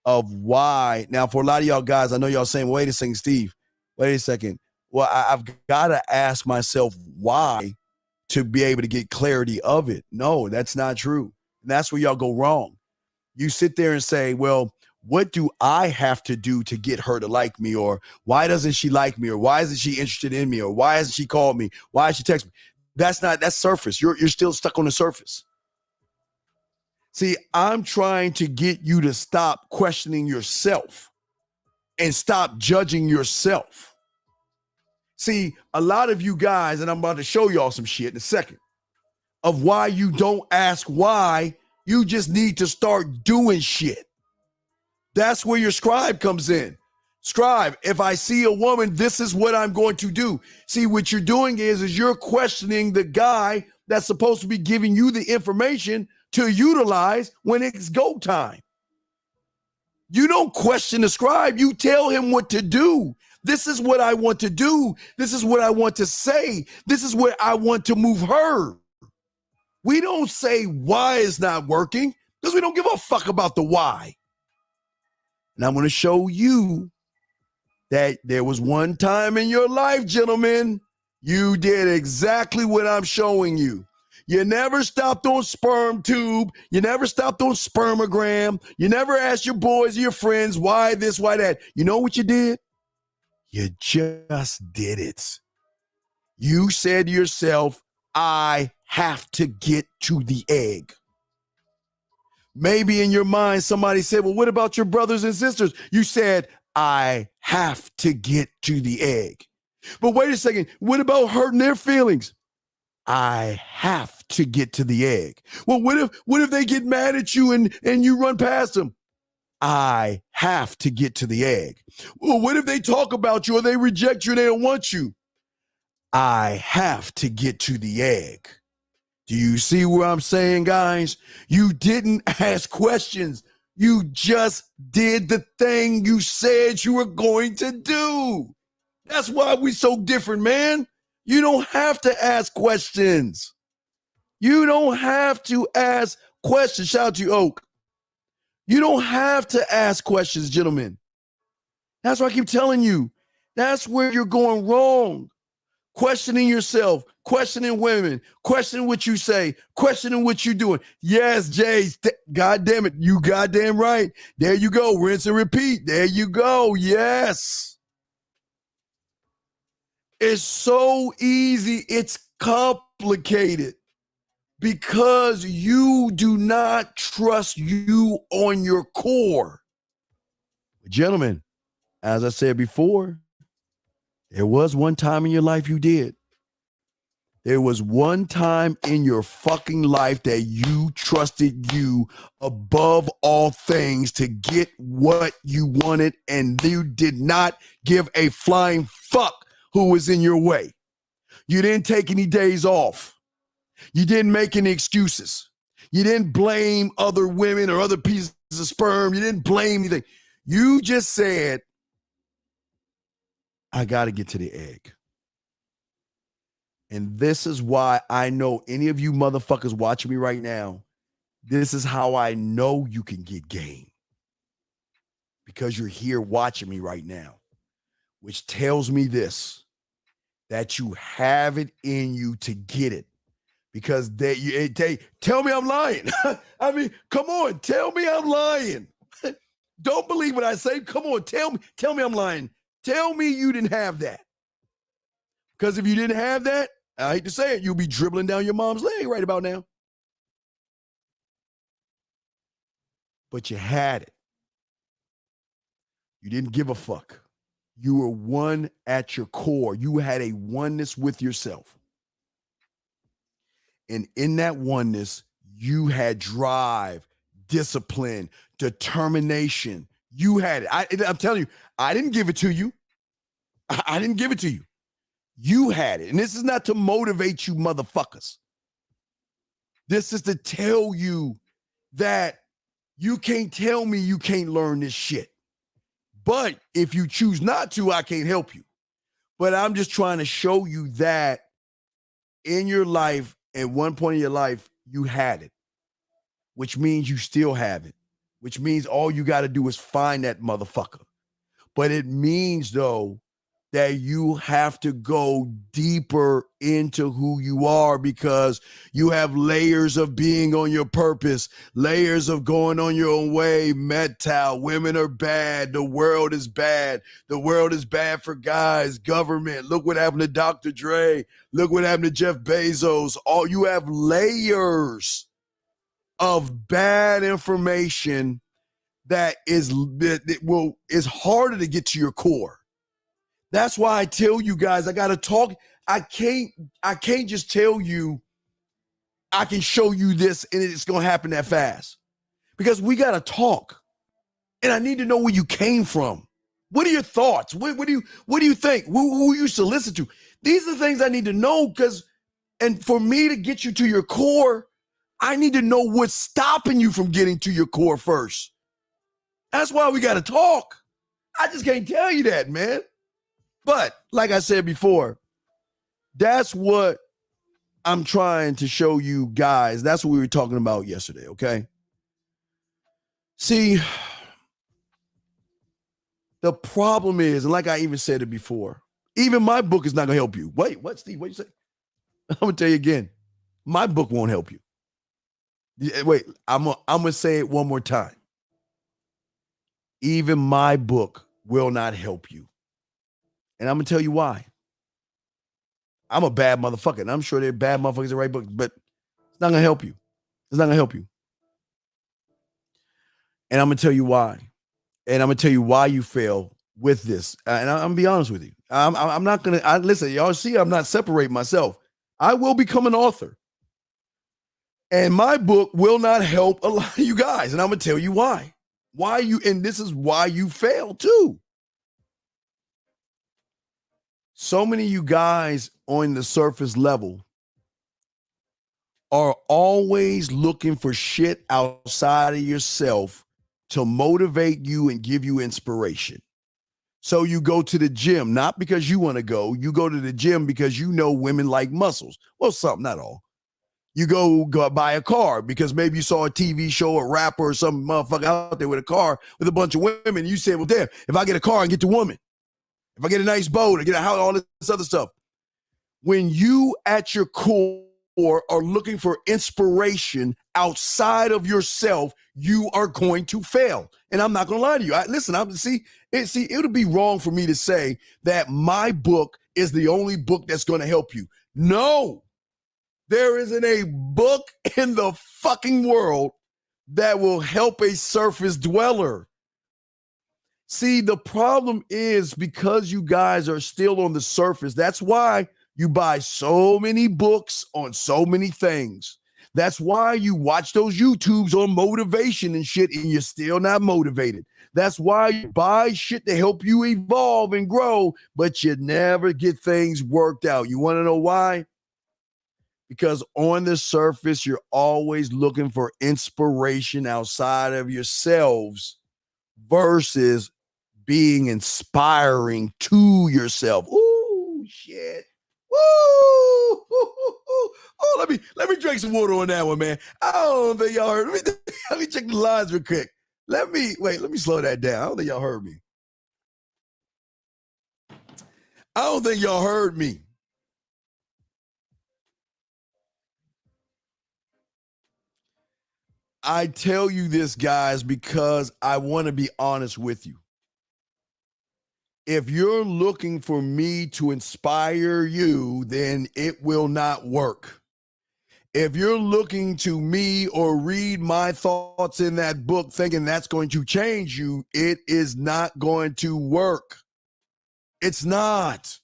of why, now for a lot of y'all guys, I know y'all saying, wait a second, Steve, wait a second. Well, I've got to ask myself why to be able to get clarity of it. No, that's not true. And that's where y'all go wrong. You sit there and say, well, what do I have to do to get her to like me? Or why doesn't she like me? Or why isn't she interested in me? Or why hasn't she called me? Why has she texted me? That's surface. You're still stuck on the surface. See, I'm trying to get you to stop questioning yourself and stop judging yourself. See, a lot of you guys, and I'm about to show y'all some shit in a second, of why you don't ask why. You just need to start doing shit. That's where your scribe comes in. Scribe, if I see a woman, this is what I'm going to do. See, what you're doing is you're questioning the guy that's supposed to be giving you the information to utilize when it's go time. You don't question the scribe. You tell him what to do. This is what I want to do. This is what I want to say. This is where I want to move her. We don't say why it's not working, because we don't give a fuck about the why. And I'm going to show you that there was one time in your life, gentlemen, you did exactly what I'm showing you. You never stopped on sperm tube. You never stopped on spermogram. You never asked your boys or your friends why this, why that. You know what you did? You just did it. You said to yourself, I have to get to the egg. Maybe in your mind, somebody said, well, what about your brothers and sisters? You said, I have to get to the egg. But wait a second. What about hurting their feelings? I have to get to the egg. Well, what if they get mad at you and you run past them? I have to get to the egg. Well, what if they talk about you or they reject you and they don't want you? I have to get to the egg. Do you see what I'm saying, guys? You didn't ask questions. You just did the thing you said you were going to do. That's why we're so different, man. You don't have to ask questions. You don't have to ask questions. Shout out to you, Oak. You don't have to ask questions, gentlemen. That's why I keep telling you. That's where you're going wrong. Questioning yourself, questioning women, questioning what you say, questioning what you're doing. Yes, Jay, God damn it. You goddamn right. There you go. Rinse and repeat. There you go. Yes. It's so easy. It's complicated because you do not trust you on your core. Gentlemen, as I said before, there was one time in your life you did. There was one time in your fucking life that you trusted you above all things to get what you wanted, and you did not give a flying fuck who was in your way. You didn't take any days off. You didn't make any excuses. You didn't blame other women or other pieces of sperm. You didn't blame anything. You just said, I got to get to the egg. And this is why I know any of you motherfuckers watching me right now, this is how I know you can get game. Because you're here watching me right now, which tells me this, that you have it in you to get it. Because they tell me I'm lying. I mean, come on, tell me I'm lying. Don't believe what I say. Come on, tell me I'm lying. Tell me you didn't have that. Because if you didn't have that, I hate to say it, you'll be dribbling down your mom's leg right about now. But you had it. You didn't give a fuck. You were one at your core. You had a oneness with yourself. And in that oneness, you had drive, discipline, determination. You had it. I'm telling you, I didn't give it to you. I didn't give it to you. You had it. And this is not to motivate you motherfuckers. This is to tell you that You can't tell me you can't learn this shit. But if you choose not to, I can't help you. But I'm just trying to show you that in your life, at one point in your life, you had it, which means you still have it, which means all you got to do is find that motherfucker. But it means, though, that you have to go deeper into who you are because you have layers of being on your purpose, layers of going on your own way. Metal, women are bad. The world is bad. The world is bad for guys, government. Look what happened to Dr. Dre. Look what happened to Jeff Bezos. All you have layers of bad information that is harder to get to your core. That's why I tell you guys, I got to talk. I can't just tell you I can show you this and it's going to happen that fast because we got to talk. And I need to know where you came from. What are your thoughts? What do you think? Who you used to listen to? These are the things I need to know and for me to get you to your core, I need to know what's stopping you from getting to your core first. That's why we got to talk. I just can't tell you that, man. But like I said before, that's what I'm trying to show you guys. That's what we were talking about yesterday, okay? See, the problem is, and like I even said it before, even my book is not going to help you. Wait, what, Steve? What you say? I'm going to tell you again. My book won't help you. Wait, I'm going to say it one more time. Even my book will not help you. And I'm going to tell you why. I'm a bad motherfucker. And I'm sure there are bad motherfuckers that write books, but it's not going to help you. It's not going to help you. And I'm going to tell you why. And I'm going to tell you why you fail with this. And I'm going to be honest with you. I'm not going to, listen, y'all see, I'm not separating myself. I will become an author. And my book will not help a lot of you guys. And I'm going to tell you why. And this is why you fail too. So many of you guys on the surface level are always looking for shit outside of yourself to motivate you and give you inspiration. So you go to the gym, not because you want to go. You go to the gym because you know women like muscles. Well, some, not all. You go buy a car because maybe you saw a TV show, a rapper, or some motherfucker out there with a car with a bunch of women. You say, well, damn, if I get a car and get the woman, if I get a nice boat, I get a house, all this other stuff. When you at your core are looking for inspiration outside of yourself, you are going to fail. And I'm not going to lie to you. It would be wrong for me to say that my book is the only book that's going to help you. No, there isn't a book in the fucking world that will help a surface dweller. See, the problem is because you guys are still on the surface. That's why you buy so many books on so many things. That's why you watch those YouTubes on motivation and shit and you're still not motivated. That's why you buy shit to help you evolve and grow, but you never get things worked out. You want to know why? Because on the surface, you're always looking for inspiration outside of yourselves versus being inspiring to yourself. Ooh, shit. Woo! Oh, let me drink some water on that one, man. I don't think y'all heard me. Let me check the lines real quick. Let me slow that down. I don't think y'all heard me. I don't think y'all heard me. I tell you this, guys, because I want to be honest with you. If you're looking for me to inspire you, then it will not work. If you're looking to me or read my thoughts in that book thinking that's going to change you, it is not going to work. It's not.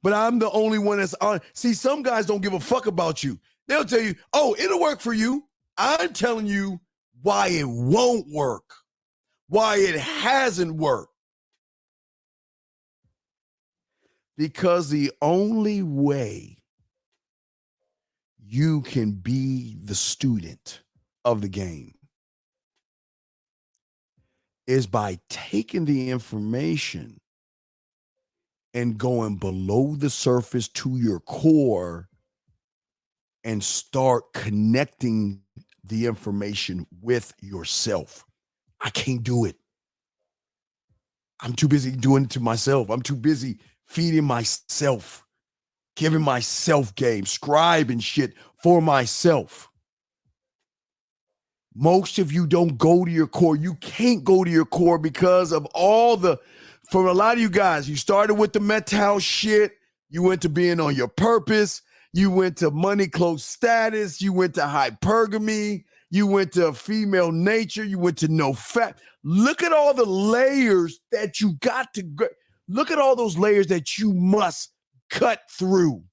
But I'm the only one that's on. See, some guys don't give a fuck about you. They'll tell you, oh, it'll work for you. I'm telling you why it won't work, why it hasn't worked. Because the only way you can be the student of the game is by taking the information and going below the surface to your core and start connecting the information with yourself. I can't do it. I'm too busy doing it to myself. I'm too busy feeding myself, giving myself game, scribing shit for myself. Most of you don't go to your core. You can't go to your core because of all the, for a lot of you guys, you started with the mental shit. You went to being on your purpose. You went to money, close status. You went to hypergamy. You went to female nature. You went to no fat. Look at all the layers that you got to go. Look at all those layers that you must cut through.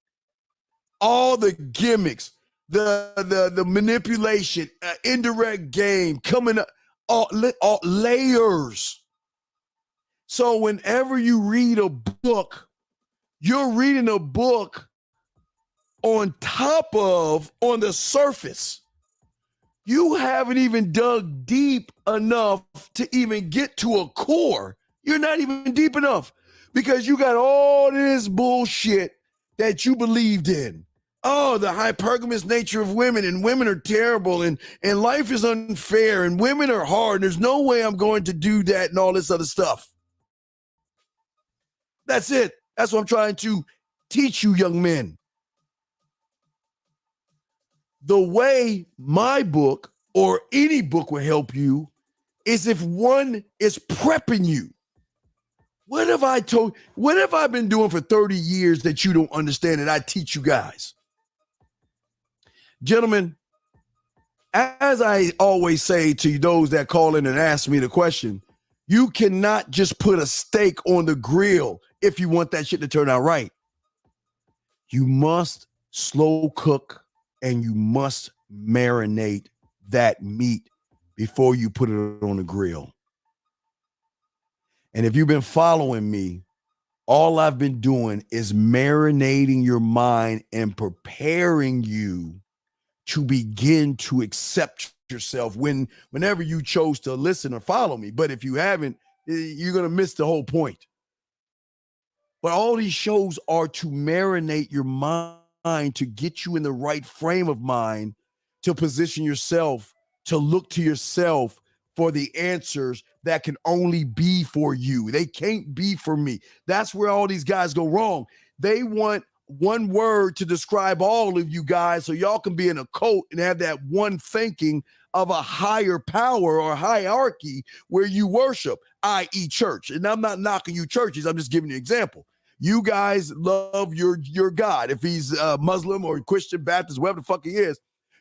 All the gimmicks, the manipulation, indirect game coming up, all layers. So whenever you read a book, you're reading a book on top of, on the surface. You haven't even dug deep enough to even get to a core. You're not even deep enough because you got all this bullshit that you believed in. Oh, the hypergamous nature of women, and women are terrible, and life is unfair, and women are hard, and there's no way I'm going to do that, and all this other stuff. That's it. That's what I'm trying to teach you, young men. The way my book or any book will help you is if one is prepping you. What have I been doing for 30 years that you don't understand that I teach you guys? Gentlemen, as I always say to those that call in and ask me the question, you cannot just put a steak on the grill if you want that shit to turn out right. You must slow cook and you must marinate that meat before you put it on the grill. And if you've been following me, all I've been doing is marinating your mind and preparing you to begin to accept yourself whenever you chose to listen or follow me. But if you haven't, you're going to miss the whole point. But all these shows are to marinate your mind, to get you in the right frame of mind, to position yourself, to look to yourself for the answers that can only be for you. They can't be for me. That's where all these guys go wrong. They want one word to describe all of you guys so y'all can be in a cult and have that one thinking of a higher power or hierarchy where you worship, i.e. church. And I'm not knocking you churches. I'm just giving you an example. You guys love your God. If he's Muslim or Christian, Baptist, whatever the fuck he is,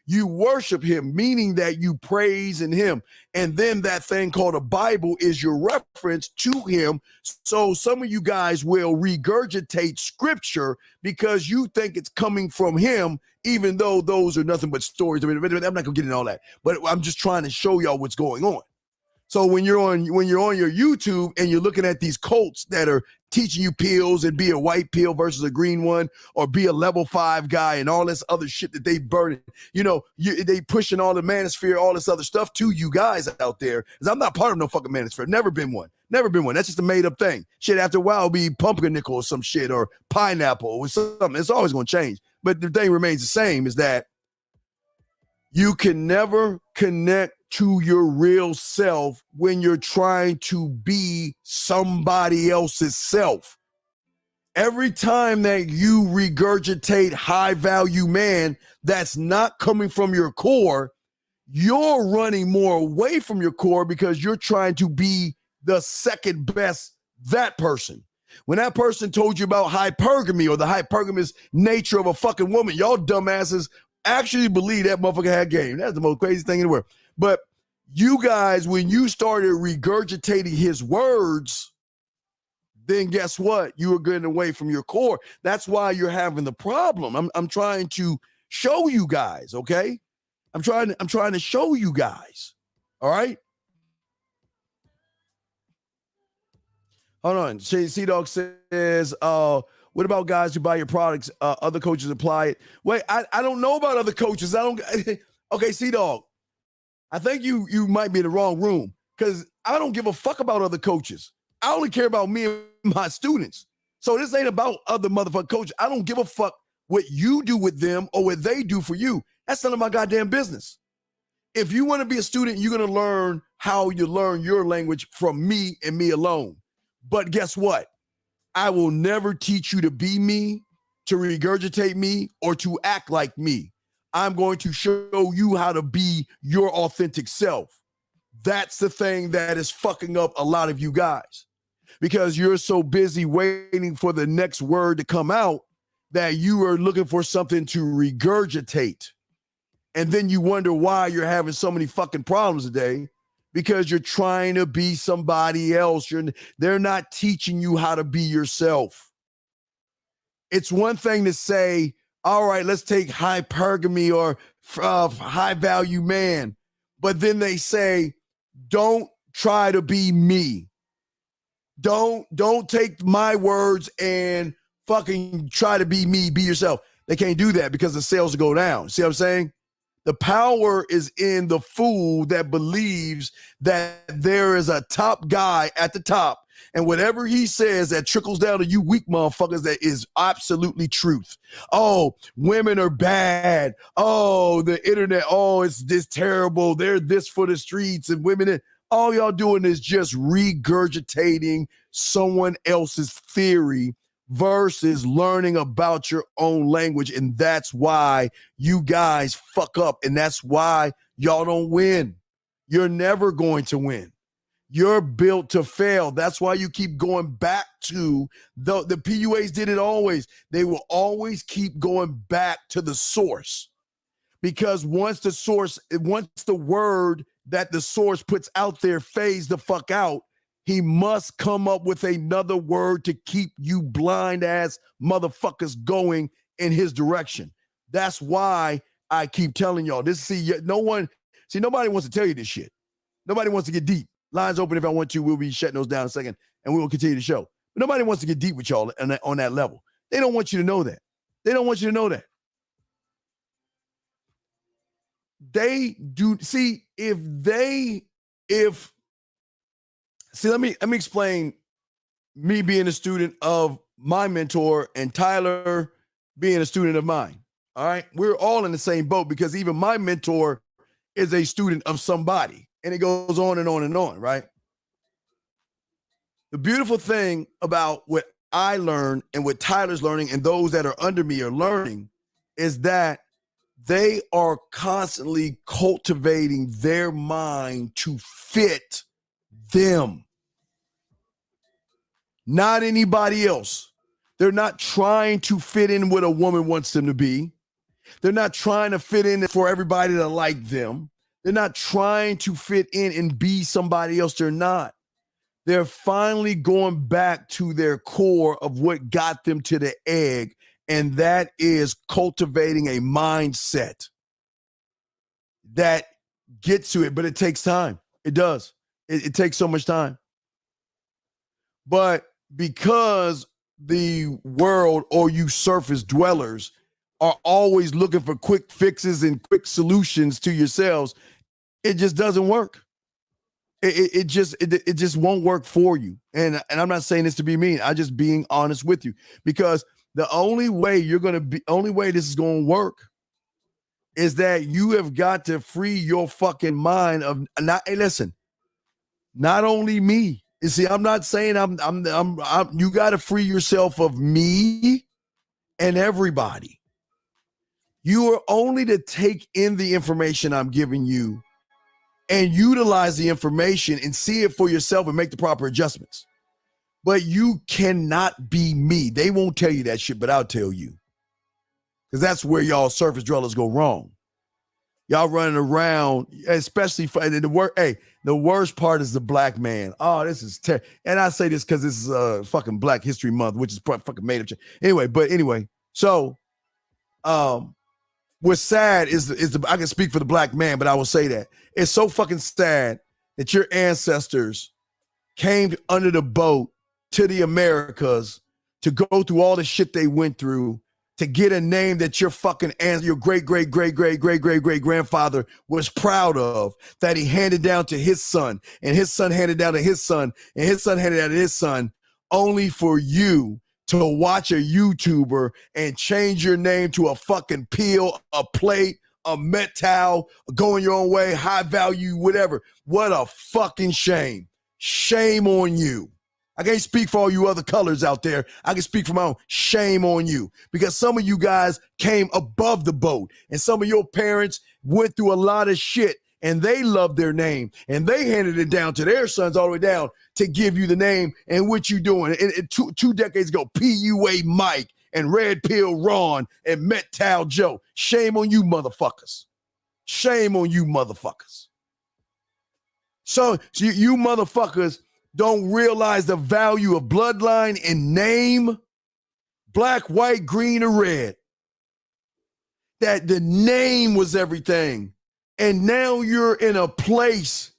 you worship him, meaning that you praise in him. And then that thing called a Bible is your reference to him. So some of you guys will regurgitate scripture because you think it's coming from him, even though those are nothing but stories. I'm not gonna get into all that, but I'm just trying to show y'all what's going on. So when you're on your YouTube and you're looking at these cults that are teaching you pills and be a white pill versus a green one, or be a level 5 guy and all this other shit that they burn, they pushing all the manosphere, all this other stuff to you guys out there. Because I'm not part of no fucking manosphere. Never been one. That's just a made up thing. Shit, after a while, it'll be pumpernickel or some shit, or pineapple or something. It's always going to change. But the thing remains the same, is that you can never connect to your real self when you're trying to be somebody else's self. Every time that you regurgitate high value man that's not coming from your core, you're running more away from your core because you're trying to be the second best that person. When that person told you about hypergamy or the hypergamous nature of a fucking woman, y'all dumbasses actually believe that motherfucker had game. That's the most crazy thing in the world. But you guys, when you started regurgitating his words, then guess what? You were getting away from your core. That's why you're having the problem. I'm trying to show you guys, okay? I'm trying to show you guys. All right? Hold on. C-Dog says, what about guys who buy your products? Other coaches apply it. Wait, I don't know about other coaches. Okay, C-Dog. I think you might be in the wrong room, because I don't give a fuck about other coaches. I only care about me and my students. So this ain't about other motherfucking coaches. I don't give a fuck what you do with them or what they do for you. That's none of my goddamn business. If you want to be a student, you're going to learn how you learn your language from me and me alone. But guess what? I will never teach you to be me, to regurgitate me, or to act like me. I'm going to show you how to be your authentic self. That's the thing that is fucking up a lot of you guys, because you're so busy waiting for the next word to come out that you are looking for something to regurgitate. And then you wonder why you're having so many fucking problems today, because you're trying to be somebody else. They're not teaching you how to be yourself. It's one thing to say, all right, let's take hypergamy or high value man. But then they say, don't try to be me. Don't take my words and fucking try to be me, be yourself. They can't do that because the sales go down. See what I'm saying? The power is in the fool that believes that there is a top guy at the top, and whatever he says that trickles down to you weak motherfuckers, that is absolutely truth. Oh, women are bad. Oh, the internet. Oh, it's this terrible. They're this for the streets, and women. All y'all doing is just regurgitating someone else's theory versus learning about your own language. And that's why you guys fuck up. And that's why y'all don't win. You're never going to win. You're built to fail. That's why you keep going back to the PUAs did it always. They will always keep going back to the source, because once the word that the source puts out there fades the fuck out, he must come up with another word to keep you blind ass motherfuckers going in his direction. That's why I keep telling y'all this. Nobody wants to tell you this shit. Nobody wants to get deep. Lines open if I want to. We'll be shutting those down in a second, and we will continue the show. But nobody wants to get deep with y'all on that level. They don't want you to know that. They don't want you to know that. They do. See, let me explain me being a student of my mentor and Tyler being a student of mine. All right. We're all in the same boat, because even my mentor is a student of somebody, and it goes on and on and on. Right. The beautiful thing about what I learned and what Tyler's learning and those that are under me are learning is that they are constantly cultivating their mind to fit them, not anybody else. They're not trying to fit in what a woman wants them to be. They're not trying to fit in for everybody to like them. They're not trying to fit in and be somebody else. They're not. They're finally going back to their core of what got them to the egg, and that is cultivating a mindset that gets to it. But it takes time. It does. It takes so much time. But because the world, or you surface dwellers, are always looking for quick fixes and quick solutions to yourselves, it just doesn't work. It just won't work for you. And I'm not saying this to be mean. I'm just being honest with you, because the only way this is going to work is that you have got to free your fucking mind of hey, listen, not only me. You see, I'm not saying you got to free yourself of me and everybody. You are only to take in the information I'm giving you and utilize the information and see it for yourself and make the proper adjustments. But you cannot be me. They won't tell you that shit, but I'll tell you. Because that's where y'all surface dwellers go wrong. Y'all running around, especially for the worst part is the black man. Oh, this is terrible. And I say this because this is fucking Black History Month, which is fucking made up. Anyway, so what's sad is I can speak for the black man, but I will say that it's so fucking sad that your ancestors came under the boat to the Americas to go through all the shit they went through to get a name that your fucking your great grandfather was proud of, that he handed down to his son, and his son handed down to his son, and his son handed down to his son, only for you to watch a YouTuber and change your name to a fucking peel, a plate, a Met towel, going your own way, high value, whatever. What a fucking shame. Shame on you. I can't speak for all you other colors out there. I can speak for my own. Shame on you. Because some of you guys came above the boat, and some of your parents went through a lot of shit, and they loved their name, and they handed it down to their sons all the way down to give you the name. And what you doing? Two decades ago, PUA Mike and Red Pill Ron and Met Towel Joe. Shame on you, motherfuckers. Shame on you, motherfuckers. So you motherfuckers don't realize the value of bloodline and name, black, white, green, or red. That the name was everything. And now you're in a place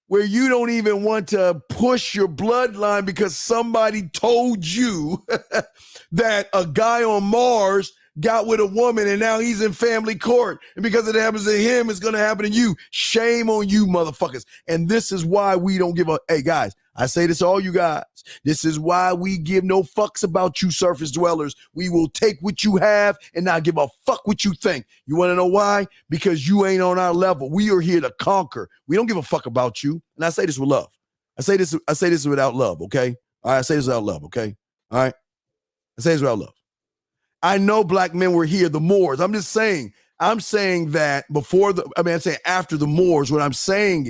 where you don't even want to push your bloodline because somebody told you that a guy on Mars got with a woman and now he's in family court. And because it happens to him, it's going to happen to you. Shame on you, motherfuckers. And this is why we don't give a, hey guys, I say this to all you guys. This is why we give no fucks about you surface dwellers. We will take what you have and not give a fuck what you think. You want to know why? Because you ain't on our level. We are here to conquer. We don't give a fuck about you. And I say this with love. I say this without love, okay? All right, I say this without love, okay? All right? I say this without love. I know black men were here, the Moors. I'm just saying, I'm saying that I'm saying after the Moors, what I'm saying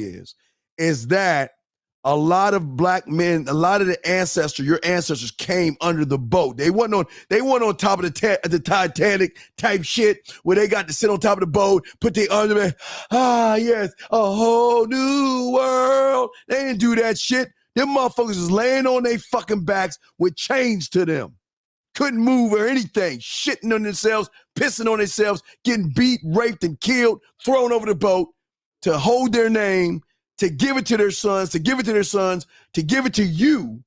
is that a lot of black men, a lot of your ancestors came under the boat. They weren't on top of the Titanic type shit where they got to sit on top of the boat, put their arms in, yes, a whole new world. They didn't do that shit. Them motherfuckers was laying on their fucking backs with chains to them. Couldn't move or anything, shitting on themselves, pissing on themselves, getting beat, raped, and killed, thrown over the boat to hold their name, to give it to their sons, to give it to their sons, to give it to you.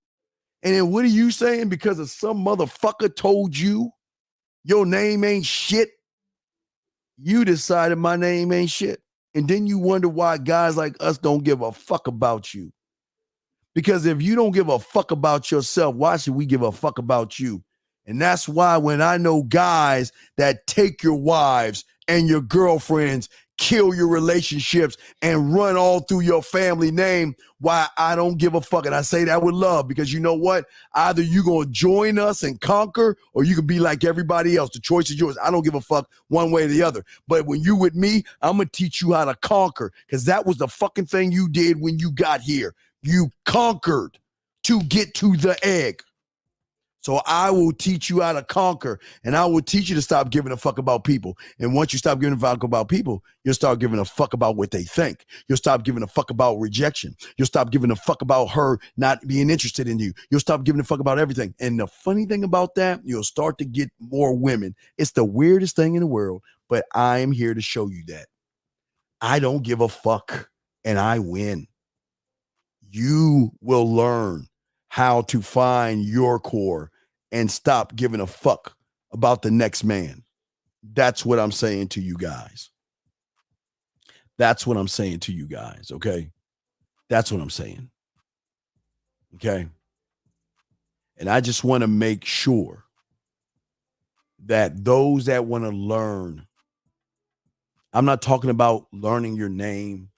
And then what are you saying? Because of some motherfucker told you your name ain't shit, you decided my name ain't shit. And then you wonder why guys like us don't give a fuck about you. Because if you don't give a fuck about yourself, why should we give a fuck about you? And that's why when I know guys that take your wives and your girlfriends, kill your relationships, and run all through your family name, why I don't give a fuck. And I say that with love, because you know what? Either you're going to join us and conquer, or you can be like everybody else. The choice is yours. I don't give a fuck one way or the other. But when you with me, I'm going to teach you how to conquer, because that was the fucking thing you did when you got here. You conquered to get to the egg. So I will teach you how to conquer, and I will teach you to stop giving a fuck about people. And once you stop giving a fuck about people, you'll start giving a fuck about what they think. You'll stop giving a fuck about rejection. You'll stop giving a fuck about her not being interested in you. You'll stop giving a fuck about everything. And the funny thing about that, you'll start to get more women. It's the weirdest thing in the world, but I am here to show you that. I don't give a fuck, and I win. You will learn how to find your core and stop giving a fuck about the next man. That's what I'm saying to you guys. That's what I'm saying to you guys, okay? That's what I'm saying. Okay? And I just want to make sure that those that want to learn, I'm not talking about learning your name.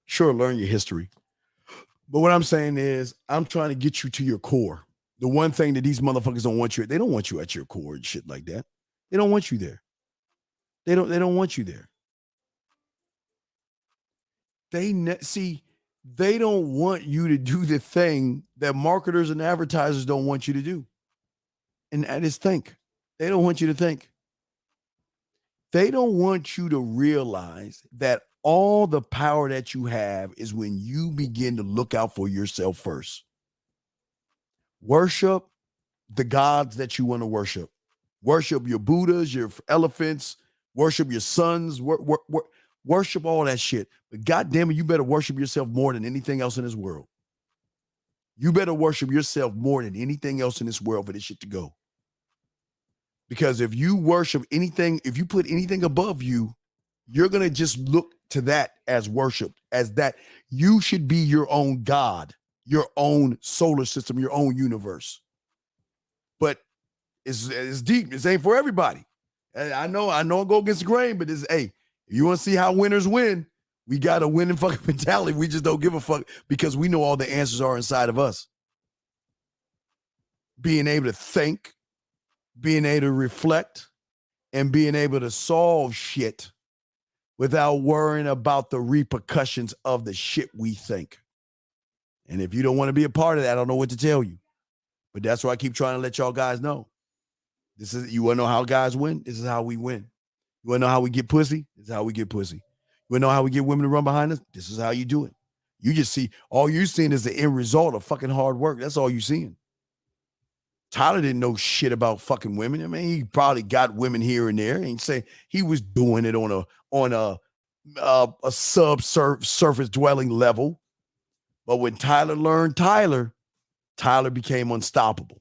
Sure, learn your history. But what I'm saying is, I'm trying to get you to your core. The one thing that these motherfuckers don't want you, they don't want you at your core and shit like that. They don't want you there. They don't want you there. They don't want you to do the thing that marketers and advertisers don't want you to do. And that is think. They don't want you to think. They don't want you to realize that all the power that you have is when you begin to look out for yourself first. Worship the gods that you want to worship. Worship your Buddhas, your elephants, worship your sons, worship all that shit. But goddamn it, you better worship yourself more than anything else in this world. You better worship yourself more than anything else in this world for this shit to go. Because if you worship anything, if you put anything above you, you're going to just look to that as worship, as that you should be your own God, your own solar system, your own universe. But it's deep. This ain't for everybody. I know I go against the grain, but hey, if you want to see how winners win, we got a winning fucking mentality. We just don't give a fuck because we know all the answers are inside of us. Being able to think, being able to reflect, and being able to solve shit without worrying about the repercussions of the shit we think. And if you don't want to be a part of that, I don't know what to tell you. But that's why I keep trying to let y'all guys know. You want to know how guys win? This is how we win. You want to know how we get pussy? This is how we get pussy. You want to know how we get women to run behind us? This is how you do it. You just see, all you're seeing is the end result of fucking hard work. That's all you're seeing. Tyler didn't know shit about fucking women. I mean, he probably got women here and there, and say he was doing it on a subsurface dwelling level. But when Tyler learned Tyler became unstoppable.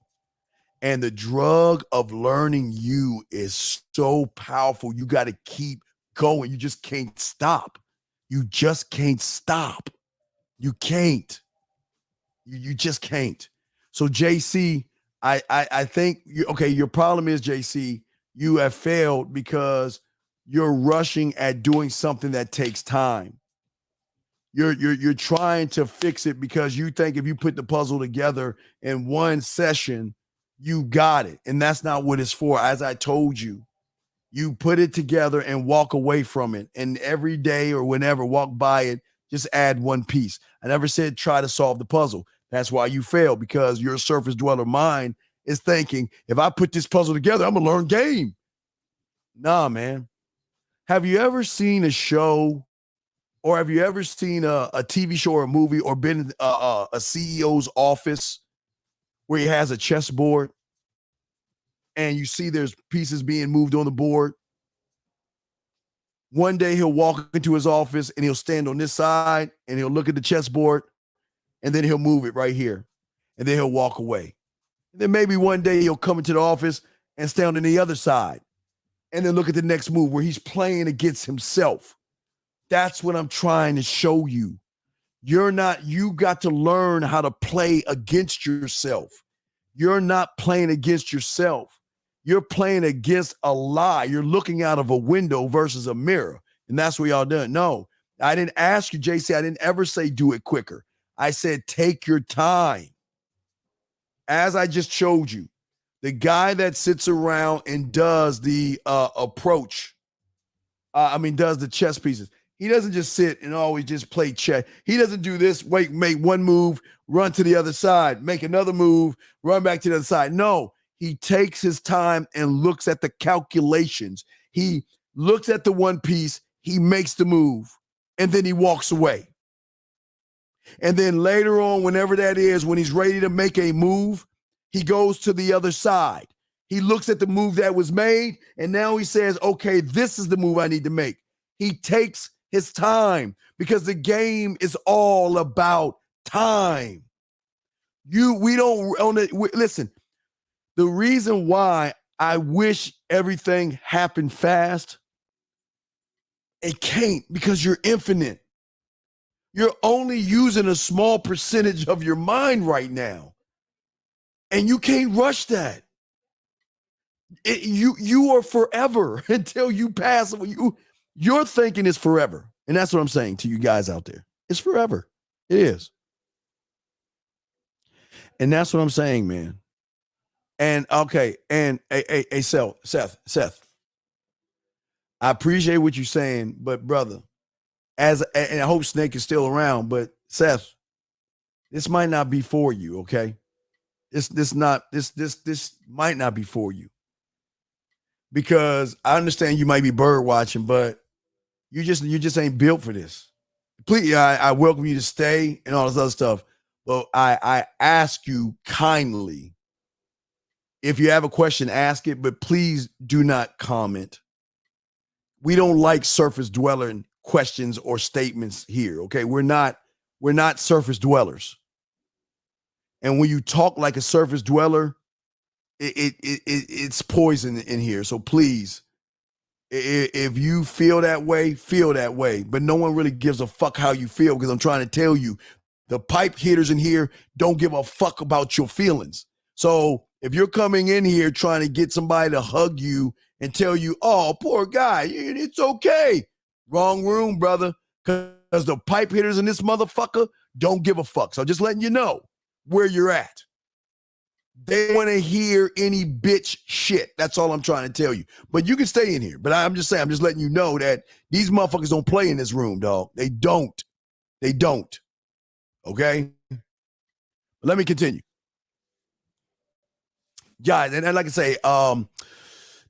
And the drug of learning you is so powerful. You got to keep going. You just can't stop. You just can't stop. You can't. You just can't. So JC, I think your problem is, JC, you have failed because you're rushing at doing something that takes time. You're trying to fix it because you think if you put the puzzle together in one session, you got it. And that's not what it's for. As I told you, you put it together and walk away from it. And every day or whenever, walk by it, just add one piece. I never said try to solve the puzzle. That's why you fail, because your surface dweller mind is thinking, if I put this puzzle together, I'm going to learn game. Nah, man. Have you ever seen a show, or have you ever seen a TV show or a movie, or been in a CEO's office where he has a chessboard and you see there's pieces being moved on the board? One day he'll walk into his office and he'll stand on this side and he'll look at the chessboard, and then he'll move it right here, and then he'll walk away. And then maybe one day he'll come into the office and stand on the other side, and then look at the next move where he's playing against himself. That's what I'm trying to show you. You got to learn how to play against yourself. You're not playing against yourself. You're playing against a lie. You're looking out of a window versus a mirror. And that's what y'all done. No, I didn't ask you, JC. I didn't ever say do it quicker. I said take your time. As I just showed you, the guy that sits around and does the does the chess pieces. He doesn't just sit and always just play chess. He doesn't do this, make one move, run to the other side, make another move, run back to the other side. No, he takes his time and looks at the calculations. He looks at the one piece, he makes the move, and then he walks away. And then later on, whenever that is, when he's ready to make a move, he goes to the other side. He looks at the move that was made, and now he says, okay, this is the move I need to make. He takes his time, because the game is all about time. Listen, the reason why I wish everything happened fast, it can't, because you're infinite. You're only using a small percentage of your mind right now, and you can't rush that. You are forever until you pass. Your thinking is forever. And that's what I'm saying to you guys out there. It's forever. It is. And that's what I'm saying, man. And okay. And hey, Seth, I appreciate what you're saying, but brother, and I hope Snake is still around, but Seth, this might not be for you. Okay. This might not be for you, because I understand you might be bird watching, but you just ain't built for this. Please, I welcome you to stay and all this other stuff. But I ask you kindly, if you have a question, ask it, but please do not comment. We don't like surface dweller questions or statements here. Okay. We're not surface dwellers. And when you talk like a surface dweller, it's poison in here. So please, if you feel that way, feel that way. But no one really gives a fuck how you feel, because I'm trying to tell you, the pipe hitters in here don't give a fuck about your feelings. So if you're coming in here trying to get somebody to hug you and tell you, oh, poor guy, it's okay. Wrong room, brother. Because the pipe hitters in this motherfucker don't give a fuck. So just letting you know where you're at. They want to hear any bitch shit. That's all I'm trying to tell you. But you can stay in here. But I'm just saying, I'm just letting you know that these motherfuckers don't play in this room, dog. They don't. They don't. Okay? Let me continue. Guys, and like I say,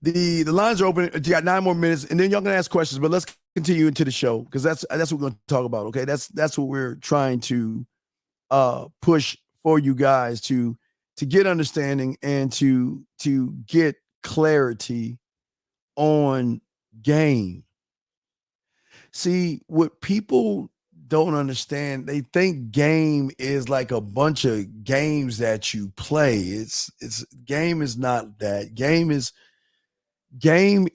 the lines are open. You got 9 more minutes, and then y'all can ask questions, but let's continue into the show, because that's what we're going to talk about, okay? That's what we're trying to push for you guys to get understanding and to get clarity on game. See, what people don't understand, they think game is like a bunch of games that you play. It's game is not that. Game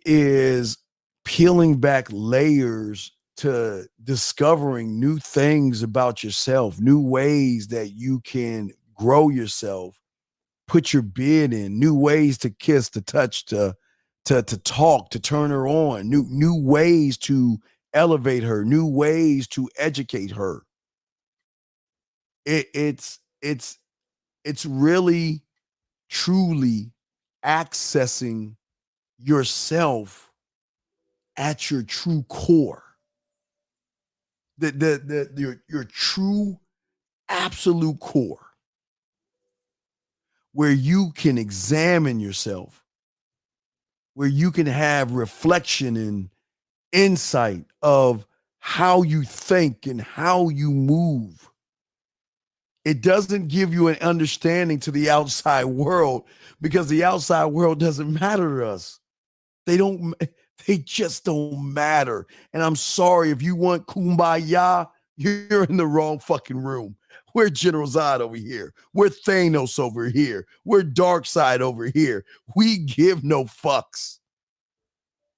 is peeling back layers to discovering new things about yourself, new ways that you can grow yourself, put your bid in, new ways to kiss, to touch, to talk, to turn her on, new ways to elevate her, new ways to educate her. It's really truly accessing yourself at your true core, your true absolute core, where you can examine yourself, where you can have reflection and insight of how you think and how you move. It doesn't give you an understanding to the outside world, because the outside world doesn't matter to us. They just don't matter. And I'm sorry, if you want kumbaya, you're in the wrong fucking room. We're General Zod over here. We're Thanos over here. We're Darkseid over here. We give no fucks.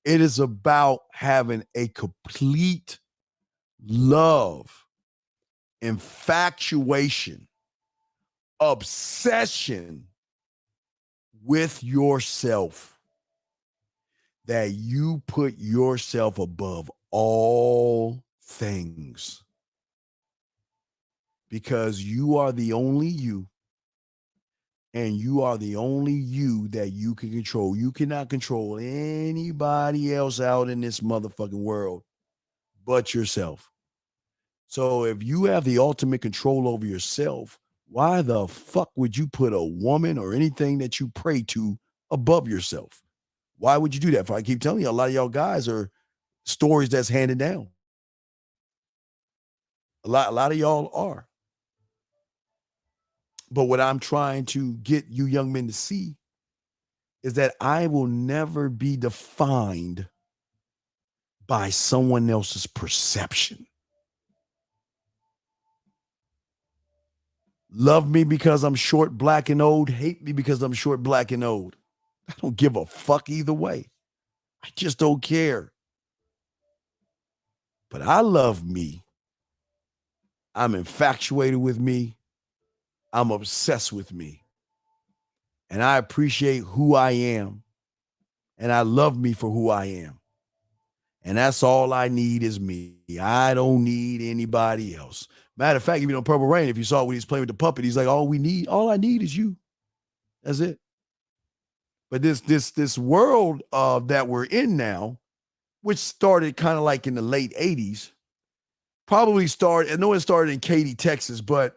It is about having a complete love, infatuation, obsession with yourself, that you put yourself above all things, because you are the only you, and you are the only you that you can control. You cannot control anybody else out in this motherfucking world but yourself. So if you have the ultimate control over yourself, why the fuck would you put a woman or anything that you pray to above yourself? Why would you do that? If I keep telling you, a lot of y'all guys are stories that's handed down. A lot of y'all are. But what I'm trying to get you young men to see is that I will never be defined by someone else's perception. Love me because I'm short, black, and old. Hate me because I'm short, black, and old. I don't give a fuck either way. I just don't care. But I love me. I'm infatuated with me. I'm obsessed with me. And I appreciate who I am. And I love me for who I am. And that's all I need is me. I don't need anybody else. Matter of fact, even on Purple Rain, if you saw when he's playing with the puppet, he's like, all I need is you. That's it. But this world that we're in now, which started kind of like in the late 80s, probably started, I know it started in Katy, Texas, but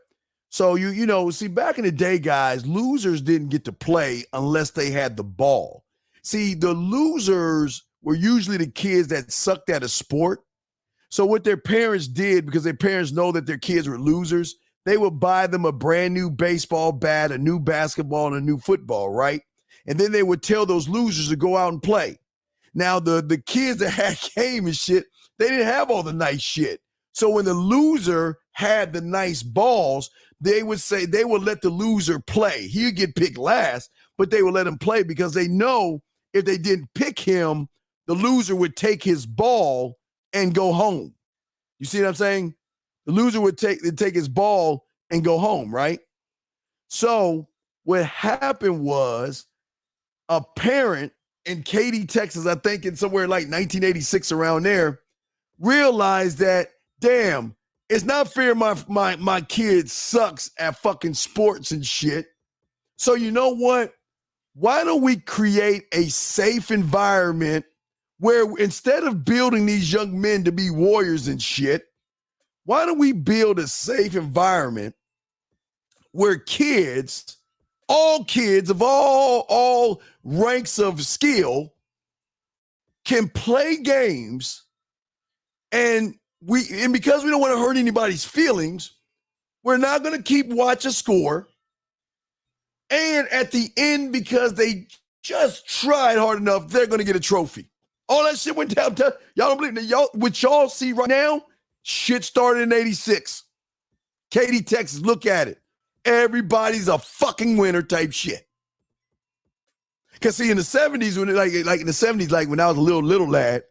so you know, see, back in the day, guys, losers didn't get to play unless they had the ball. See, the losers were usually the kids that sucked at a sport. So what their parents did, because their parents know that their kids were losers, they would buy them a brand new baseball bat, a new basketball, and a new football, right? And then they would tell those losers to go out and play. Now, the kids that had game and shit, they didn't have all the nice shit. So when the loser had the nice balls, they would let the loser play. He'd get picked last, but they would let him play because they know if they didn't pick him, the loser would take his ball and go home. You see what I'm saying? The loser would take his ball and go home, right? So what happened was a parent in Katy, Texas, I think in somewhere like 1986 around there, realized that, damn, it's not fair my kid sucks at fucking sports and shit. So you know what? Why don't we create a safe environment where instead of building these young men to be warriors and shit, why don't we build a safe environment where all kids of all ranks of skill can play games, and because we don't want to hurt anybody's feelings, we're not going to keep watch a score. And at the end, because they just tried hard enough, they're going to get a trophy. All that shit went down to, y'all don't believe that? What y'all see right now, shit started in 86. Katy, Texas, look at it. Everybody's a fucking winner type shit. Because see, in the 70s, when like in the 70s, like when I was a little lad,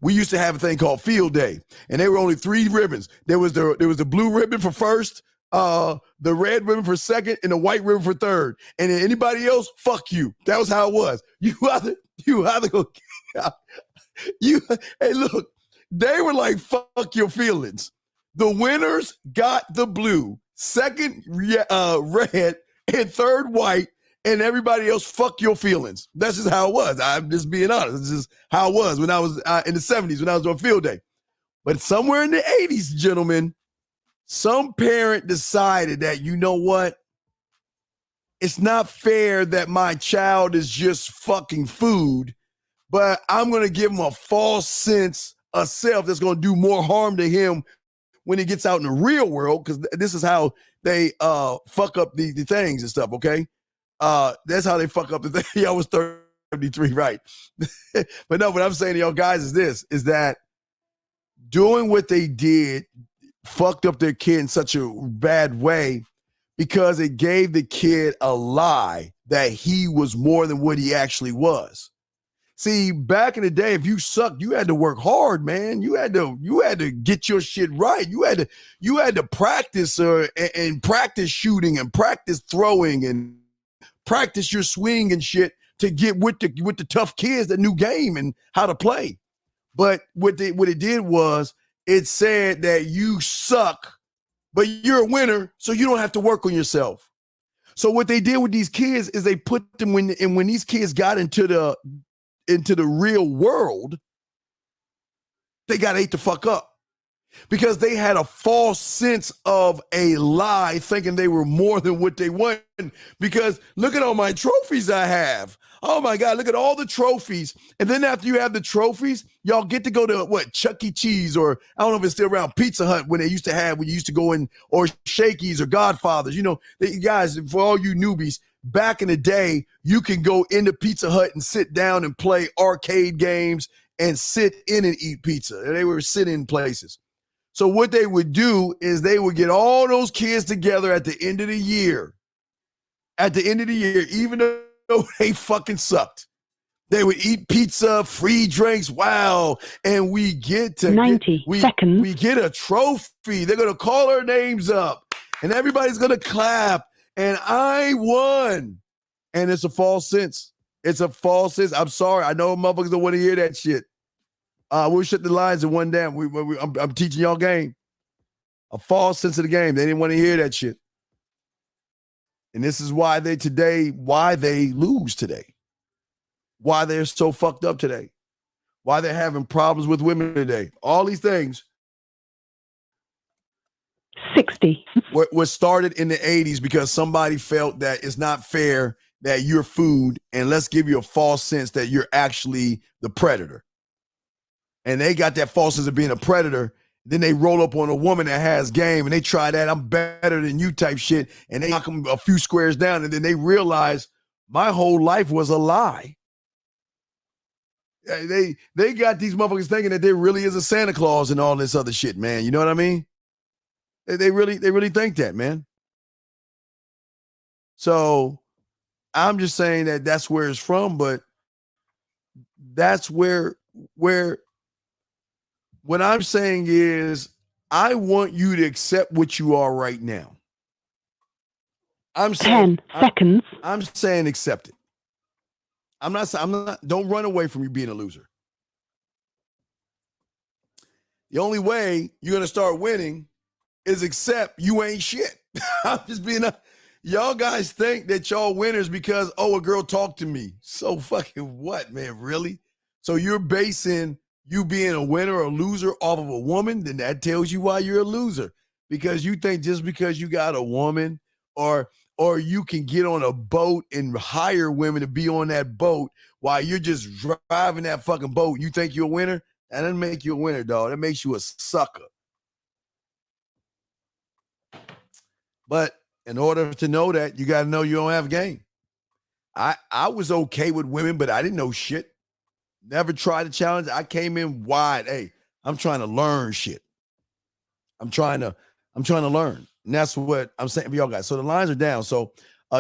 we used to have a thing called field day. And there were only 3 ribbons. There was the blue ribbon for first, the red ribbon for second, and the white ribbon for third. And then anybody else, fuck you. That was how it was. You either go, hey, look, they were like, fuck your feelings. The winners got the blue, second red, and third white, and everybody else, fuck your feelings. That's just how it was. I'm just being honest. This is how it was when I was in the 70s, when I was on field day. But somewhere in the 80s, gentlemen, some parent decided that, you know what? It's not fair that my child is just fucking food, but I'm going to give him a false sense of self that's going to do more harm to him when he gets out in the real world, because this is how they fuck up the things and stuff, okay? That's how they fuck up the thing. I was 33, right? But no, what I'm saying to y'all guys is that doing what they did fucked up their kid in such a bad way because it gave the kid a lie that he was more than what he actually was. See, back in the day, if you sucked, you had to work hard, man. You had to get your shit right. You had to practice and practice shooting and practice throwing and practice your swing and shit to get with the tough kids that knew game and how to play. But what it did was it said that you suck, but you're a winner, so you don't have to work on yourself. So what they did with these kids is they put them when these kids got into the real world, they got ate the fuck up because they had a false sense of a lie, thinking they were more than what they want. Because look at all my trophies I have. Oh my God, look at all the trophies. And then after you have the trophies, y'all get to go to Chuck E. Cheese, or I don't know if it's still around, Pizza Hut, when you used to go in, or Shakey's or Godfather's. You know, you guys, for all you newbies, back in the day, you can go into Pizza Hut and sit down and play arcade games and sit in and eat pizza. They were sitting places. So what they would do is they would get all those kids together at the end of the year. At the end of the year, even though they fucking sucked, they would eat pizza, free drinks, wow. And we get to 90 seconds. We get a trophy. They're gonna call our names up, and everybody's gonna clap. And I won. And it's a false sense. It's a false sense. I'm sorry. I know motherfuckers don't want to hear that shit. We'll shut the lines in one damn. I'm teaching y'all game. A false sense of the game. They didn't want to hear that shit. And this is why they lose today. Why they're so fucked up today. Why they're having problems with women today. All these things. 60. Was started in the 80s because somebody felt that it's not fair that you're food, and let's give you a false sense that you're actually the predator. And they got that false sense of being a predator. Then they roll up on a woman that has game, and they try that, I'm better than you type shit, and they knock them a few squares down, and then they realize my whole life was a lie. They got these motherfuckers thinking that there really is a Santa Claus and all this other shit, man. You know what I mean? They really think that, man. So I'm just saying that that's where it's from, but that's where what I'm saying is I want you to accept what you are right now. I'm saying 10 seconds. I'm saying accept it. I'm not, don't run away from you being a loser. The only way you're going to start winning is accept you ain't shit. I'm just being y'all guys think that y'all winners because, oh, a girl talked to me. So fucking what, man? Really? So you're basing you being a winner or a loser off of a woman? Then that tells you why you're a loser. Because you think just because you got a woman or you can get on a boat and hire women to be on that boat while you're just driving that fucking boat, you think you're a winner? That doesn't make you a winner, dog. That makes you a sucker. But in order to know that, you got to know you don't have game. I was okay with women, but I didn't know shit. Never tried to challenge. I came in wide. Hey, I'm trying to learn shit. I'm trying to learn. And that's what I'm saying for y'all guys. So the lines are down. So,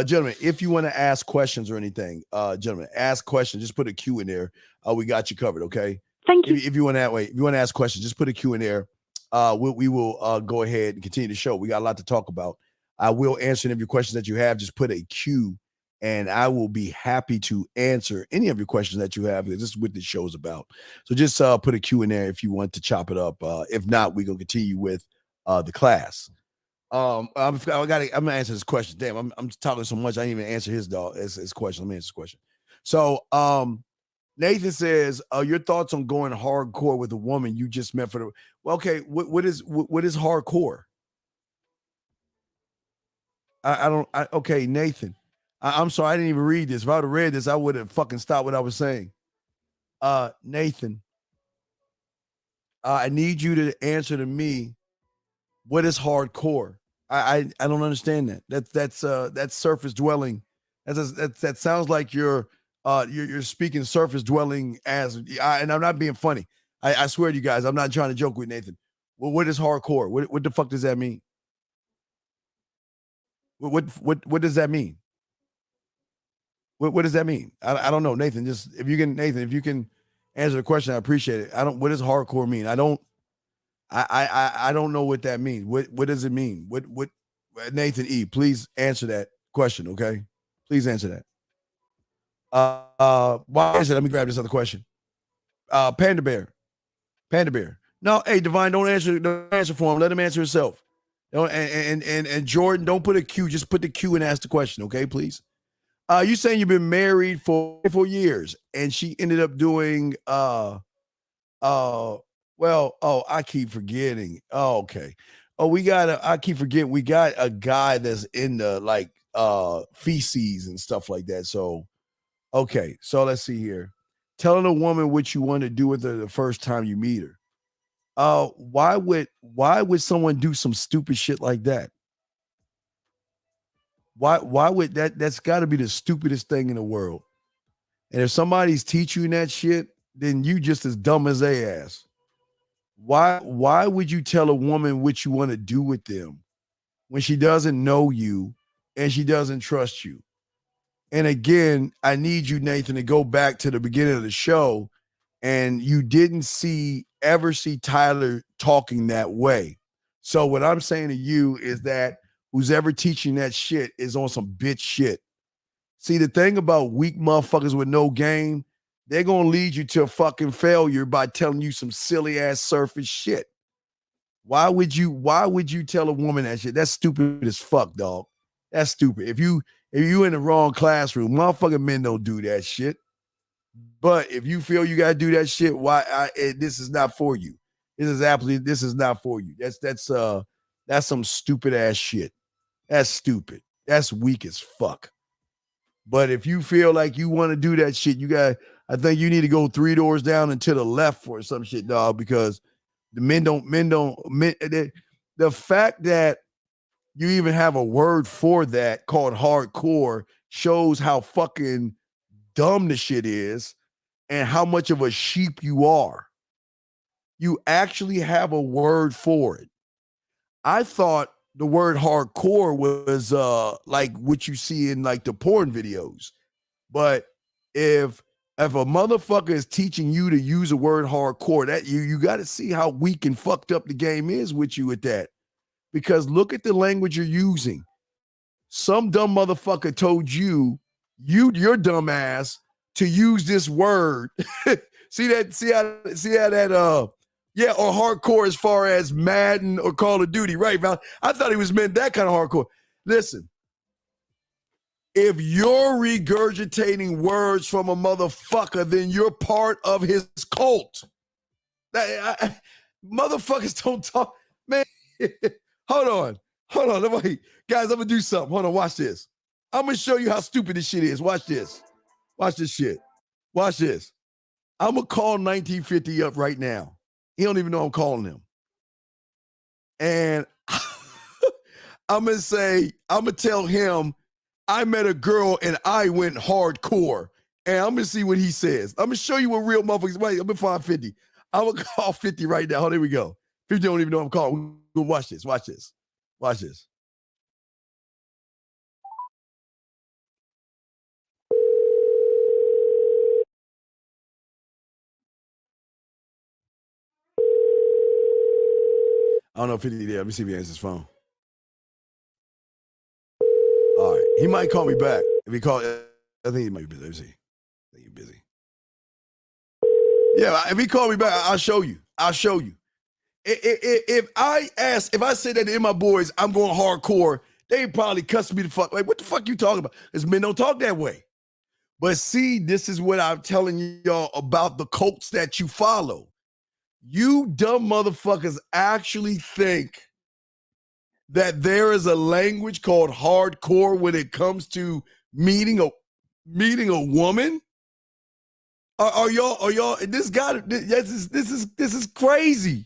gentlemen, if you want to ask questions or anything, gentlemen, ask questions. Just put a Q in there. We got you covered, okay? Thank you. If you want to ask questions, just put a Q in there. We will go ahead and continue the show. We got a lot to talk about. I will answer any of your questions that you have. Just put a Q, and I will be happy to answer any of your questions that you have, because this is what this show is about. So just put a Q in there if you want to chop it up. If not, we're going to continue with the class. I'm gonna answer this question. Damn, I'm talking so much I didn't even answer his question. Let me answer this question. So Nathan says, your thoughts on going hardcore with a woman you just met for the well, okay, what is hardcore? Okay, Nathan. I'm sorry, I didn't even read this. If I would have read this, I would have fucking stopped what I was saying. Nathan, I need you to answer to me, what is hardcore? I don't understand that. That's surface dwelling. That sounds like you're speaking surface dwelling and I'm not being funny. I swear to you guys, I'm not trying to joke with Nathan. Well, what is hardcore? What the fuck does that mean? What does that mean? What does that mean? I don't know, Nathan. If you can answer the question, I appreciate it. What does hardcore mean? I don't know what that means. What does it mean? What Nathan E, please answer that question, okay? Please answer that. Why is it? Let me grab this other question. Panda Bear. No, hey, Divine, don't answer for him. Let him answer himself. And Jordan, don't put a Q, just put the Q and ask the question, okay, please. You saying you've been married for 4 years and she ended up doing I keep forgetting. Oh, okay. I keep forgetting we got a guy that's in the feces and stuff like that. So okay, so let's see here. Telling a woman what you want to do with her the first time you meet her. Why would someone do some stupid shit like that? Why would that's got to be the stupidest thing in the world. And if somebody's teaching you that shit, then you just as dumb as they ass. Why would you tell a woman what you want to do with them when she doesn't know you and she doesn't trust you? And again, I need you, Nathan, to go back to the beginning of the show, and you didn't ever see Tyler talking that way. So what I'm saying to you is that who's ever teaching that shit is on some bitch shit. See, the thing about weak motherfuckers with no game, they're going to lead you to a fucking failure by telling you some silly ass surface shit. Why would you tell a woman that shit? That's stupid as fuck, dog. That's stupid. If you in the wrong classroom, motherfucking men don't do that shit. But if you feel you got to do that shit, this is not for you. This is not for you. That's some stupid ass shit. That's stupid. That's weak as fuck. But if you feel like you want to do that shit, I think you need to go 3 doors down and to the left for some shit, dog, because the the fact that you even have a word for that called hardcore shows how fucking dumb the shit is and how much of a sheep you are. You actually have a word for it. I thought the word hardcore was like what you see in like the porn videos. But if a motherfucker is teaching you to use the word hardcore, that you got to see how weak and fucked up the game is with you with that. Because look at the language you're using. Some dumb motherfucker told your dumb ass to use this word. See how that or hardcore as far as Madden or Call of Duty, right, Val? I thought he was meant that kind of hardcore. Listen, if you're regurgitating words from a motherfucker, then you're part of his cult. Motherfuckers don't talk, man. Hold on. Wait. Guys, I'm gonna do something. Hold on, watch this. I'm gonna show you how stupid this shit is. Watch this. Watch this shit. Watch this. I'm gonna call 1950 up right now. He don't even know I'm calling him. And I'm gonna tell him I met a girl and I went hardcore. And I'm gonna see what he says. I'm gonna show you what real motherfuckers. Wait, I'm gonna find 50. I'm gonna call 50 right now. Oh, there we go. 50 don't even know I'm calling. Watch this. Watch this. Watch this. I don't know if 50 there. Let me see if he answers his phone. All right. He might call me back. If he call, I think he might be busy. Let me see. I think he's busy. Yeah, if he call me back, I'll show you. I'll show you. If I say that to my boys, I'm going hardcore, they probably cuss me the fuck. Like, what the fuck you talking about? Because men don't talk that way. But see, this is what I'm telling y'all about the cults that you follow. You dumb motherfuckers actually think that there is a language called hardcore when it comes to meeting a woman? Are y'all? This is crazy.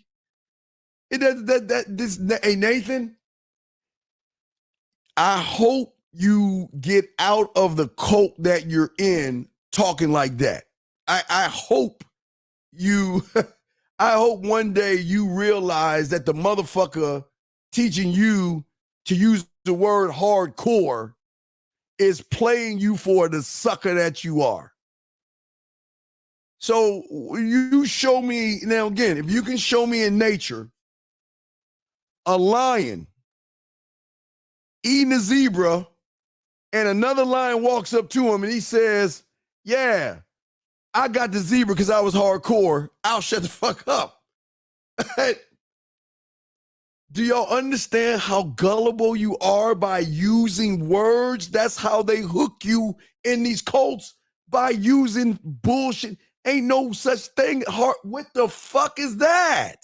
Hey, Nathan, I hope you get out of the cult that you're in talking like that. I hope you. I hope one day you realize that the motherfucker teaching you to use the word hardcore is playing you for the sucker that you are. So you show me, now again, if you can show me in nature a lion eating a zebra and another lion walks up to him and he says, yeah, I got the zebra because I was hardcore, I'll shut the fuck up. Do y'all understand how gullible you are by using words? That's how they hook you in these cults, by using bullshit. Ain't no such thing. What the fuck is that?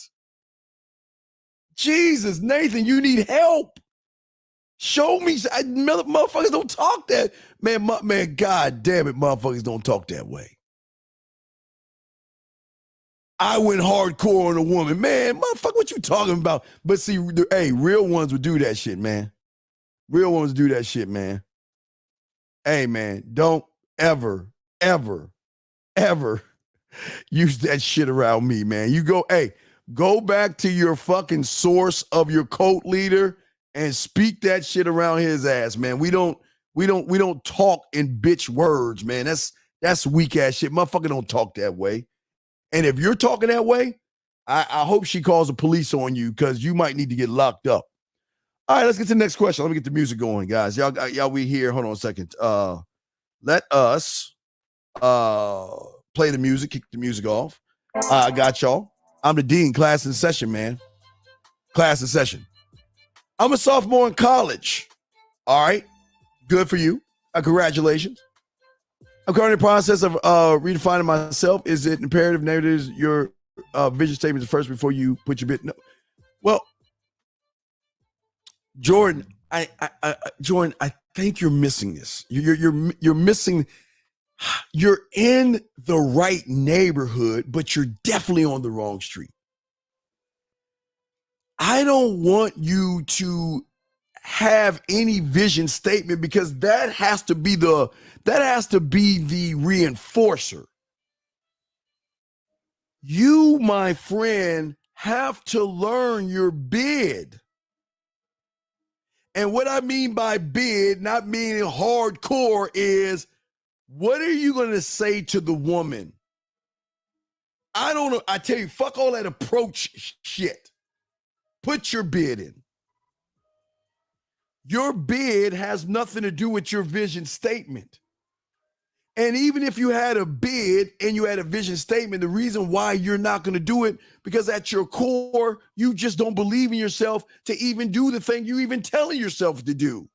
Jesus, Nathan, you need help. Show me. Motherfuckers don't talk that. Man, God damn it, motherfuckers don't talk that way. I went hardcore on a woman. Man, motherfucker, what you talking about? But see, hey, real ones would do that shit, man. Real ones do that shit, man. Hey, man, don't ever use that shit around me, man. You go back to your fucking source of your cult leader and speak that shit around his ass, man. We don't talk in bitch words, man. That's weak ass shit. Motherfucker don't talk that way. And if you're talking that way, I hope she calls the police on you because you might need to get locked up. All right, let's get to the next question. Let me get the music going, guys. Y'all we here. Hold on a second. Let us play the music, kick the music off. I got y'all. I'm the dean, class in session, man. Class in session. I'm a sophomore in college. All right. Good for you. Congratulations. I'm currently in the process of redefining myself. Is it imperative narratives, your vision statements first before you put your bit? No. Well, Jordan, Jordan, I think you're missing this. You're missing. You're in the right neighborhood, but you're definitely on the wrong street. I don't want you to have any vision statement because that has to be the reinforcer. You, my friend, have to learn your bid. And what I mean by bid, not meaning hardcore, is what are you going to say to the woman? I don't know. I tell you, fuck all that approach shit. Put your bid in. Your bid has nothing to do with your vision statement. And even if you had a bid and you had a vision statement, the reason why you're not going to do it, because at your core, you just don't believe in yourself to even do the thing you even telling yourself to do.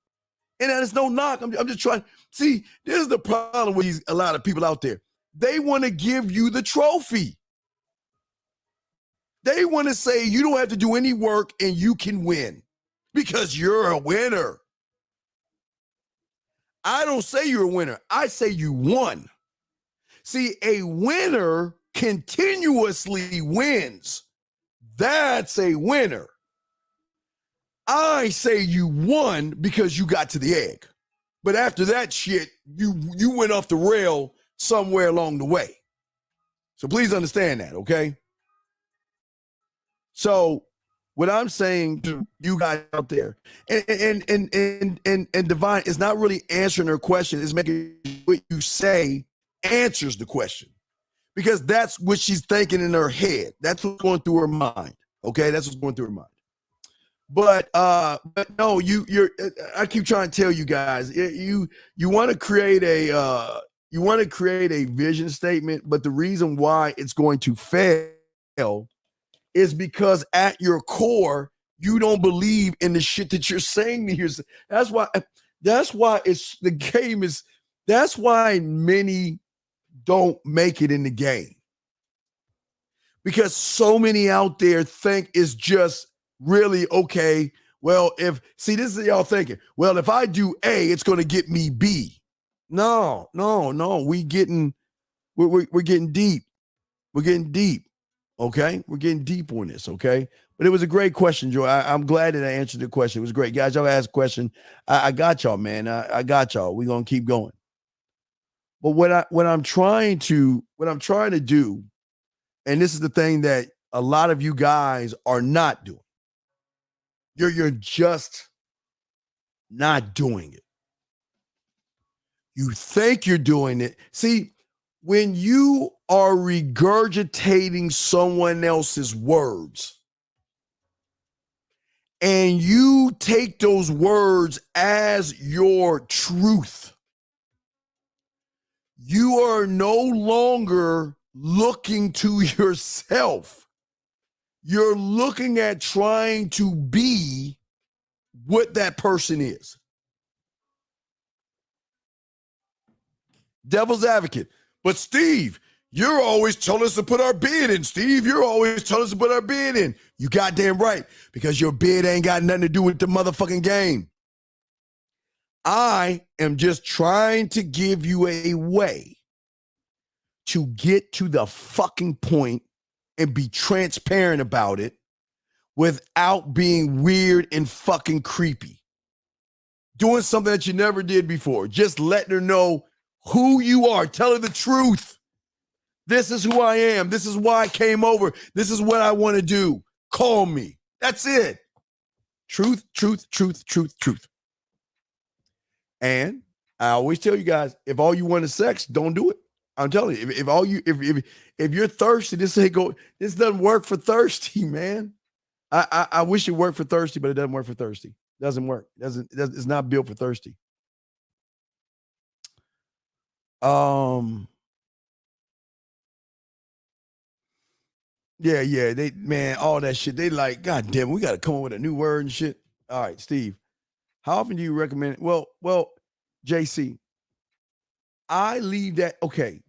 And that is no knock. I'm just trying. See, this is the problem with a lot of people out there. They want to give you the trophy. They want to say you don't have to do any work and you can win because you're a winner. I don't say you're a winner. I say you won. See, a winner continuously wins. That's a winner. I say you won because you got to the egg. But after that shit, you went off the rail somewhere along the way. So please understand that, okay? So what I'm saying to you guys out there, and Divine is not really answering her question, it's making what you say answers the question. Because that's what she's thinking in her head. That's what's going through her mind. Okay, that's what's going through her mind. But no, I keep trying to tell you guys, you want to create a vision statement, but the reason why it's going to fail is because at your core, you don't believe in the shit that you're saying to yourself. That's why many don't make it in the game. Because so many out there think it's just really okay. Well, this is y'all thinking, well, if I do A, it's going to get me B. No, we're getting deep. We're getting deep. Okay, we're getting deep on this. Okay, but it was a great question, Joy. I'm glad that I answered the question. It was great, guys. Y'all asked a question. I got y'all, man. I got y'all. We're gonna keep going. But what I'm trying to do, and this is the thing that a lot of you guys are not doing. You're just not doing it. You think you're doing it. See, when you are regurgitating someone else's words and you take those words as your truth, you are no longer looking to yourself. You're looking at trying to be what that person is. Devil's advocate. But Steve, you're always telling us to put our bid in. Steve, you're always telling us to put our bid in. You goddamn right, because your bid ain't got nothing to do with the motherfucking game. I am just trying to give you a way to get to the fucking point and be transparent about it without being weird and fucking creepy. Doing something that you never did before. Just letting her know who you are. Tell her the truth. This is who I am. This is why I came over. This is what I want to do. Call me. That's it. Truth, truth, truth, truth, truth. And I always tell you guys, if all you want is sex, don't do it. I'm telling you, if you're thirsty, this doesn't work for thirsty, man. I wish it worked for thirsty, but it doesn't work for thirsty. It doesn't work. It's not built for thirsty. Yeah. They, man, all that shit. They like, God damn, we got to come up with a new word and shit. All right, Steve, how often do you recommend it? Well, JC, I leave that. Okay.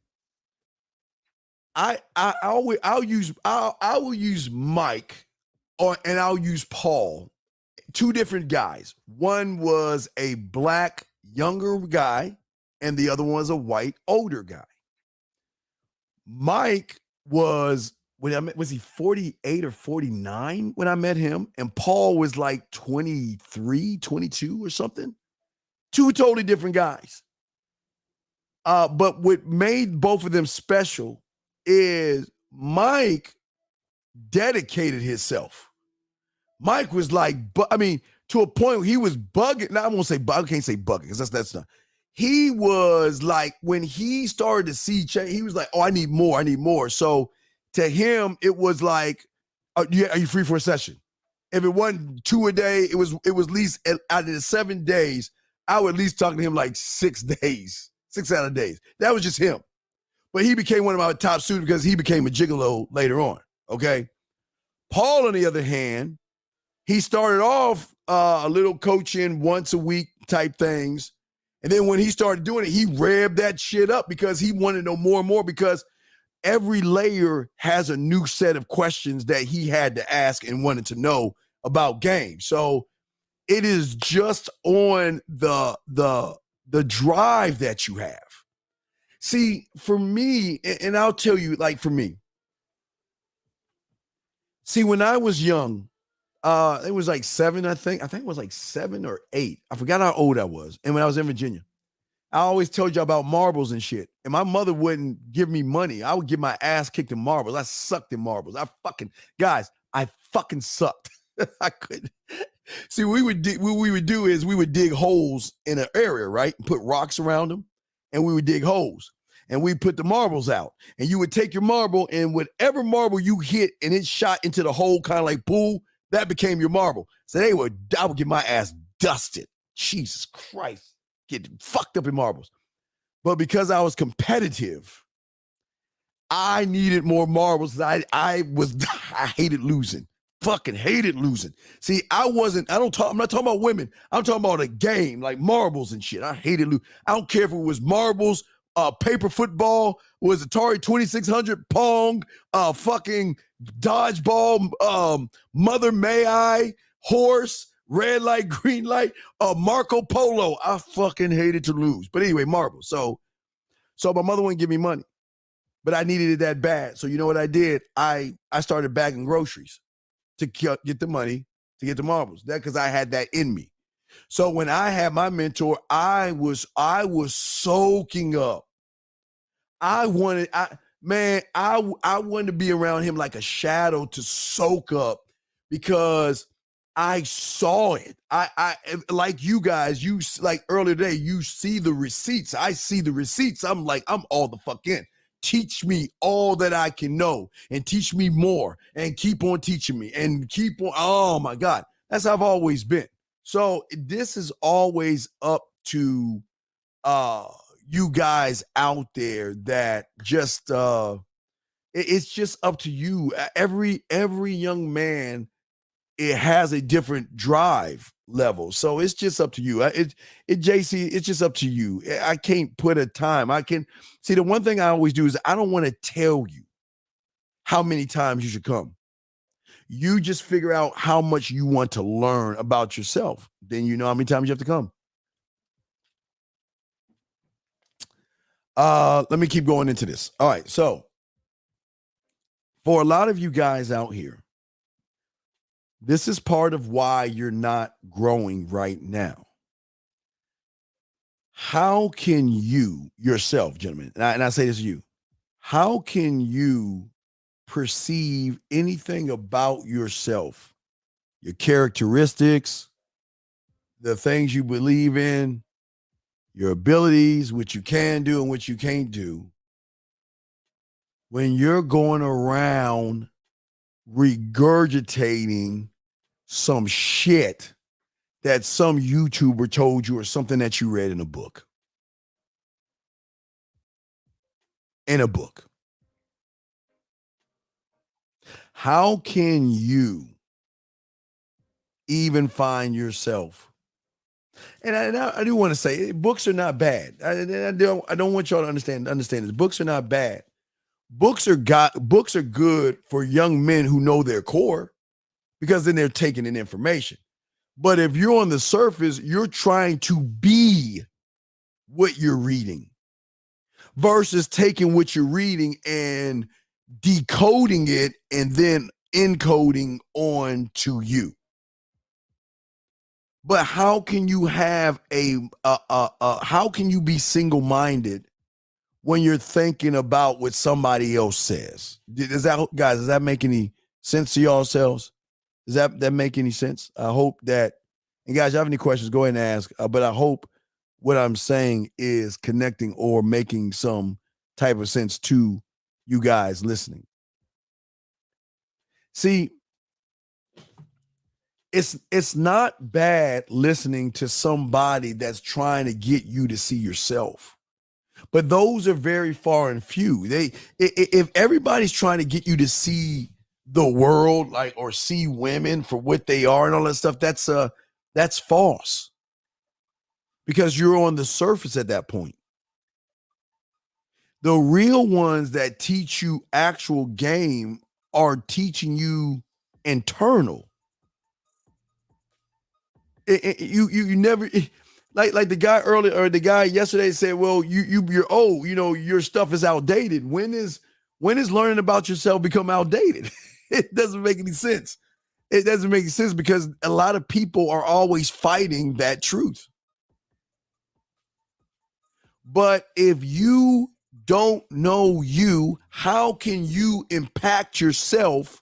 I will use Mike and I'll use Paul, two different guys. One was a black younger guy and the other one was a white older guy. Mike was he 48 or 49 when I met him? And Paul was like 23, 22 or something. Two totally different guys. But what made both of them special is Mike dedicated himself. Mike was like, to a point where he was bugging. Now I won't say bug. I can't say bugging because that's not. He was like, when he started to see change, he was like, "Oh, I need more. I need more." So to him, it was like, are you free for a session? If it wasn't 2 a day, it was at least out of the 7 days, I would at least talk to him like 6 days, 6 out of days. That was just him. But he became one of my top students because he became a gigolo later on. Okay. Paul, on the other hand, he started off a little coaching once a week type things. And then when he started doing it, he revved that shit up because he wanted to know more and more, because every layer has a new set of questions that he had to ask and wanted to know about game. So it is just on the drive that you have. See, for me, and I'll tell you, like for me, see, when I was young, it was like 7, I think it was like 7 or 8. I forgot how old I was. And when I was in Virginia, I always told you about marbles and shit. And my mother wouldn't give me money. I would get my ass kicked in marbles. I sucked in marbles. I fucking sucked. I couldn't. See, what we would do is we would dig holes in an area, right? And put rocks around them. And we would dig holes. And we put the marbles out. And you would take your marble, and whatever marble you hit and it shot into the hole, kind of like pool, that became your marble. So I would get my ass dusted. Jesus Christ. Get fucked up in marbles. But because I was competitive, I needed more marbles. I hated losing. Fucking hated losing. See, I'm not talking about women. I'm talking about a game, like marbles and shit. I hated losing. I don't care if it was marbles, paper football, was Atari 2600, Pong, fucking dodgeball, Mother May I, horse, red light, green light, Marco Polo. I fucking hated to lose. But anyway, marbles. So my mother wouldn't give me money, but I needed it that bad. So you know what I did? I started bagging groceries to get the money to get the marbles. That because I had that in me. So when I had my mentor, I was soaking up. I wanted to be around him like a shadow to soak up, because I saw it. I like you guys, you like earlier today, you see the receipts. I see the receipts. I'm like, I'm all the fuck in. Teach me all that I can know, and teach me more, and keep on teaching me, and keep on. Oh my God. That's how I've always been. So this is always up to you guys out there that just it's just up to you. Every young man, it has a different drive level. So it's just up to you. JC, it's just up to you. I can't put a time. I can see, the one thing I always do is I don't want to tell you how many times you should come. You just figure out how much you want to learn about yourself. Then you know how many times you have to come. Let me keep going into this. All right. So for a lot of you guys out here, this is part of why you're not growing right now. How can you yourself, gentlemen, and I say this to you, how can you perceive anything about yourself, your characteristics, the things you believe in, your abilities, what you can do and what you can't do, when you're going around regurgitating some shit that some YouTuber told you, or something that you read in a book? In a book. How can you even find yourself? And I do want to say, books are not bad. I don't want y'all to understand this. Books are not bad. Books are good for young men who know their core, because then they're taking in information. But if you're on the surface, you're trying to be what you're reading, versus taking what you're reading and decoding it and then encoding on to you. But how can you have how can you be single-minded when you're thinking about what somebody else says? Does that make any sense to y'all selves? Does that make any sense? I hope that, And guys, you have any questions, go ahead and ask. But I hope what I'm saying is connecting or making some type of sense to you guys listening. See, it's not bad listening to somebody that's trying to get you to see yourself. But those are very far and few. If everybody's trying to get you to see the world, like, or see women for what they are and all that stuff, that's false. Because you're on the surface at that point. The real ones that teach you actual game are teaching you internal. You never, like the guy earlier, or the guy yesterday said, well, you're old, your stuff is outdated. When is learning about yourself become outdated? It doesn't make any sense. It doesn't make sense because a lot of people are always fighting that truth. But if you don't know you, how can you impact yourself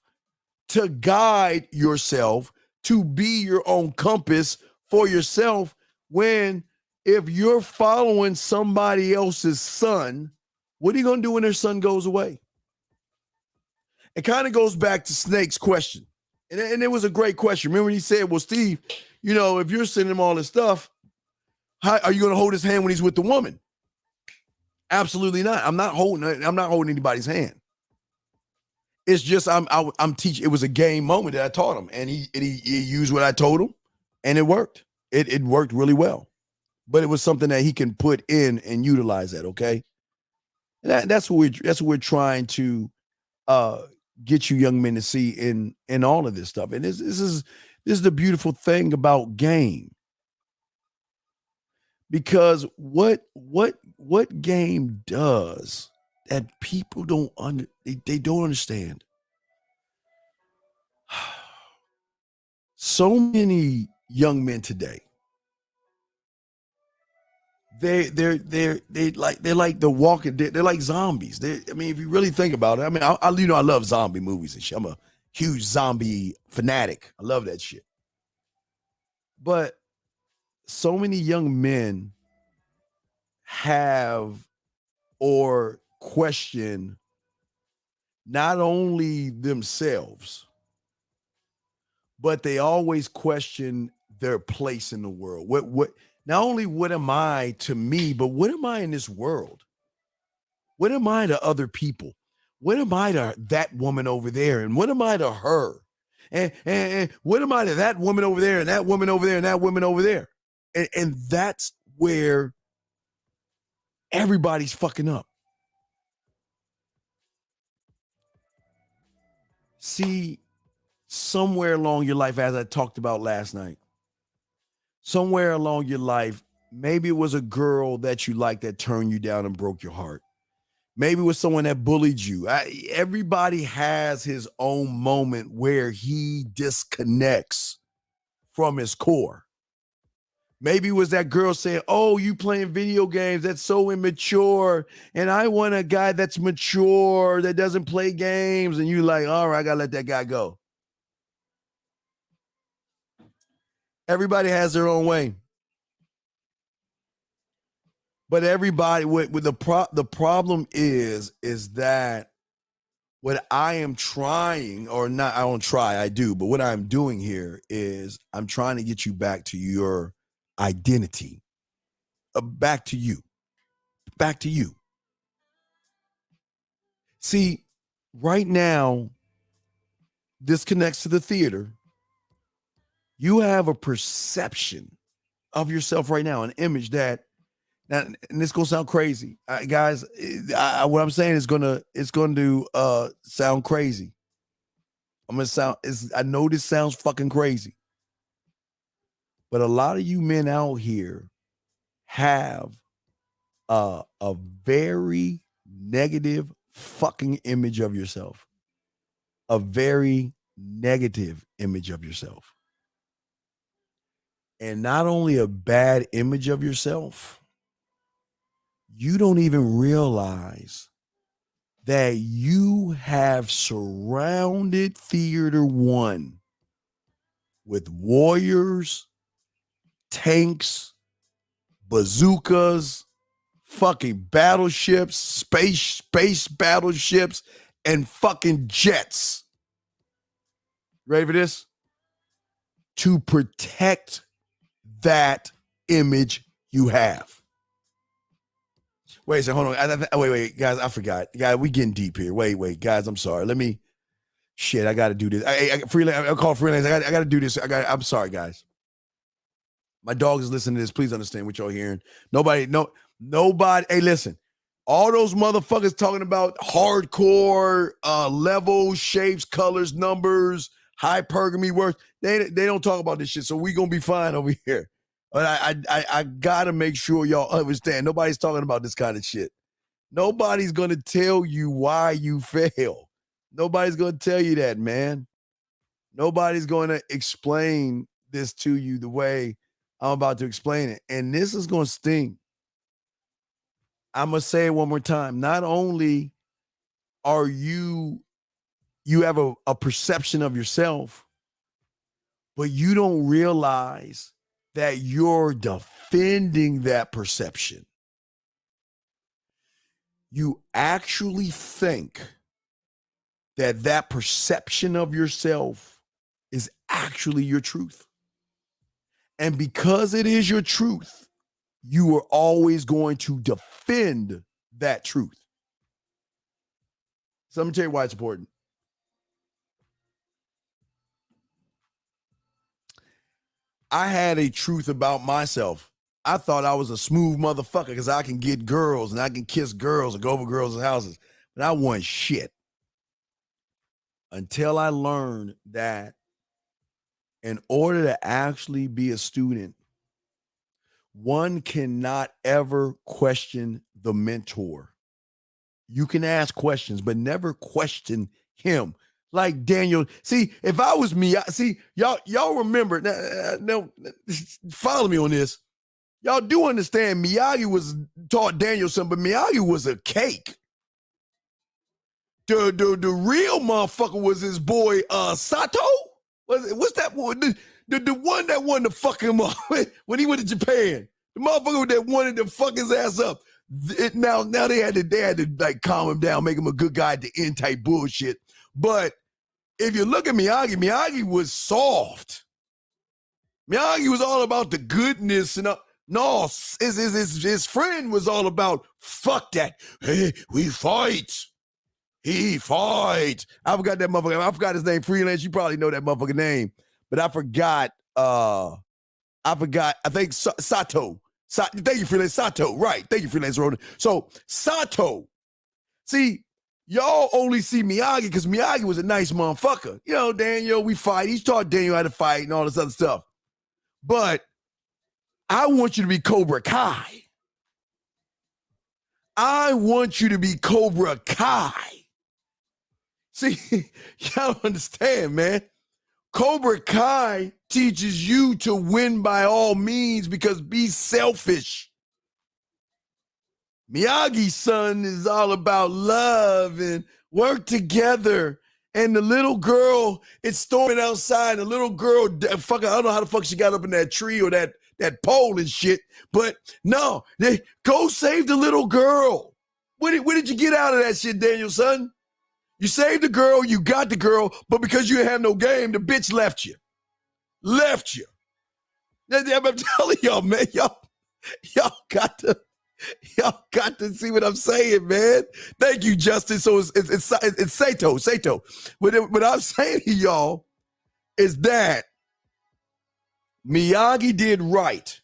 to guide yourself, to be your own compass for yourself, when if you're following somebody else's son, what are you going to do when their son goes away? It kind of goes back to Snake's question. And it was a great question. Remember when he said, well, Steve, if you're sending him all this stuff, how are you going to hold his hand when he's with the woman? Absolutely not. I'm not holding anybody's hand. It's just I'm teaching. It was a game moment that I taught him, and he used what I told him, and it worked. It worked really well. But it was something that he can put in and utilize that. Okay, and that's what we're trying to get you young men to see in all of this stuff. And this is the beautiful thing about game. Because what game does that people don't they don't understand. So many young men today, they're like the Walking Dead. They're like zombies. If you really think about it, I love zombie movies and shit. I'm a huge zombie fanatic. I love that shit. But so many young men have or question not only themselves, but they always question their place in the world. What not only what am I to me, but what am I in this world? What am I to other people? What am I to that woman over there? And what am I to her? And what am I to that woman over there and that woman over there and that woman over there? And that's where everybody's fucking up. See, somewhere along your life, as I talked about last night, somewhere along your life, maybe it was a girl that you liked that turned you down and broke your heart. Maybe it was someone that bullied you. Everybody has his own moment where he disconnects from his core. Maybe it was that girl saying, oh, you playing video games, that's so immature. And I want a guy that's mature, that doesn't play games. And you like, all right, I got to let that guy go. Everybody has their own way. But everybody, with the problem is that what I am trying, or not, I don't try, I do. But what I'm doing here is I'm trying to get you back to your identity, back to you. See, right now, this connects to the theater. You have a perception of yourself right now, an image that, now, and this gonna sound crazy, guys. What I'm saying is it's going to sound crazy. I know this sounds fucking crazy. But a lot of you men out here have a very negative fucking image of yourself. A very negative image of yourself. And not only a bad image of yourself, you don't even realize that you have surrounded Theater One with warriors tanks, bazookas, fucking battleships, space battleships, and fucking jets. Ready for this? To protect that image you have. Wait a second, hold on. Wait, guys, I forgot. Guys, we getting deep here. Wait, guys, I'm sorry. Let me. Shit, I got to do this. I'll call freelance. I got to do this. I'm sorry, guys. My dog is listening to this. Please understand what y'all hearing. Nobody. Hey, listen. All those motherfuckers talking about hardcore levels, shapes, colors, numbers, hypergamy words. They don't talk about this shit. So we gonna be fine over here. But I gotta make sure y'all understand. Nobody's talking about this kind of shit. Nobody's gonna tell you why you fail. Nobody's gonna tell you that, man. Nobody's gonna explain this to you the way I'm about to explain it. And this is gonna sting. I'm gonna say it one more time. Not only are you have a perception of yourself, but you don't realize that you're defending that perception. You actually think that perception of yourself is actually your truth. And because it is your truth, you are always going to defend that truth. So let me tell you why it's important. I had a truth about myself. I thought I was a smooth motherfucker because I can get girls and I can kiss girls and go over girls' houses. But I wasn't shit. Until I learned that in order to actually be a student, one cannot ever question the mentor. You can ask questions, but never question him. Like Daniel. See, if I was me, y'all remember, now, follow me on this. Y'all do understand Miyagi was taught Daniel something, but Miyagi was a cake. The real motherfucker was his boy Sato. What's that one? The one that wanted to fuck him up when he went to Japan. The motherfucker that wanted to fuck his ass up. Now they had to like calm him down, make him a good guy at the end type bullshit. But if you look at Miyagi was soft. Miyagi was all about the goodness and no, his friend was all about fuck that. Hey, we fight. He fight. I forgot that motherfucker. I forgot his name. Freelance. You probably know that motherfucker name, but I forgot. I think Sato. Thank you, Freelance. Sato. Right. Thank you, Freelance Ronan. So Sato. See, y'all only see Miyagi because Miyagi was a nice motherfucker. You know, Daniel, we fight. He's taught Daniel how to fight and all this other stuff. But I want you to be Cobra Kai. I want you to be Cobra Kai. See, y'all don't understand, man. Cobra Kai teaches you to win by all means because be selfish. Miyagi's son is all about love and work together. And the little girl, it's storming outside. The little girl, I don't know how the fuck she got up in that tree or that pole and shit. But no, they go save the little girl. What did you get out of that shit, Daniel, son? You saved the girl, you got the girl, but because you didn't have no game, the bitch left you. Left you. I'm telling y'all, man, y'all got to see what I'm saying, man. Thank you, Justin. So it's Sato. What I'm saying to y'all is that Miyagi did right.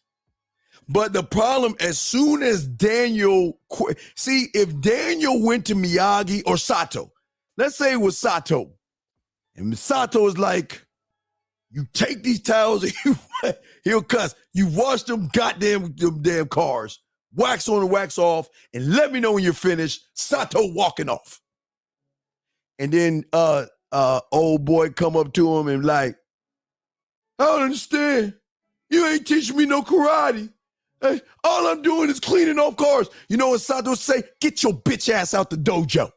But the problem, as soon as Daniel see, if Daniel went to Miyagi or Sato, let's say it was Sato, and Sato is like, you take these towels and he'll cuss. You wash them damn cars, wax on and wax off, and let me know when you're finished. Sato walking off. And then old boy come up to him and like, I don't understand. You ain't teaching me no karate. Hey, all I'm doing is cleaning off cars. You know what Sato say? Get your bitch ass out the dojo.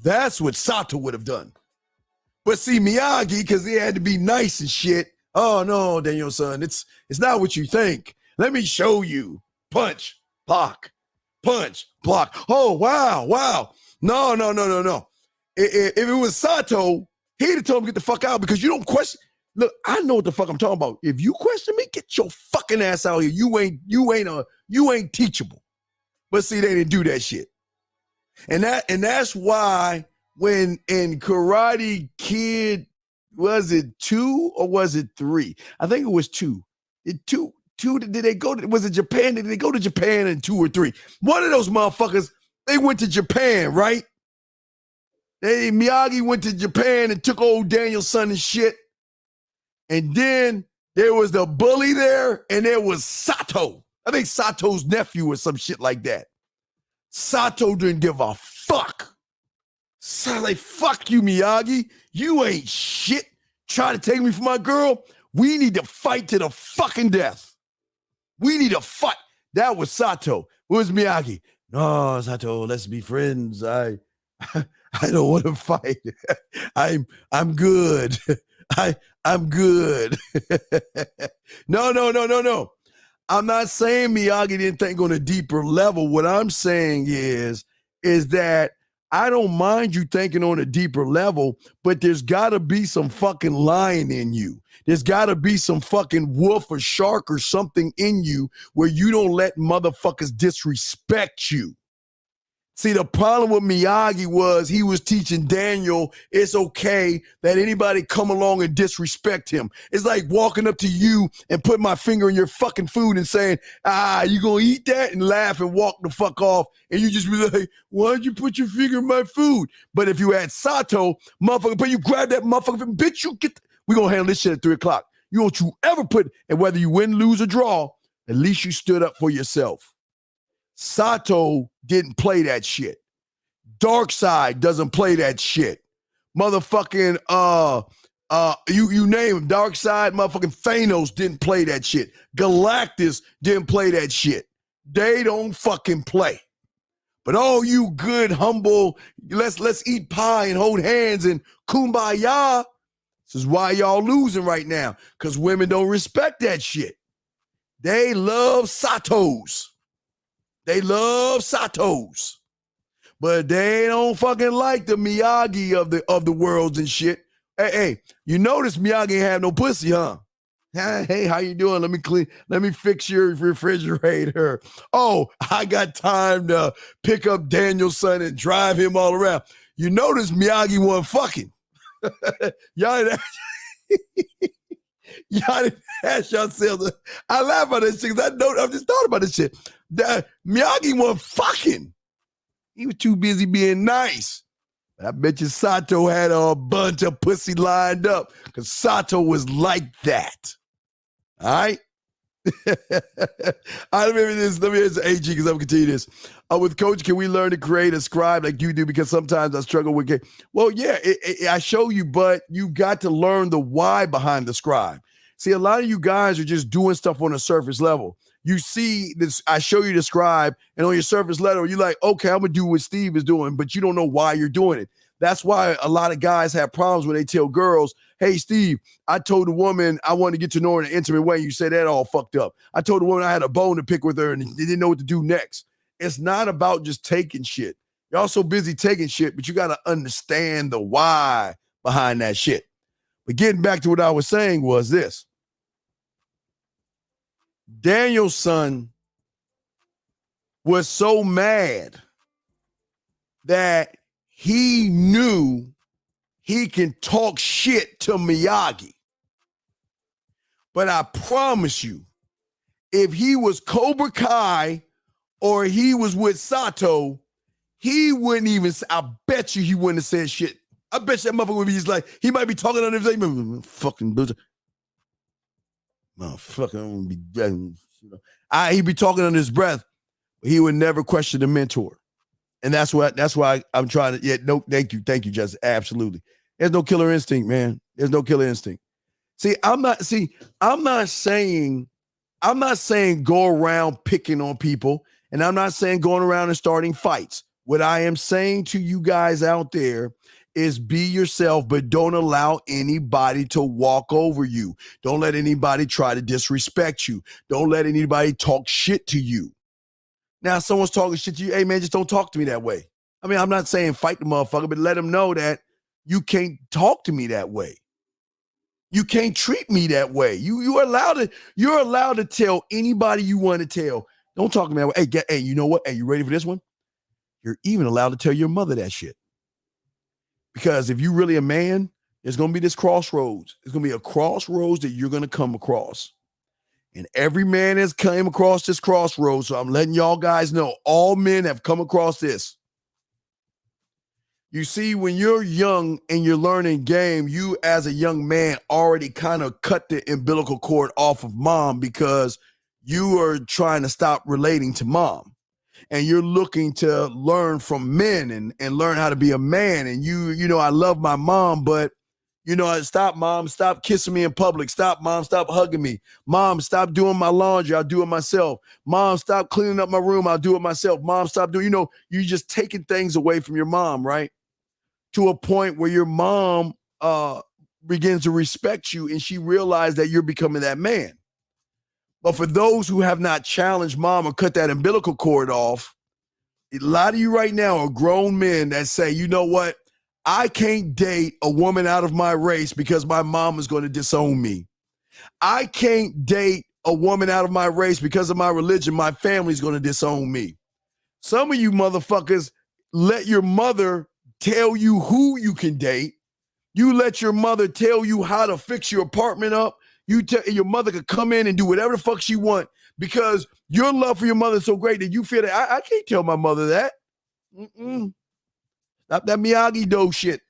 That's what Sato would have done. But see, Miyagi, because he had to be nice and shit, Oh no, Daniel-san, it's not what you think. Let me show you. Punch, block, punch, block. Oh, wow. No. If it was Sato, he'd have told him to get the fuck out because you don't question. Look, I know what the fuck I'm talking about. If you question me, get your fucking ass out here. You ain't teachable. But see, they didn't do that shit. And that's why when in Karate Kid, was it 2 or was it 3? I think it was 2. Two, did they go to, was it Japan? Did they go to Japan in 2 or 3? One of those motherfuckers, they went to Japan, right? Miyagi went to Japan and took old Daniel-san and shit. And then there was the bully there, and there was Sato. I think Sato's nephew or some shit like that. Sato didn't give a fuck. So like, fuck you, Miyagi. You ain't shit. Trying to take me from my girl. We need to fight to the fucking death. We need to fight. That was Sato. It was Miyagi. No, Sato, let's be friends. I don't want to fight. I'm good. I'm good. No. I'm not saying Miyagi didn't think on a deeper level. What I'm saying is that I don't mind you thinking on a deeper level, but there's got to be some fucking lion in you. There's got to be some fucking wolf or shark or something in you where you don't let motherfuckers disrespect you. See, the problem with Miyagi was he was teaching Daniel it's okay that anybody come along and disrespect him. It's like walking up to you and putting my finger in your fucking food and saying, you gonna eat that? And laugh and walk the fuck off. And you just be like, why'd you put your finger in my food? But if you had Sato, motherfucker, but you grab that motherfucker, bitch, we gonna handle this shit at 3 o'clock. You don't you ever put, and whether you win, lose, or draw, at least you stood up for yourself. Sato didn't play that shit. Darkseid doesn't play that shit. Motherfucking you name him, Darkseid, motherfucking Thanos didn't play that shit. Galactus didn't play that shit. They don't fucking play. But all you good, humble, let's eat pie and hold hands and kumbaya. This is why y'all losing right now, because women don't respect that shit. They love Satos. They love Satos, but they don't fucking like the Miyagi of the worlds and shit. Hey, you notice Miyagi ain't have no pussy, huh? Hey, how you doing? Let me fix your refrigerator. Oh, I got time to pick up Daniel-san and drive him all around. You notice Miyagi wasn't fucking. Y'all didn't ask yourselves. I laugh at this shit because I just thought about this shit. Miyagi wasn't fucking. He was too busy being nice. But I bet you Sato had a bunch of pussy lined up because Sato was like that. All right? All right, let me answer AG because I'm going to continue this. With Coach, can we learn to create a scribe like you do? Because sometimes I struggle with it. Well, yeah, I show you, but you got to learn the why behind the scribe. See, a lot of you guys are just doing stuff on a surface level. You see this, I show you the scribe, and on your surface level, you're like, okay, I'm going to do what Steve is doing, but you don't know why you're doing it. That's why a lot of guys have problems when they tell girls, hey, Steve, I told a woman I wanted to get to know her in an intimate way. You said that all fucked up. I told a woman I had a bone to pick with her, and they didn't know what to do next. It's not about just taking shit. Y'all so busy taking shit, but you got to understand the why behind that shit. But getting back to what I was saying was this. Daniel-san was so mad that he knew he can talk shit to Miyagi. But I promise you, if he was Cobra Kai or he was with Sato, he wouldn't even, I bet you he wouldn't have said shit. I bet you that motherfucker would be just like, he might be talking on his like, fucking bitch. Motherfucker, I'm gonna be, he'd be talking under his breath, but he would never question the mentor. And that's why I'm trying to, thank you, Justin. Absolutely. There's no killer instinct, man. There's no killer instinct. I'm not saying go around picking on people, and I'm not saying going around and starting fights. What I am saying to you guys out there is be yourself, but don't allow anybody to walk over you. Don't let anybody try to disrespect you. Don't let anybody talk shit to you. Now, if someone's talking shit to you, hey man, just don't talk to me that way. I mean, I'm not saying fight the motherfucker, but let them know that you can't talk to me that way. You can't treat me that way. You're allowed to tell anybody you want to tell. Don't talk to me that way. Hey, you know what? Hey, you ready for this one? You're even allowed to tell your mother that shit. Because if you're really a man, there's going to be this crossroads. There's going to be a crossroads that you're going to come across. And every man has come across this crossroads. So I'm letting y'all guys know, all men have come across this. You see, when you're young and you're learning game, you as a young man already kind of cut the umbilical cord off of mom because you are trying to stop relating to mom. And you're looking to learn from men and learn how to be a man. And you know, I love my mom, but you know, stop, mom, stop kissing me in public. Stop, mom, stop hugging me. Mom, stop doing my laundry. I'll do it myself. Mom, stop cleaning up my room. I'll do it myself. Mom, stop doing, you know, you're just taking things away from your mom, right? To a point where your mom begins to respect you and she realized that you're becoming that man. But for those who have not challenged mom or cut that umbilical cord off, a lot of you right now are grown men that say, you know what? I can't date a woman out of my race because my mom is going to disown me. I can't date a woman out of my race because of my religion. My family's going to disown me. Some of you motherfuckers let your mother tell you who you can date. You let your mother tell you how to fix your apartment up. Your mother could come in and do whatever the fuck she want because your love for your mother is so great that you feel that I can't tell my mother that. Stop that Miyagi-Do shit.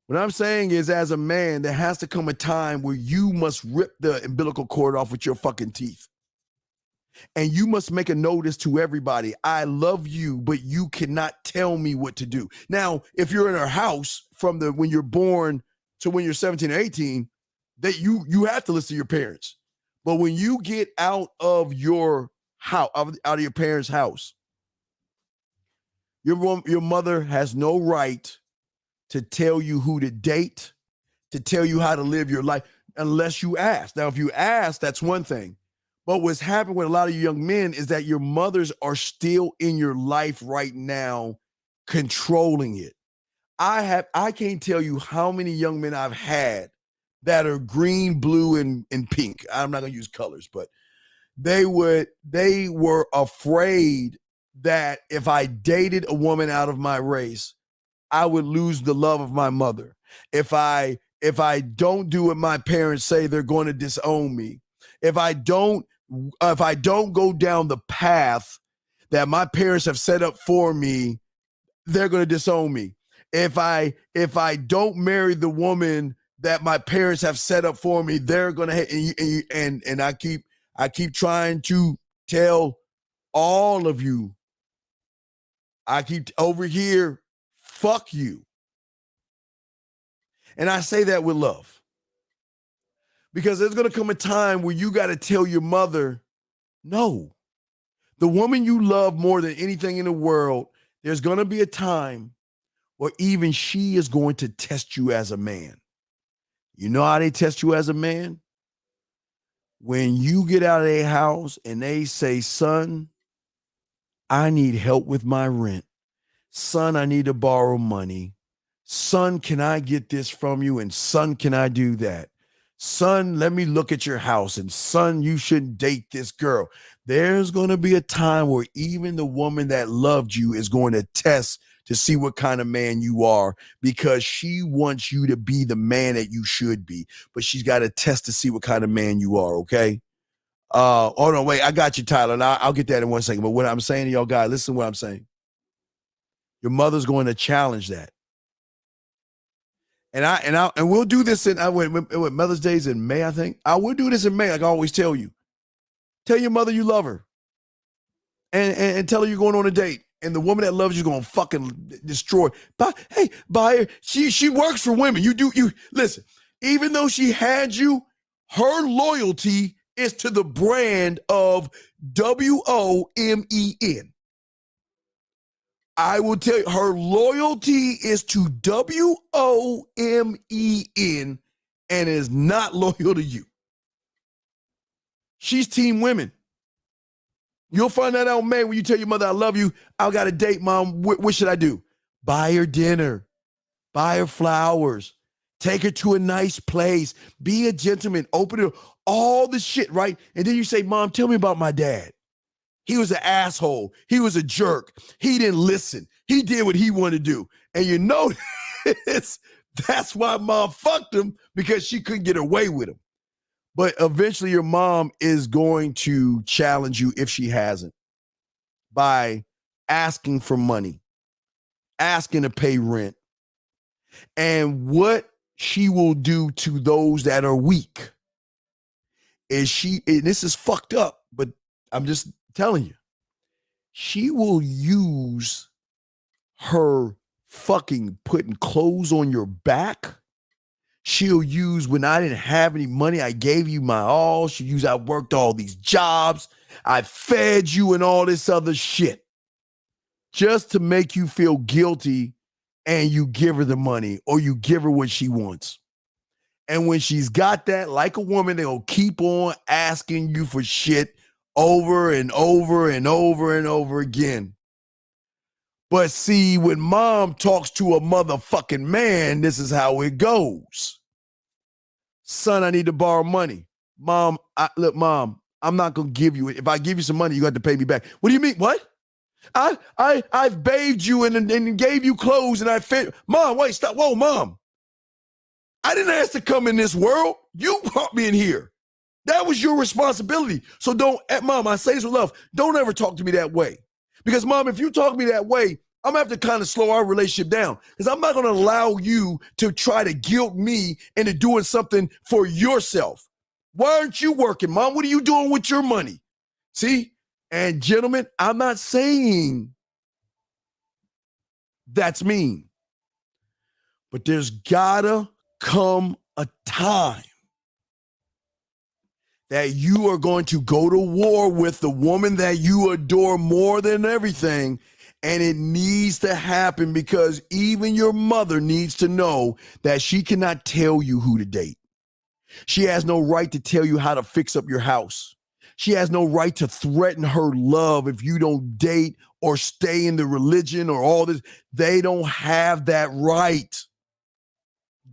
What I'm saying is, as a man, there has to come a time where you must rip the umbilical cord off with your fucking teeth. And you must make a notice to everybody. I love you, but you cannot tell me what to do. Now, if you're in a house from when you're born to when you're 17 or 18, that you have to listen to your parents. But when you get out of your house, out of your parents' house, your mother has no right to tell you who to date, to tell you how to live your life, unless you ask. Now, if you ask, that's one thing. But what's happening with a lot of you young men is that your mothers are still in your life right now, controlling it. I can't tell you how many young men I've had that are green, blue, and pink. I'm not gonna use colors, but they were afraid that if I dated a woman out of my race, I would lose the love of my mother. If I don't do what my parents say, they're going to disown me. If I don't go down the path that my parents have set up for me, they're going to disown me. If I don't marry the woman that my parents have set up for me, they're going to and I keep trying to tell all of you, I keep over here, fuck you. And I say that with love. Because there's going to come a time where you got to tell your mother, no. The woman you love more than anything in the world, there's going to be a time where even she is going to test you as a man. You know how they test you as a man? When you get out of their house and they say, son, I need help with my rent. Son, I need to borrow money. Son, can I get this from you? And son, can I do that? Son, let me look at your house. And son, you shouldn't date this girl. There's going to be a time where even the woman that loved you is going to test to see what kind of man you are, because she wants you to be the man that you should be. But she's got to test to see what kind of man you are, okay? Hold on, wait, I got you, Tyler. And I'll get that in 1 second. But what I'm saying to y'all guys, listen to what I'm saying. Your mother's going to challenge that. And we'll do this in Mother's Day's in May, I think. I will do this in May, like I always tell you. Tell your mother you love her. And tell her you're going on a date. And the woman that loves you is going to fucking destroy. Buy her. She works for women. You listen, even though she had you, her loyalty is to the brand of WOMEN. I will tell you, her loyalty is to WOMEN and is not loyal to you. She's team women. You'll find that out, man, when you tell your mother, I love you. I got a date, Mom. What should I do? Buy her dinner. Buy her flowers. Take her to a nice place. Be a gentleman. Open her. All the shit, right? And then you say, Mom, tell me about my dad. He was an asshole. He was a jerk. He didn't listen. He did what he wanted to do. And you know that's why Mom fucked him, because she couldn't get away with him. But eventually your mom is going to challenge you, if she hasn't, by asking for money, asking to pay rent. And what she will do to those that are weak is and this is fucked up, but I'm just telling you, she will use her fucking putting clothes on your back. She'll use, when I didn't have any money, I gave you my all. She'll use, I worked all these jobs. I fed you and all this other shit just to make you feel guilty, and you give her the money or you give her what she wants. And when she's got that, like a woman, they'll keep on asking you for shit over and over and over and over again. But see, when Mom talks to a motherfucking man, this is how it goes. Son, I need to borrow money. Mom, look, Mom, I'm not going to give you it. If I give you some money, you got to pay me back. What do you mean? What? I've bathed you and gave you clothes and I fed. Mom, wait, stop. Whoa, Mom. I didn't ask to come in this world. You brought me in here. That was your responsibility. So don't, Mom, I say this with love, don't ever talk to me that way. Because, Mom, if you talk to me that way, I'm going to have to kind of slow our relationship down, because I'm not going to allow you to try to guilt me into doing something for yourself. Why aren't you working, Mom? What are you doing with your money? See? And gentlemen, I'm not saying that's mean, but there's gotta come a time that you are going to go to war with the woman that you adore more than everything. And it needs to happen, because even your mother needs to know that she cannot tell you who to date. She has no right to tell you how to fix up your house. She has no right to threaten her love if you don't date or stay in the religion or all this. They don't have that right.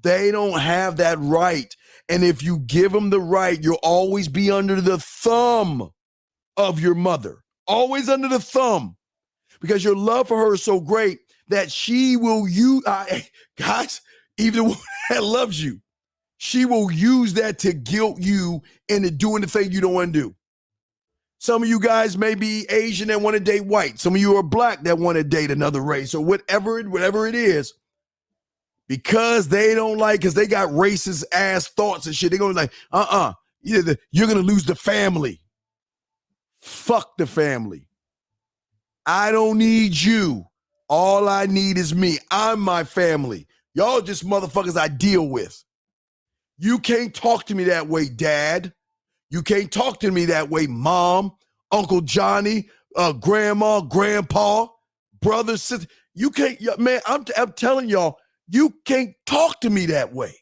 They don't have that right. And if you give them the right, you'll always be under the thumb of your mother. Always under the thumb. Because your love for her is so great that she will use, guys, even the one that loves you, she will use that to guilt you into doing the thing you don't want to do. Some of you guys may be Asian that want to date white. Some of you are black that want to date another race, or whatever it is. Because they don't like, because they got racist ass thoughts and shit. They're going to like, you're going to lose the family. Fuck the family. I don't need you. All I need is me. I'm my family. Y'all just motherfuckers I deal with. You can't talk to me that way, Dad. You can't talk to me that way, Mom, Uncle Johnny, Grandma, Grandpa, brother, sister. You can't, man, I'm telling y'all, you can't talk to me that way.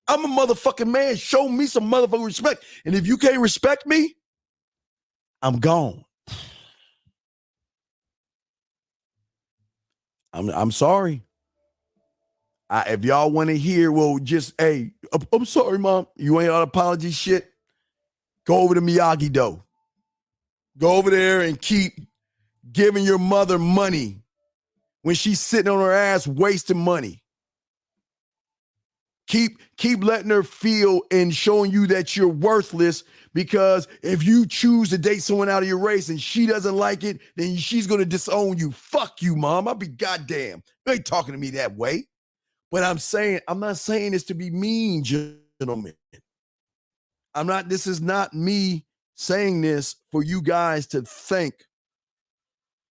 I'm a motherfucking man. Show me some motherfucking respect. And if you can't respect me, I'm gone. I'm sorry. If y'all want to hear, well, just, hey, I'm sorry, Mom. You ain't on apology shit. Go over to Miyagi-Do. Go over there and keep giving your mother money when she's sitting on her ass wasting money. Keep letting her feel and showing you that you're worthless, because if you choose to date someone out of your race and she doesn't like it, then she's going to disown you. Fuck you, Mom. I'll be goddamn. You ain't talking to me that way. But I'm not saying this to be mean, gentlemen. This is not me saying this for you guys to think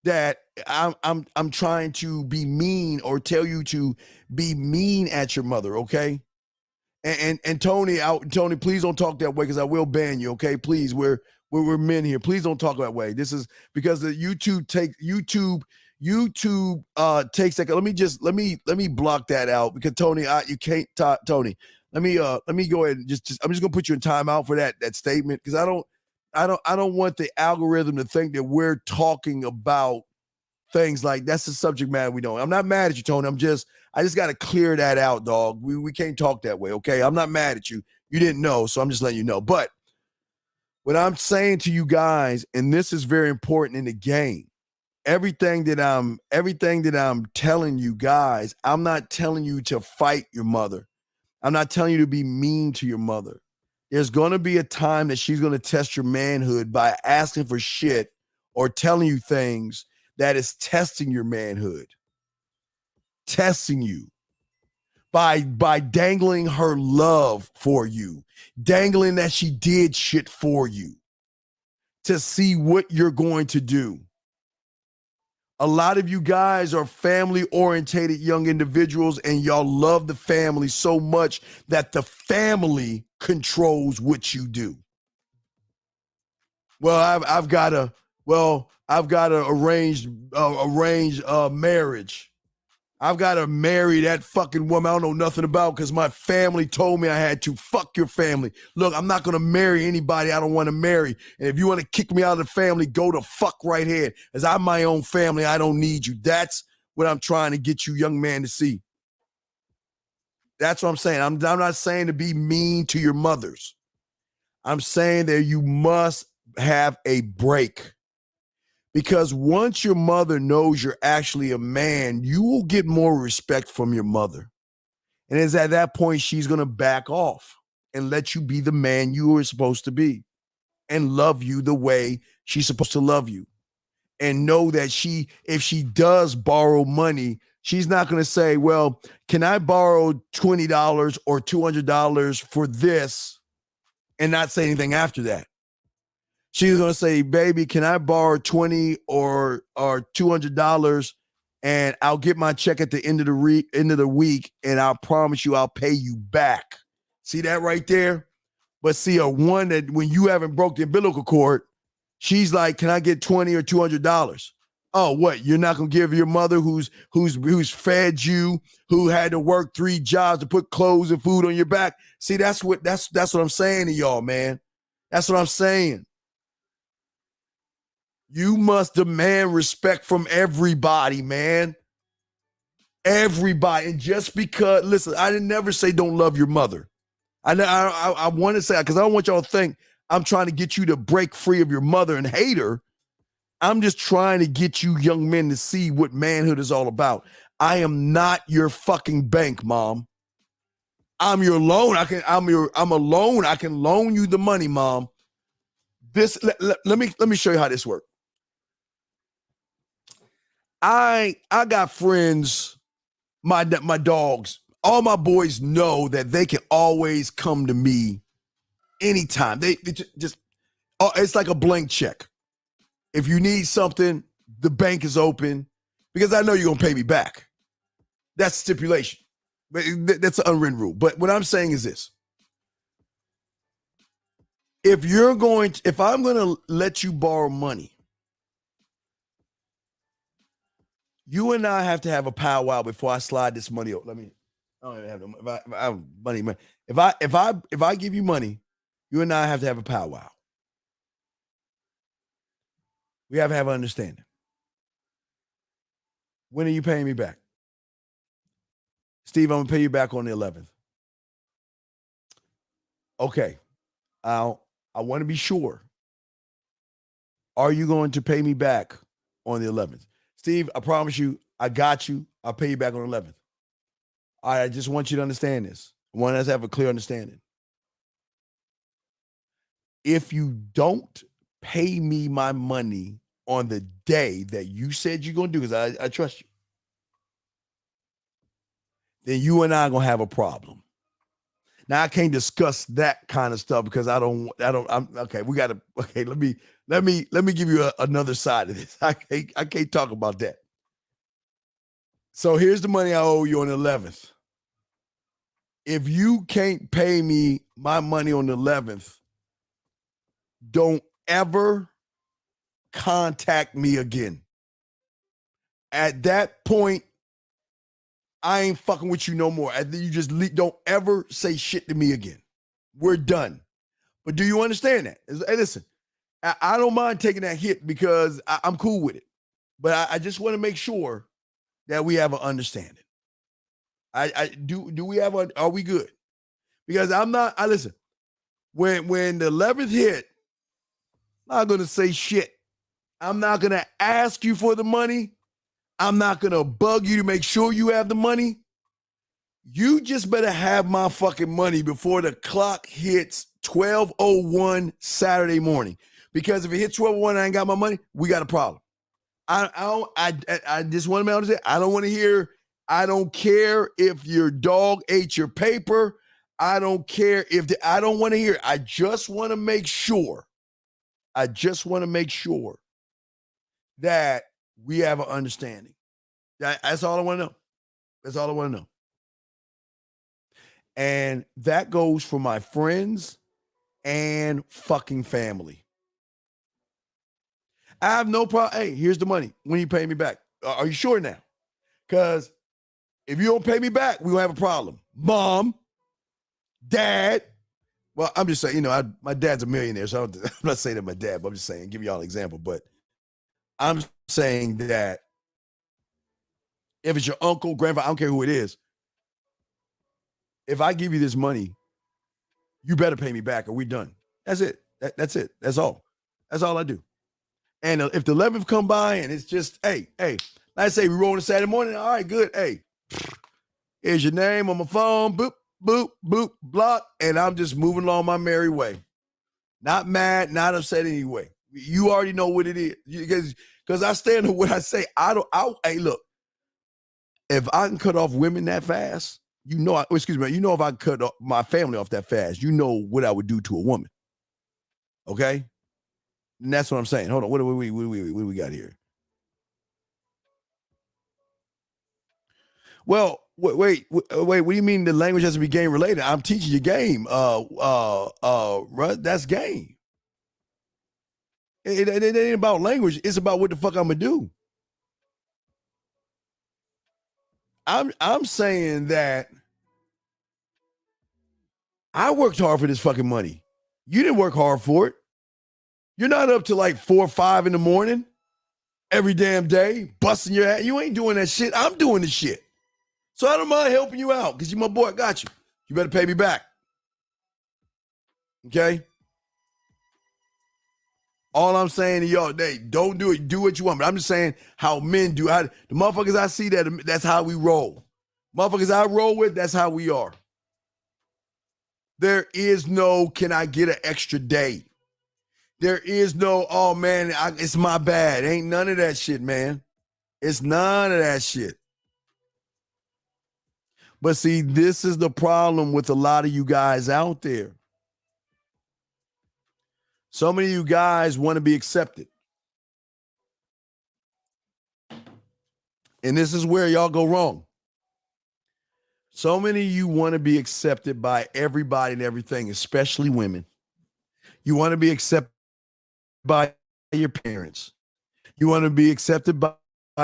that I'm trying to be mean or tell you to be mean at your mother, okay? And Tony, please don't talk that way, because I will ban you, okay? Please, we're men here. Please don't talk that way. This is because the YouTube YouTube takes that. Let me block that out because Tony, you can't talk, Tony. Let me go ahead and just I'm just gonna put you in timeout for that statement because I don't want the algorithm to think that we're talking about things like that's the subject matter we don't. I'm not mad at you, Tony. I just got to clear that out, dog. We can't talk that way, okay? I'm not mad at you. You didn't know, so I'm just letting you know. But what I'm saying to you guys, and this is very important in the game. Everything that I'm telling you guys, I'm not telling you to fight your mother. I'm not telling you to be mean to your mother. There's going to be a time that she's going to test your manhood by asking for shit or telling you things that is testing your manhood. Testing you by dangling her love for you, dangling that she did shit for you to see what you're going to do. A lot of you guys are family-orientated young individuals, and y'all love the family so much that the family controls what you do. Well, I've got a arranged marriage. I've got to marry that fucking woman I don't know nothing about because my family told me I had to. Fuck your family. Look, I'm not going to marry anybody I don't want to marry. And if you want to kick me out of the family, go to fuck right ahead. As I'm my own family, I don't need you. That's what I'm trying to get you young man to see. That's what I'm saying. I'm not saying to be mean to your mothers. I'm saying that you must have a break. Because once your mother knows you're actually a man, you will get more respect from your mother. And it's at that point she's going to back off and let you be the man you were supposed to be and love you the way she's supposed to love you. And know that if she does borrow money, she's not going to say, well, can I borrow $20 or $200 for this and not say anything after that? She's going to say, baby, can I borrow $20 or $200 and I'll get my check at the end of the week and I'll promise you I'll pay you back. See that right there? But see, a one that when you haven't broke the umbilical cord, she's like, can I get $20 or $200? Oh, what? You're not going to give your mother who's fed you, who had to work 3 jobs to put clothes and food on your back. See, that's what I'm saying to y'all, man. That's what I'm saying. You must demand respect from everybody, man. Everybody. And just because, listen, I didn't never say don't love your mother. I want to say, because I don't want y'all to think I'm trying to get you to break free of your mother and hate her. I'm just trying to get you young men to see what manhood is all about. I am not your fucking bank, Mom. I'm your loan. I'm a loan. I can loan you the money, Mom. Let me show you how this works. I got friends, my dogs, all my boys know that they can always come to me anytime. They just it's like a blank check. If you need something, the bank is open because I know you're going to pay me back. That's stipulation. But that's an unwritten rule. But what I'm saying is this. If I'm going to let you borrow money, you and I have to have a powwow before I slide this money over. I don't even have if I have money. If I give you money, you and I have to have a powwow. We have to have an understanding. When are you paying me back? Steve, I'm gonna pay you back on the 11th. Okay. I want to be sure. Are you going to pay me back on the 11th? Steve, I promise you, I got you. I'll pay you back on the 11th. All right, I just want you to understand this. I want us to have a clear understanding. If you don't pay me my money on the day that you said you're going to do, because I trust you, then you and I are going to have a problem. Now, I can't discuss that kind of stuff because let me give you another side of this. I can't talk about that. So here's the money I owe you on the 11th. If you can't pay me my money on the 11th, don't ever contact me again. At that point, I ain't fucking with you no more. You just don't ever say shit to me again. We're done. But do you understand that? Hey, listen, I don't mind taking that hit because I'm cool with it. But I just want to make sure that we have an understanding. Do we have are we good? Because listen, when the 11th hit, I'm not gonna say shit. I'm not gonna ask you for the money. I'm not gonna bug you to make sure you have the money. You just better have my fucking money before the clock hits 12:01 Saturday morning. Because if it hits 12:01 and I ain't got my money, we got a problem. I just want to understand. I don't want to hear. I don't care if your dog ate your paper. I don't care I don't want to hear. I just want to make sure. That we have an understanding. That's all I want to know. That's all I want to know. And that goes for my friends and fucking family. I have no problem. Hey, here's the money. When you pay me back? Are you sure now? Because if you don't pay me back, we're going to have a problem. Mom, dad. Well, I'm just saying, my dad's a millionaire, so I'm not saying that my dad, but I'm just saying, give y'all an example. But I'm saying that if it's your uncle, grandfather, I don't care who it is, if I give you this money, you better pay me back or we're done. That's it. That's it. That's all. That's all I do. And if the 11th come by and it's just, hey, let's say we roll on a Saturday morning. All right, good. Hey, here's your name on my phone. Boop, boop, boop, block. And I'm just moving along my merry way. Not mad, not upset anyway. You already know what it is. Because I stand on what I say. Hey, look, if I can cut off women that fast, if I cut my family off that fast, you know what I would do to a woman. Okay? And that's what I'm saying. Hold on. What do we got here? Well, wait. What do you mean the language has to be game related? I'm teaching you game. That's game. It ain't about language. It's about what the fuck I'm gonna do. I'm saying that I worked hard for this fucking money. You didn't work hard for it. You're not up to like 4 or 5 in the morning every damn day, busting your ass. You ain't doing that shit. I'm doing the shit. So I don't mind helping you out because you my boy. I got you. You better pay me back. Okay? All I'm saying to y'all, don't do it. Do what you want. But I'm just saying how men do. The motherfuckers I see, that's how we roll. Motherfuckers I roll with, that's how we are. There is no, can I get an extra day? There is no, oh man, it's my bad. Ain't none of that shit, man. It's none of that shit. But see, this is the problem with a lot of you guys out there. So many of you guys want to be accepted. And this is where y'all go wrong. So many of you want to be accepted by everybody and everything, especially women. You want to be accepted by your parents. You want to be accepted by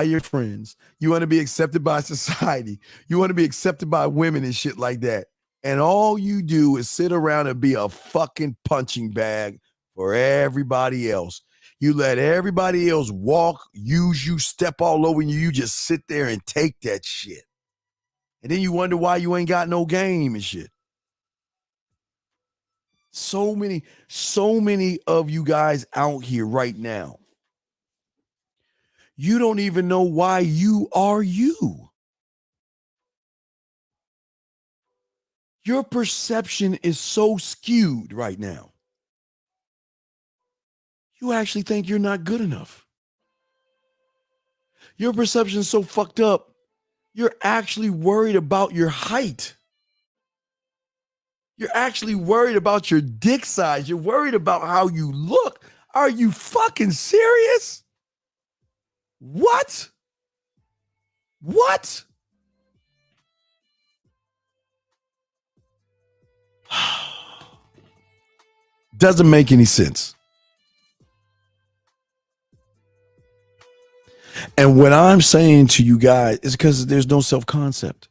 your friends. You want to be accepted by society. You want to be accepted by women and shit like that. And all you do is sit around and be a fucking punching bag for everybody else. You let everybody else walk, use you, step all over you. You just sit there and take that shit. And then you wonder why you ain't got no game and shit. So many of you guys out here right now. You don't even know why you are you. Your perception is so skewed right now. You actually think you're not good enough. Your perception is so fucked up. You're actually worried about your height. You're actually worried about your dick size. You're worried about how you look. Are you fucking serious? What? What? Doesn't make any sense. And what I'm saying to you guys is because there's no self-concept.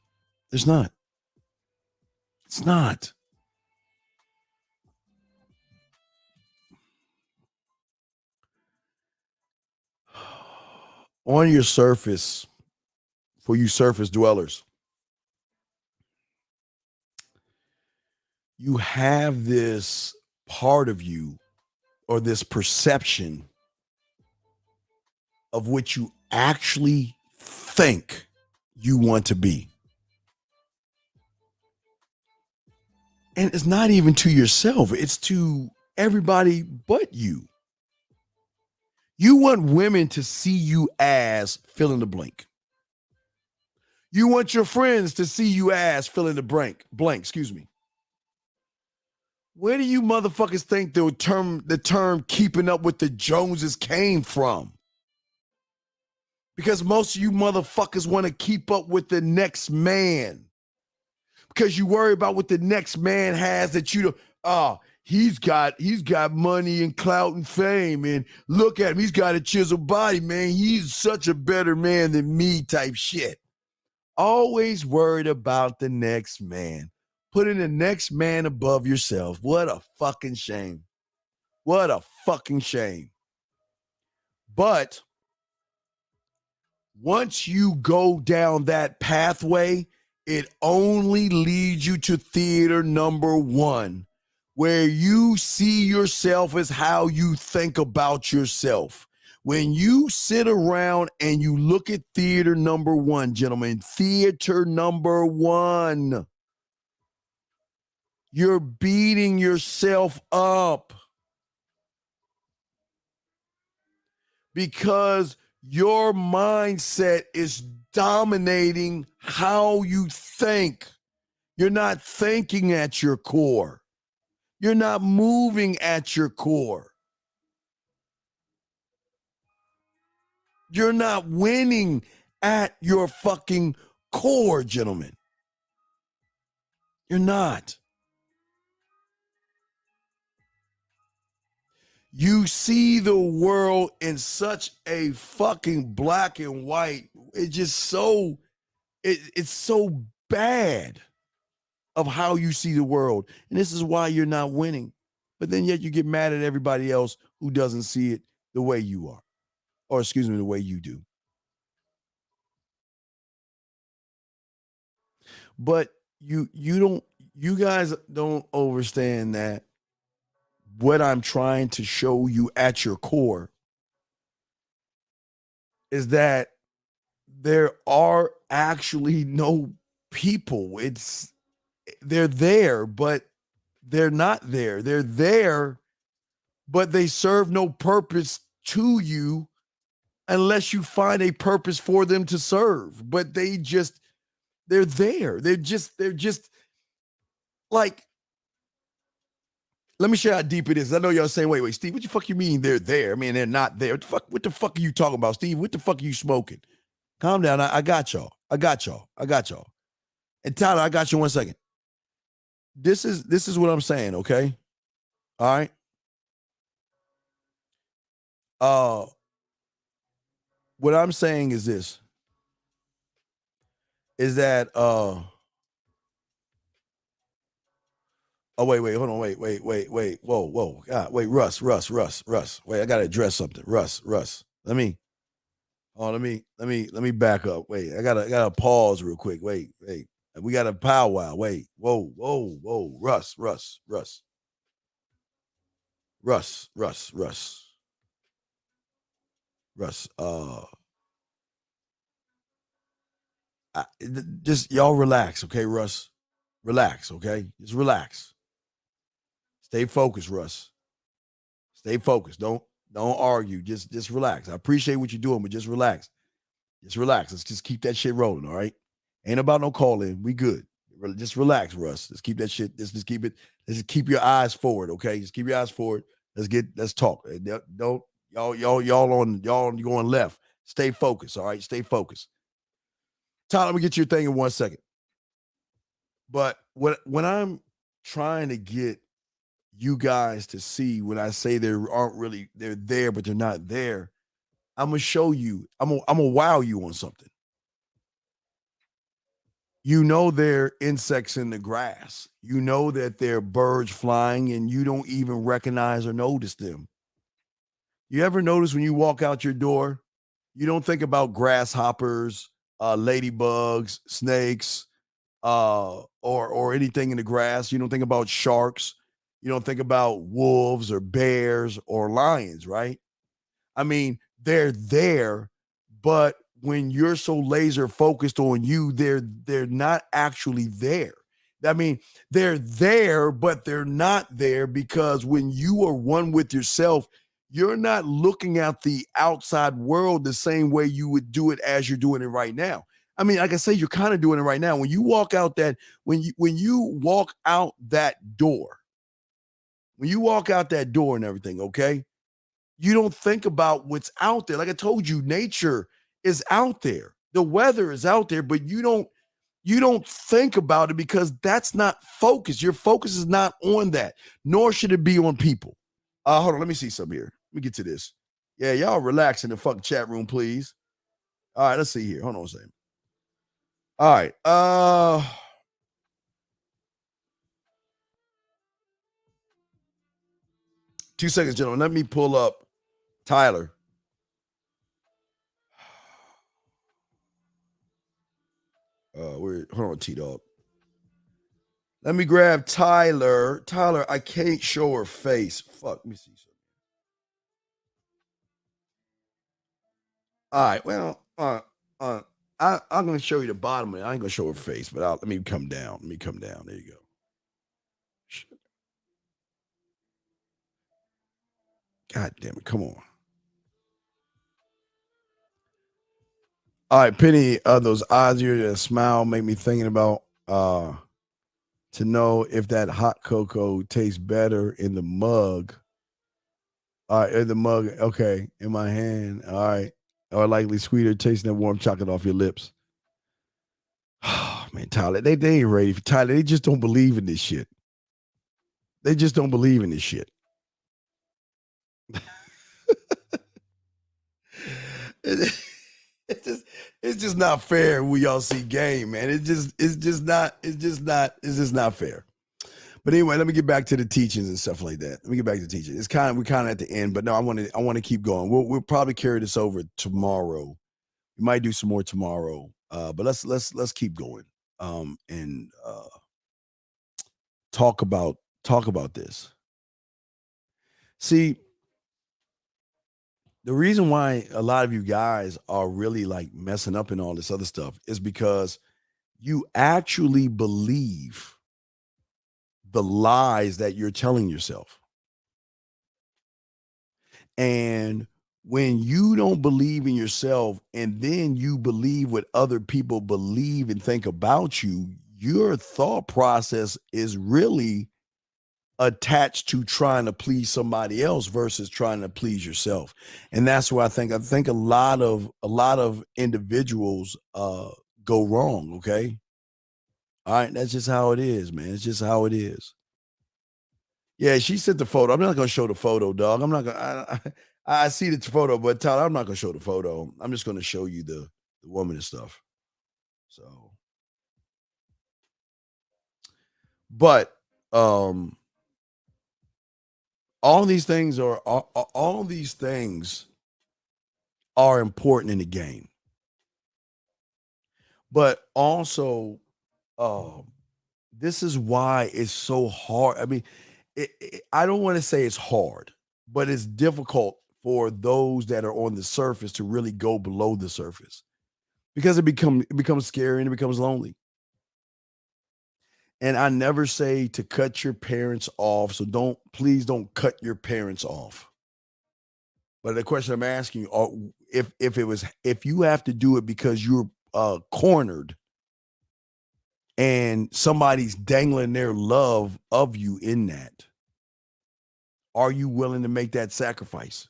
There's not. It's not. On your surface, for you surface dwellers, you have this part of you or this perception of what you actually think you want to be. And it's not even to yourself, it's to everybody but you. You want women to see you as fill in the blank. You want your friends to see you as fill in the blank, excuse me. Where do you motherfuckers think the term keeping up with the Joneses came from? Because most of you motherfuckers want to keep up with the next man. Because you worry about what the next man has that you don't, he's got money and clout and fame, and look at him, he's got a chiseled body, man. He's such a better man than me type shit. Always worried about the next man. Putting the next man above yourself. What a fucking shame. What a fucking shame. But once you go down that pathway, it only leads you to theater number 1, where you see yourself as how you think about yourself. When you sit around and you look at theater number 1, gentlemen, theater number 1, you're beating yourself up because your mindset is dominating how you think. You're not thinking at your core. You're not moving at your core. You're not winning at your fucking core, gentlemen. You're not. You see the world in such a fucking black and white. It's just so, it's so bad of how you see the world. And this is why you're not winning. But then yet you get mad at everybody else who doesn't see it the way you are. Or excuse me, the way you do. But you guys don't understand that what I'm trying to show you at your core is that there are actually no people. They're there, but they're not there. They're there, but they serve no purpose to you unless you find a purpose for them to serve. But they're there. They're just like, let me show you how deep it is. I know y'all saying, wait, Steve, what the fuck you mean they're there? I mean, they're not there. What the fuck are you talking about, Steve? What the fuck are you smoking? Calm down. I got y'all. And Tyler, I got you 1 second. This is what I'm saying, okay? All right. What I'm saying is this. Is that oh, wait, hold on, wait, whoa, God, wait, Russ, wait, I gotta address something, Russ, let me back up, wait, I gotta pause real quick, wait, we got a powwow, wait, whoa, Russ, just y'all relax, okay, Russ, relax, okay, just relax. Stay focused, Russ. Stay focused. Don't argue. Just relax. I appreciate what you're doing, but just relax. Just relax. Let's just keep that shit rolling, all right? Ain't about no call-in. We good. Just relax, Russ. Let's keep that shit. Let's just keep it. Let's just keep your eyes forward, okay? Just keep your eyes forward. Let's talk. Don't y'all going left. Stay focused, all right? Stay focused. Tyler, let me get your thing in 1 second. But when I'm trying to get you guys to see when I say they're there, but they're not there, I'm gonna show you. I'm gonna wow you on something. You know there are insects in the grass. You know that there are birds flying, and you don't even recognize or notice them. You ever notice when you walk out your door, you don't think about grasshoppers, ladybugs, snakes, or anything in the grass. You don't think about sharks. You don't think about wolves or bears or lions, right? I mean, they're there, but when you're so laser focused on you, they're not actually there. I mean, they're there, but they're not there because when you are one with yourself, you're not looking at the outside world the same way you would do it as you're doing it right now. I mean, like I say, you're kind of doing it right now. When you walk out that, when you walk out that door, when you walk out that door and everything, okay, you don't think about what's out there. Like I told you, nature is out there. The weather is out there, but you don't think about it because that's not focus. Your focus is not on that, nor should it be on people. Hold on, let me see something here. Let me get to this. Yeah, y'all relax in the fucking chat room, please. All right, let's see here. Hold on a second. All right. 2 seconds, gentlemen. Let me pull up Tyler. Hold on, T-Dog. Let me grab Tyler. Tyler, I can't show her face. Fuck, let me see something. All right, well, I'm going to show you the bottom of it. I ain't going to show her face, but let me come down. Let me come down. There you go. God damn it. Come on. All right, Penny, those eyes here, that smile make me thinking about to know if that hot cocoa tastes better in the mug. All right, in the mug, okay, in my hand. All right. Or likely sweeter, tasting that warm chocolate off your lips. Oh, man, Tyler, they ain't ready for Tyler. They just don't believe in this shit. They just don't believe in this shit. It's just not fair when y'all see game, man. It's just not fair. But anyway, let me get back to the teachings and stuff like that. Let me get back to teaching. We're kind of at the end, but no, I want to keep going. We'll probably carry this over tomorrow. We might do some more tomorrow. But let's keep going. And talk about this. See, the reason why a lot of you guys are really like messing up and all this other stuff is because you actually believe the lies that you're telling yourself. And when you don't believe in yourself and then you believe what other people believe and think about you, your thought process is really attached to trying to please somebody else versus trying to please yourself. And that's where I think a lot of individuals go wrong. Okay. All right. That's just how it is, man. It's just how it is. Yeah. She sent the photo. I'm not going to show the photo, dog. I'm not going to, I see the photo, but Tyler, I'm not going to show the photo. I'm just going to show you the woman and stuff. So, but, all these things are important in the game. But also, this is why it's so hard. I mean, I don't want to say it's hard, but it's difficult for those that are on the surface to really go below the surface because it becomes scary and it becomes lonely. And I never say to cut your parents off. So please don't cut your parents off. But the question I'm asking you, if you have to do it because you're cornered and somebody's dangling their love of you in that, are you willing to make that sacrifice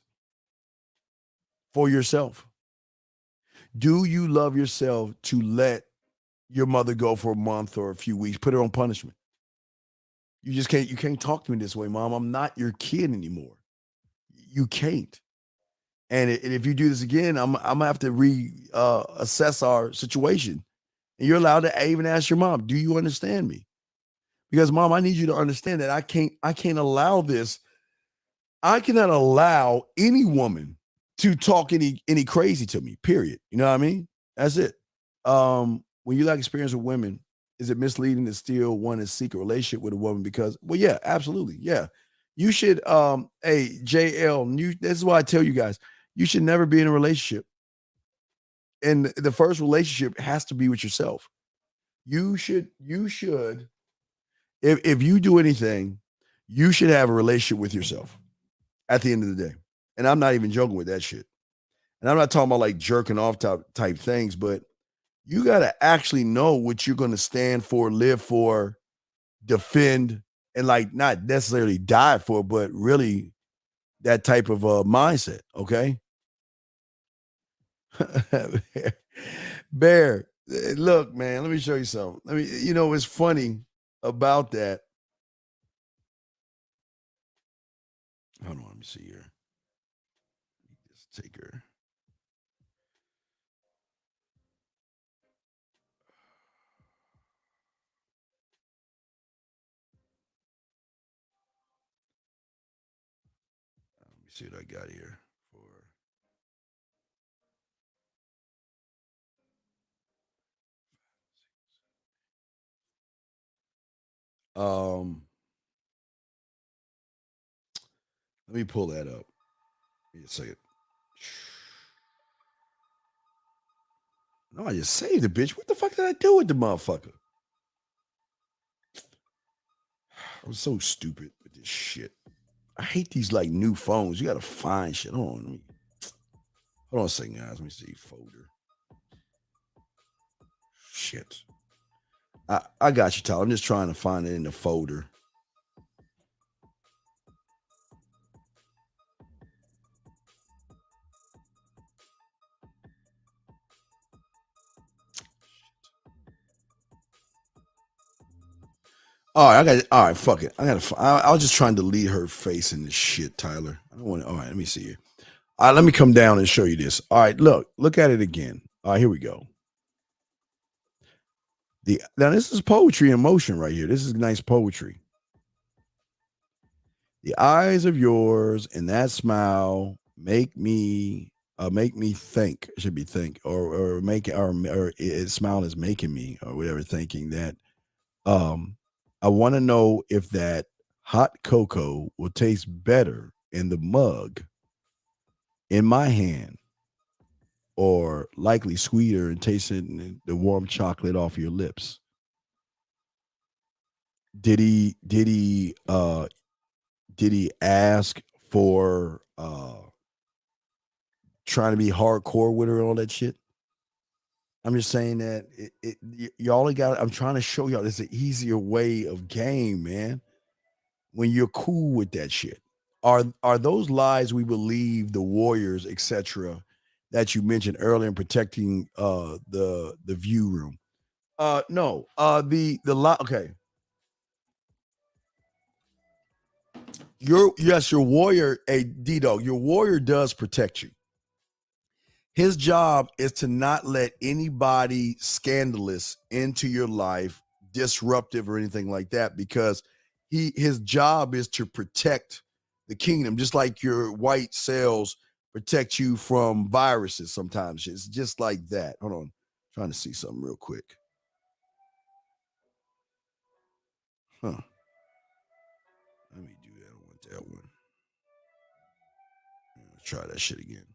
for yourself? Do you love yourself to let your mother go for a month or a few weeks, put her on punishment? You can't talk to me this way, Mom. I'm not your kid anymore. You can't. And if you do this again, I'm gonna have to assess our situation. And you're allowed to even ask your mom, do you understand me? Because mom, I need you to understand that I can't allow this. I cannot allow any woman to talk any crazy to me, period. You know what I mean? That's it. When you lack experience with women, is it misleading to still want to seek a relationship with a woman? Because, well, yeah, absolutely. Yeah. You should, hey, JL, this is why I tell you guys, you should never be in a relationship. And the first relationship has to be with yourself. You should, if you do anything, you should have a relationship with yourself at the end of the day. And I'm not even joking with that shit. And I'm not talking about like jerking off type things, but you got to actually know what you're going to stand for, live for, defend, and like not necessarily die for, but really that type of mindset. Okay. Bear, look, man, let me show you something. It's funny about that. Hold on, let me see here. Just take her. Let me see what I got here for. Let me pull that up. Give me a second. No, I just saved the bitch. What the fuck did I do with the motherfucker? I'm so stupid with this shit. I hate these like new phones. You gotta find shit. Hold on a second, guys. Let me see. Folder. Shit. I got you, Tyler. I'm just trying to find it in the folder. All right, I got it. All right, fuck it. I was just trying to delete her face in this shit, Tyler. I don't want to. All right, let me see here. All right, let me come down and show you this. All right, look at it again. All right, here we go. Now this is poetry in motion right here. This is nice poetry. The eyes of yours and that smile make me think. It should be think or make or smile is making me or whatever, thinking that I want to know if that hot cocoa will taste better in the mug in my hand or likely sweeter and tasting the warm chocolate off your lips. Did he ask for trying to be hardcore with her and all that shit? I'm just saying that y'all got. I'm trying to show y'all there's an easier way of game, man. When you're cool with that shit, are those lies we believe, the warriors, etc., that you mentioned earlier in protecting the view room? No. The lie. Okay. Your warrior, a D-Dog, your warrior does protect you. His job is to not let anybody scandalous into your life, disruptive or anything like that, because his job is to protect the kingdom, just like your white cells protect you from viruses sometimes. It's just like that. Hold on. I'm trying to see something real quick. Huh. Let me do that. I want that one. Let's try that shit again.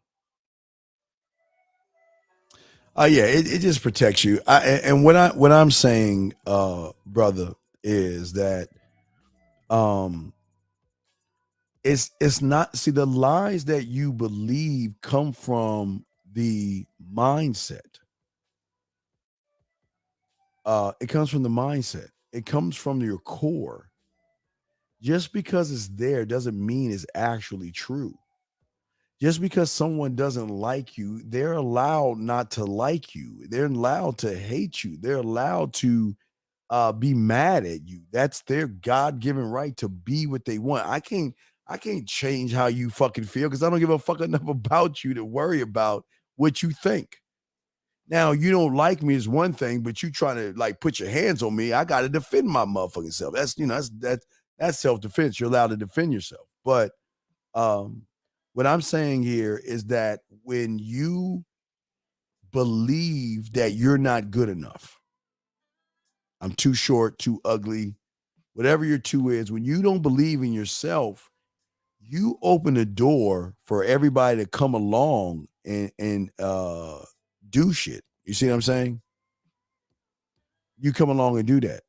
Yeah, it just protects you. And what I'm saying, brother, is that it's not, see, the lies that you believe come from the mindset. It comes from the mindset. It comes from your core. Just because it's there doesn't mean it's actually true. Just because someone doesn't like you, they're allowed not to like you. They're allowed to hate you. They're allowed to be mad at you. That's their God-given right to be what they want. I I can't change how you fucking feel because I don't give a fuck enough about you to worry about what you think. Now, you don't like me is one thing, but you trying to like put your hands on me, I got to defend my motherfucking self. That's, that's self-defense. You're allowed to defend yourself. But what I'm saying here is that when you believe that you're not good enough, I'm too short, too ugly, whatever your two is, when you don't believe in yourself, you open the door for everybody to come along and do shit. You see what I'm saying? You come along and do that.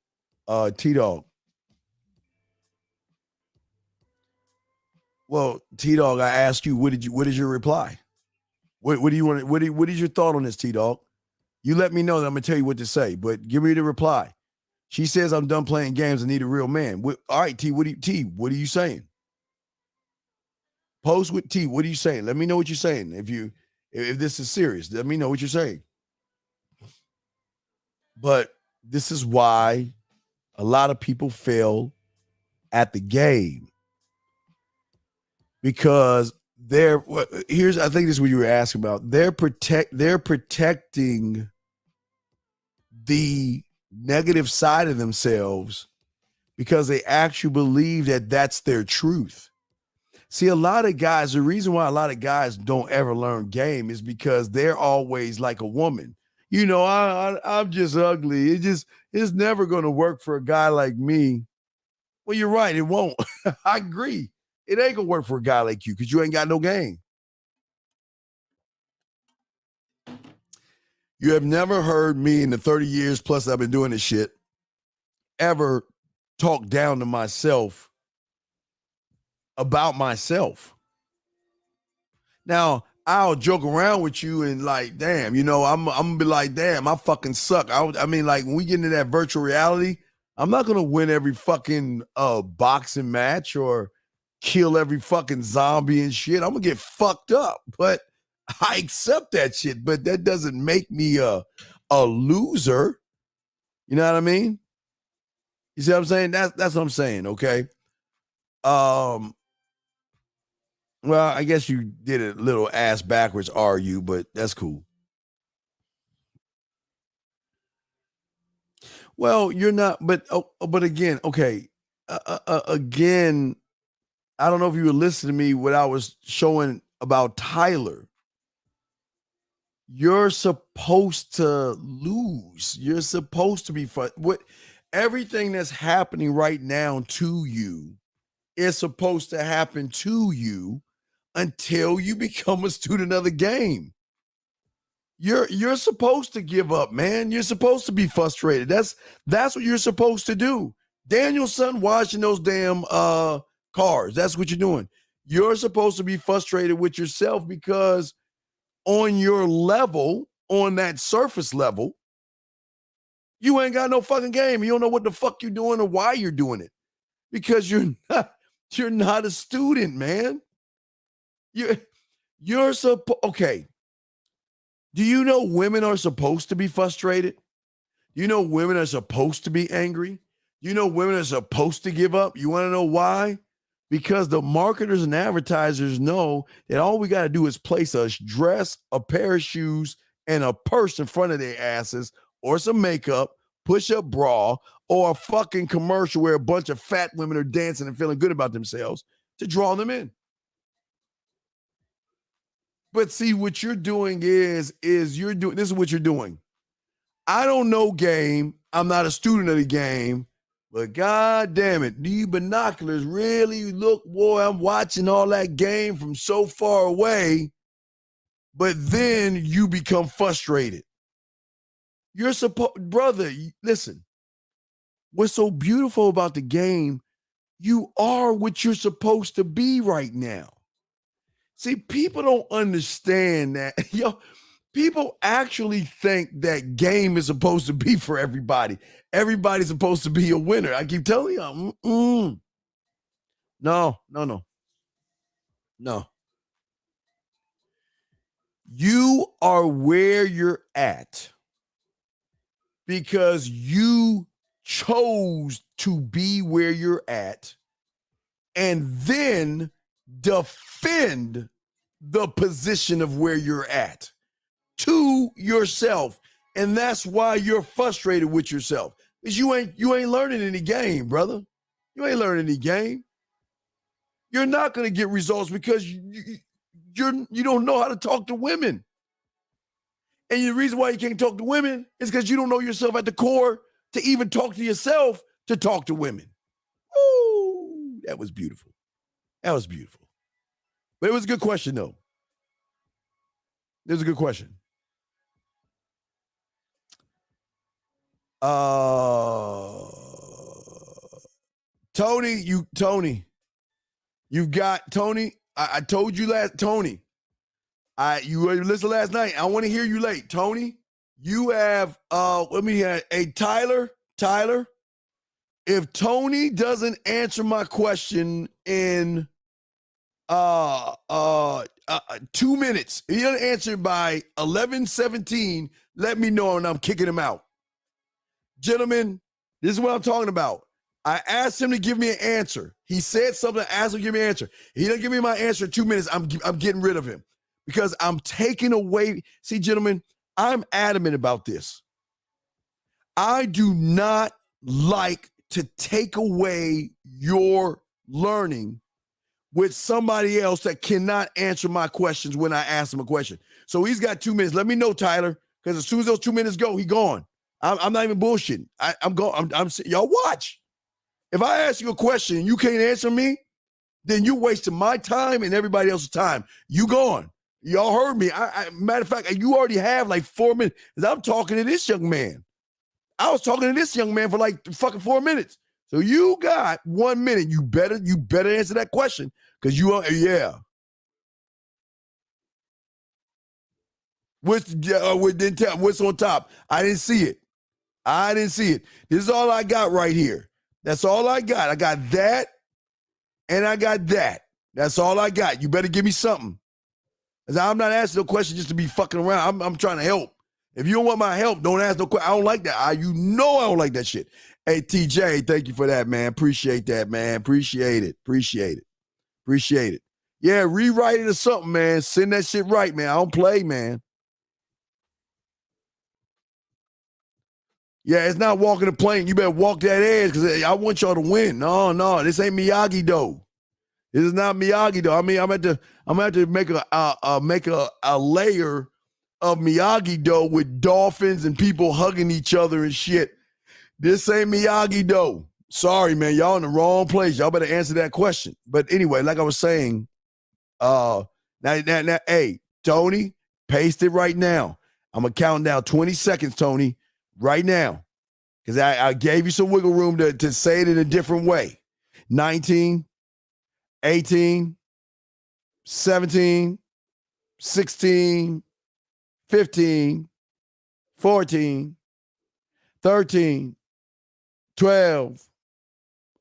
T-Dog. Well, T-Dog, I asked you, what is your reply? What do you want? What is your thought on this, T-Dog? You let me know that I'm gonna tell you what to say, but give me the reply. She says I'm done playing games. I need a real man. All right, T. What are you saying? Post with T. What are you saying? Let me know what you're saying. If this is serious, let me know what you're saying. But this is why a lot of people fail at the game. Because I think this is what you were asking about. They're protecting the negative side of themselves because they actually believe that that's their truth. See, a lot of guys, the reason why a lot of guys don't ever learn game is because they're always like a woman. I'm just ugly. It's never going to work for a guy like me. Well, you're right. It won't. I agree. It ain't going to work for a guy like you because you ain't got no game. You have never heard me in the 30 years plus I've been doing this shit ever talk down to myself about myself. Now, I'll joke around with you and like, damn, I'm gonna be like, damn, I fucking suck. I mean, like when we get into that virtual reality, I'm not gonna win every fucking boxing match or kill every fucking zombie and shit. I'm gonna get fucked up, but I accept that shit. But that doesn't make me a loser. You know what I mean? You see what I'm saying? That's what I'm saying. Okay. Well, I guess you did a little ass backwards, are you? But that's cool. Well, you're not, but again, okay. Again, I don't know if you were listening to me when I was showing about Tyler. You're supposed to lose. You're supposed to be fun. Everything that's happening right now to you is supposed to happen to you until you become a student of the game. You're supposed to give up, man. You're supposed to be frustrated. That's what you're supposed to do. Daniel's son washing those damn cars. That's what you're doing. You're supposed to be frustrated with yourself because on your level, on that surface level, you ain't got no fucking game. You don't know what the fuck you're doing or why you're doing it. Because you're not a student, man. You're supposed, okay. Do you know women are supposed to be frustrated? You know women are supposed to be angry? You know women are supposed to give up? You want to know why? Because the marketers and advertisers know that all we got to do is place a dress, a pair of shoes, and a purse in front of their asses, or some makeup, push-up bra, or a fucking commercial where a bunch of fat women are dancing and feeling good about themselves to draw them in. But see, what you're doing is this is what you're doing. I don't know game. I'm not a student of the game. But God damn it, these binoculars really look, boy, I'm watching all that game from so far away. But then you become frustrated. You're supposed, brother, listen. What's so beautiful about the game, you are what you're supposed to be right now. See, people don't understand that. People actually think that game is supposed to be for everybody. Everybody's supposed to be a winner. I keep telling you, No. You are where you're at because you chose to be where you're at and then defend the position of where you're at to yourself. And that's why you're frustrated with yourself. Because you ain't learning any game, brother. You ain't learning any game. You're not going to get results because you don't know how to talk to women. And the reason why you can't talk to women is because you don't know yourself at the core to even talk to yourself to talk to women. Ooh, that was beautiful. That was beautiful. But it was a good question, though. It was a good question. Tony, you've got Tony. I told you Tony. You listened last night. I want to hear you late. Tony, you have Tyler. Tyler, if Tony doesn't answer my question in 2 minutes, if he doesn't answer by 11:17, let me know and I'm kicking him out. Gentlemen, this is what I'm talking about. I asked him to give me an answer. He said something. I asked him to give me an answer. He doesn't give me my answer in 2 minutes. I'm getting rid of him because I'm taking away. See, gentlemen, I'm adamant about this. I do not like to take away your learning with somebody else that cannot answer my questions when I ask him a question. So he's got 2 minutes. Let me know, Tyler, because as soon as those 2 minutes go, he gone. I'm not even bullshitting. I'm going. Y'all watch. If I ask you a question and you can't answer me, then you're wasting my time and everybody else's time. You gone. Y'all heard me. Matter of fact, you already have like 4 minutes. Because I'm talking to this young man. I was talking to this young man for like fucking 4 minutes. So you got 1 minute. You better answer that question because you are, yeah. What's on top? I didn't see it. This is all I got right here. That's all I got. I got that and I got that. That's all I got. You better give me something. I'm not asking no question just to be fucking around. I'm trying to help. If you don't want my help, don't ask no question. I don't like that. I don't like that shit. Hey, TJ, thank you for that, man. Appreciate that, man. Appreciate it. Yeah, rewrite it or something, man. Send that shit right, man. I don't play, man. Yeah, it's not walking the plane. You better walk that edge because I want y'all to win. No, this ain't Miyagi-Do. This is not Miyagi-Do. I mean, I'm gonna have to make a layer of Miyagi-Do with dolphins and people hugging each other and shit. This ain't Miyagi-Do. Sorry, man. Y'all in the wrong place. Y'all better answer that question. But anyway, like I was saying, now, hey, Tony, paste it right now. I'm gonna count down 20 seconds, Tony. Right now, because I gave you some wiggle room to say it in a different way. 19, 18, 17, 16, 15, 14, 13, 12,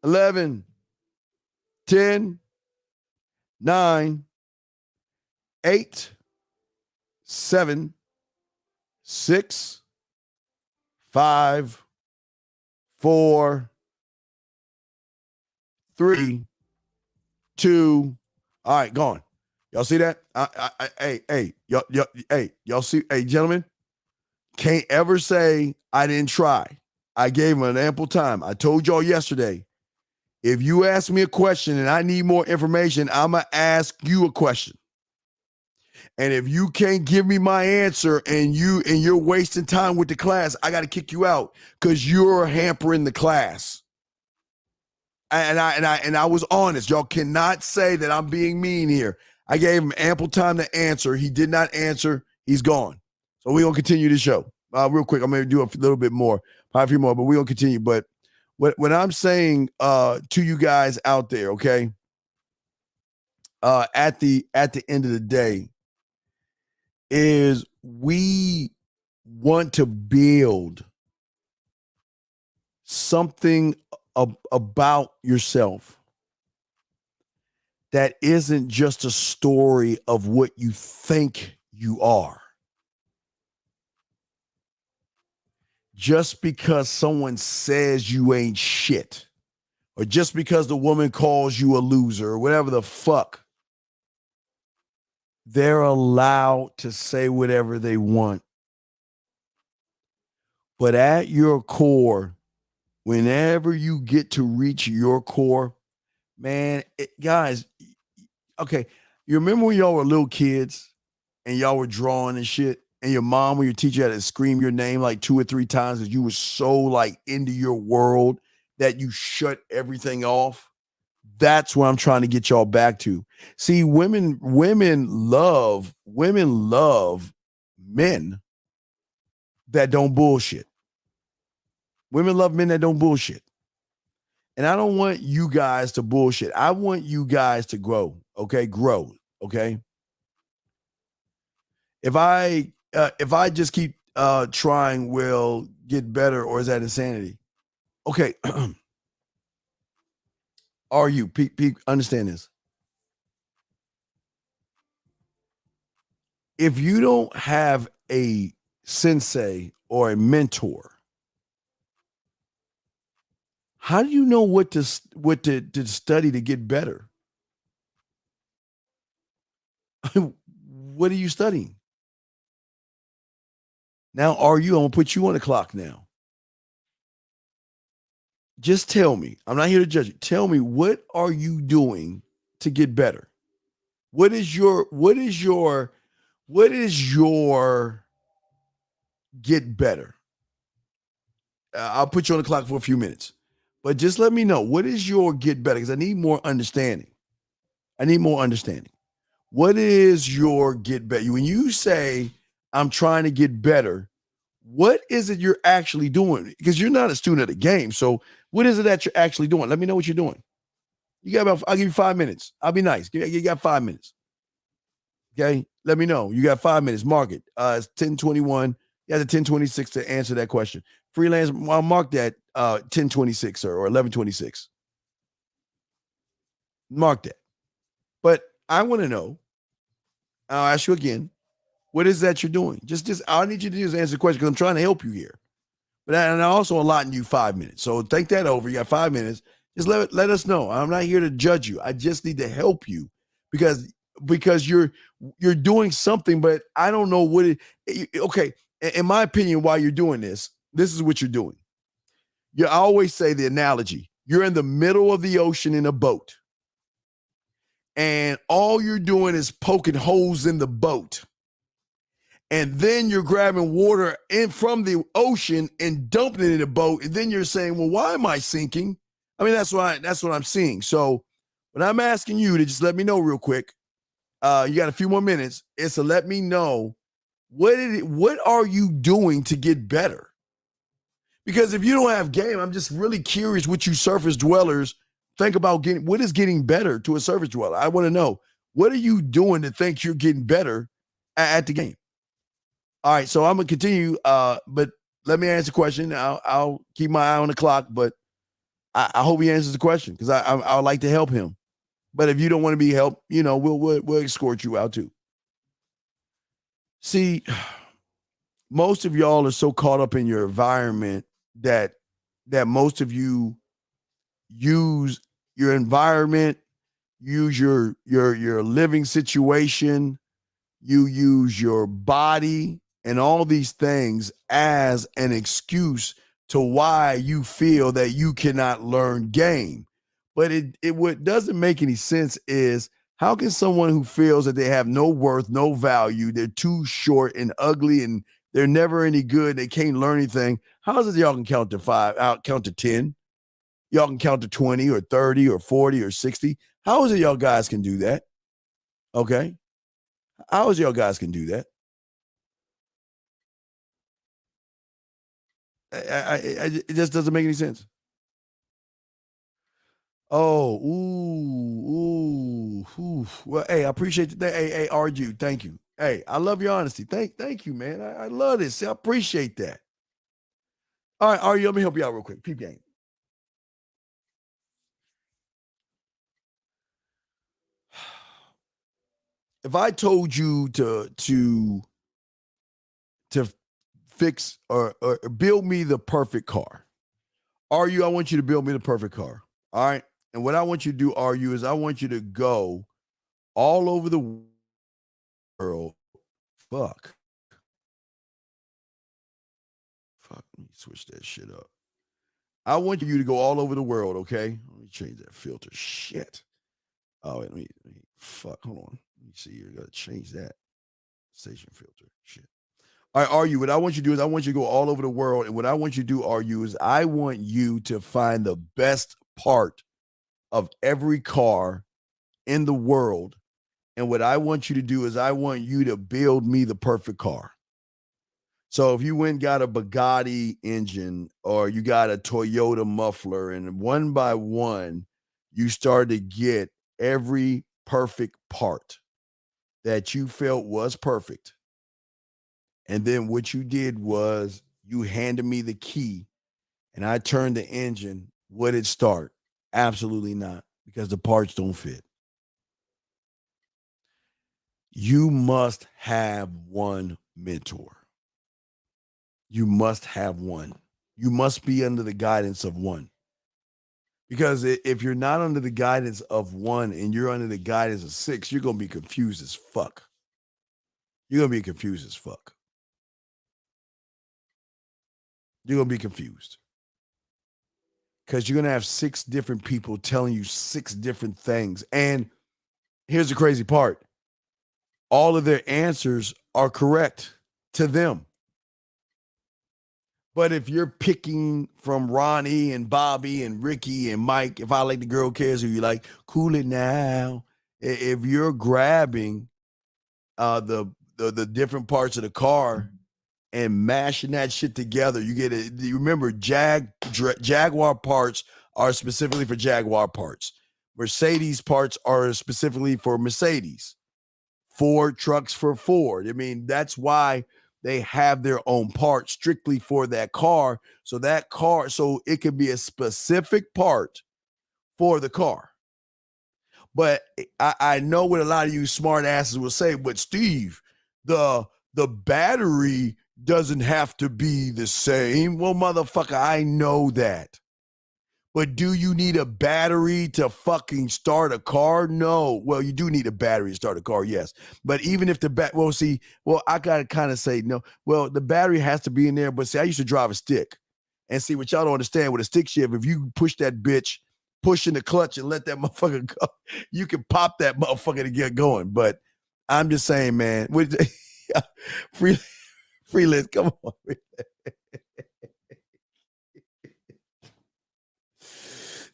11, 10, 9, 8, 7, 6, 5, 4, 3, 2. All right, gone. Y'all see that? Y'all see? Hey, gentlemen, can't ever say I didn't try. I gave him an ample time. I told y'all yesterday, if you ask me a question and I need more information, I'm gonna ask you a question. And if you can't give me my answer and you're wasting time with the class, I got to kick you out because you're hampering the class. And I was honest. Y'all cannot say that I'm being mean here. I gave him ample time to answer. He did not answer. He's gone. So we're gonna continue the show real quick. I'm gonna do a little bit more, probably a few more, but we're gonna continue. But what I'm saying to you guys out there, okay, at the end of the day, is we want to build something about yourself that isn't just a story of what you think you are. Just because someone says you ain't shit or just because the woman calls you a loser or whatever the fuck, they're allowed to say whatever they want. But at your core, whenever you get to reach your core, man, guys, okay, you remember when y'all were little kids and y'all were drawing and shit, and your mom or your teacher had to scream your name like 2 or 3 times because you were so like into your world that you shut everything off? That's what I'm trying to get y'all back to. See, women love men that don't bullshit. Women love men that don't bullshit. And I don't want you guys to bullshit. I want you guys to grow, okay? Grow, okay? If I just keep trying, will get better, or is that insanity? Okay. Are you, Pete, understand this. If you don't have a sensei or a mentor, how do you know what to study to get better? What are you studying? Now, I'm going to put you on the clock now. Just tell me. I'm not here to judge you. Tell me, what are you doing to get better? What is your get better? I'll put you on the clock for a few minutes. But just let me know, what is your get better? Because I need more understanding. What is your get better? When you say, I'm trying to get better, what is it you're actually doing? Because you're not a student of the game. So what is it that you're actually doing? Let me know what you're doing. I'll give you 5 minutes. I'll be nice. You got 5 minutes. Okay? Let me know. You got 5 minutes. Mark it. It's 10:21. You have the 10:26 to answer that question. Freelance, I'll mark that 10:26, sir, or 11:26. Mark that. But I want to know, I'll ask you again, what is that you're doing? Just all I need you to do is answer the question, because I'm trying to help you here. But I also allotting you 5 minutes. So think that over. You got 5 minutes. Just let us know. I'm not here to judge you. I just need to help you because you're doing something, but I don't know what it. Okay, in my opinion, while you're doing this is what you're doing. I always say the analogy. You're in the middle of the ocean in a boat, and all you're doing is poking holes in the boat. And then you're grabbing water in from the ocean and dumping it in the boat. And then you're saying, well, why am I sinking? I mean, that's what I'm seeing. So when I'm asking you to just let me know real quick, you got a few more minutes. It's to let me know what are you doing to get better? Because if you don't have game, I'm just really curious what you surface dwellers think about what is getting better to a surface dweller. I want to know, what are you doing to think you're getting better at the game? All right, so I'm gonna continue, but let me answer the question. I'll keep my eye on the clock, but I hope he answers the question because I would like to help him. But if you don't want to be helped, we'll escort you out too. See, most of y'all are so caught up in your environment that most of you use your environment, use your living situation, you use your body and all these things as an excuse to why you feel that you cannot learn game. But what doesn't make any sense is, how can someone who feels that they have no worth, no value, they're too short and ugly and they're never any good, they can't learn anything, how is it y'all can count to 5, count to 10? Y'all can count to 20 or 30 or 40 or 60. How is it y'all guys can do that? Okay. How is y'all guys can do that? It just doesn't make any sense. Oh, ooh. Well, hey, I appreciate that. Hey, Arju, thank you. Hey, I love your honesty. Thank you, man. I love this. I appreciate that. All right, Arju, let me help you out real quick. Peep game. If I told you to fix or build me the perfect car, I want you to build me the perfect car. All right. And what I want you to do, RU, is I want you to go all over the world. Fuck. Let me switch that shit up. I want you to go all over the world, okay? Let me change that filter. Shit. Oh, wait, let me fuck. Hold on. Let me see here. I gotta change that. Station filter. Shit. All right, RU, what I want you to do is I want you to go all over the world. And what I want you to do, RU, is I want you to find the best part of every car in the world. And what I want you to do is I want you to build me the perfect car. So if you went and got a Bugatti engine or you got a Toyota muffler, and one by one, you start to get every perfect part that you felt was perfect. And then what you did was you handed me the key and I turned the engine. Would it start? Absolutely not, because the parts don't fit. You must have one mentor. You must have one. You must be under the guidance of one. Because if you're not under the guidance of one and you're under the guidance of six, you're going to be confused as fuck. You're going to be confused as fuck. You're going to be confused. Because you're going to have 6 different people telling you 6 different things. And here's the crazy part. All of their answers are correct to them. But if you're picking from Ronnie and Bobby and Ricky and Mike, if I like the girl cares who you like, cool it now. If you're grabbing the different parts of the car and mashing that shit together, you get it. You remember Jaguar parts are specifically for Jaguar parts. Mercedes parts are specifically for Mercedes. Ford trucks for Ford. I mean, that's why they have their own part strictly for that car. So it could be a specific part for the car. But I know what a lot of you smart asses will say, but Steve, the battery doesn't have to be the same. Well, motherfucker, I know that. But do you need a battery to fucking start a car? No. Well, you do need a battery to start a car, yes. But even if I got to kind of say no. Well, the battery has to be in there. But see, I used to drive a stick. And see, what y'all don't understand with a stick shift, if you push that bitch, push in the clutch and let that motherfucker go, you can pop that motherfucker to get going. But I'm just saying, man, freelance, come on.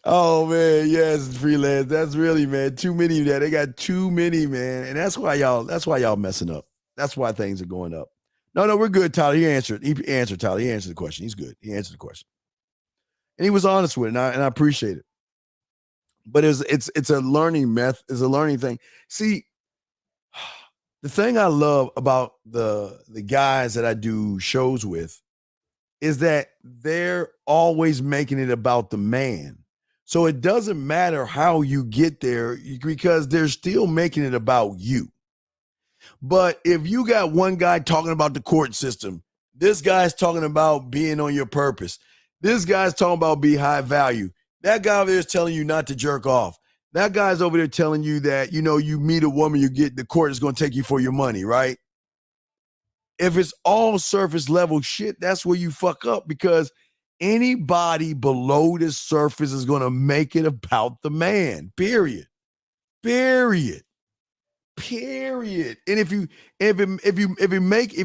Oh man, yes, freelance. That's really, man, too many of that. They got too many, man. And that's why y'all messing up. That's why things are going up. No, we're good, Tyler. He answered, Tyler. He answered the question. He's good. He answered the question. And he was honest with it, and I appreciate it. But it's a learning method, it's a learning thing. See, the thing I love about the guys that I do shows with is that they're always making it about the man. So it doesn't matter how you get there because they're still making it about you. But if you got one guy talking about the court system, this guy's talking about being on your purpose, this guy's talking about be high value, that guy over there is telling you not to jerk off, that guy's over there telling you that, you meet a woman, the court is going to take you for your money, right? If it's all surface level shit, that's where you fuck up, because anybody below the surface is going to make it about the man, period. And if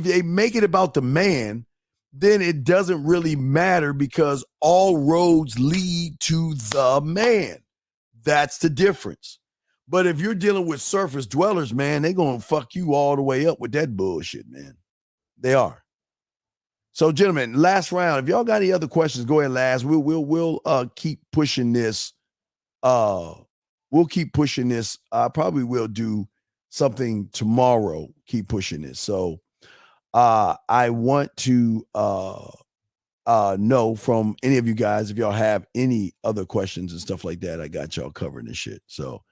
they make it about the man, then it doesn't really matter, because all roads lead to the man. That's the difference. But if you're dealing with surface dwellers, man, they're going to fuck you all the way up with that bullshit, man. They are. So, gentlemen, last round. If y'all got any other questions, go ahead and ask. We'll keep pushing this. We'll keep pushing this. I probably will do something tomorrow. Keep pushing this. So, I want to know from any of you guys if y'all have any other questions and stuff like that. I got y'all covering this shit. So,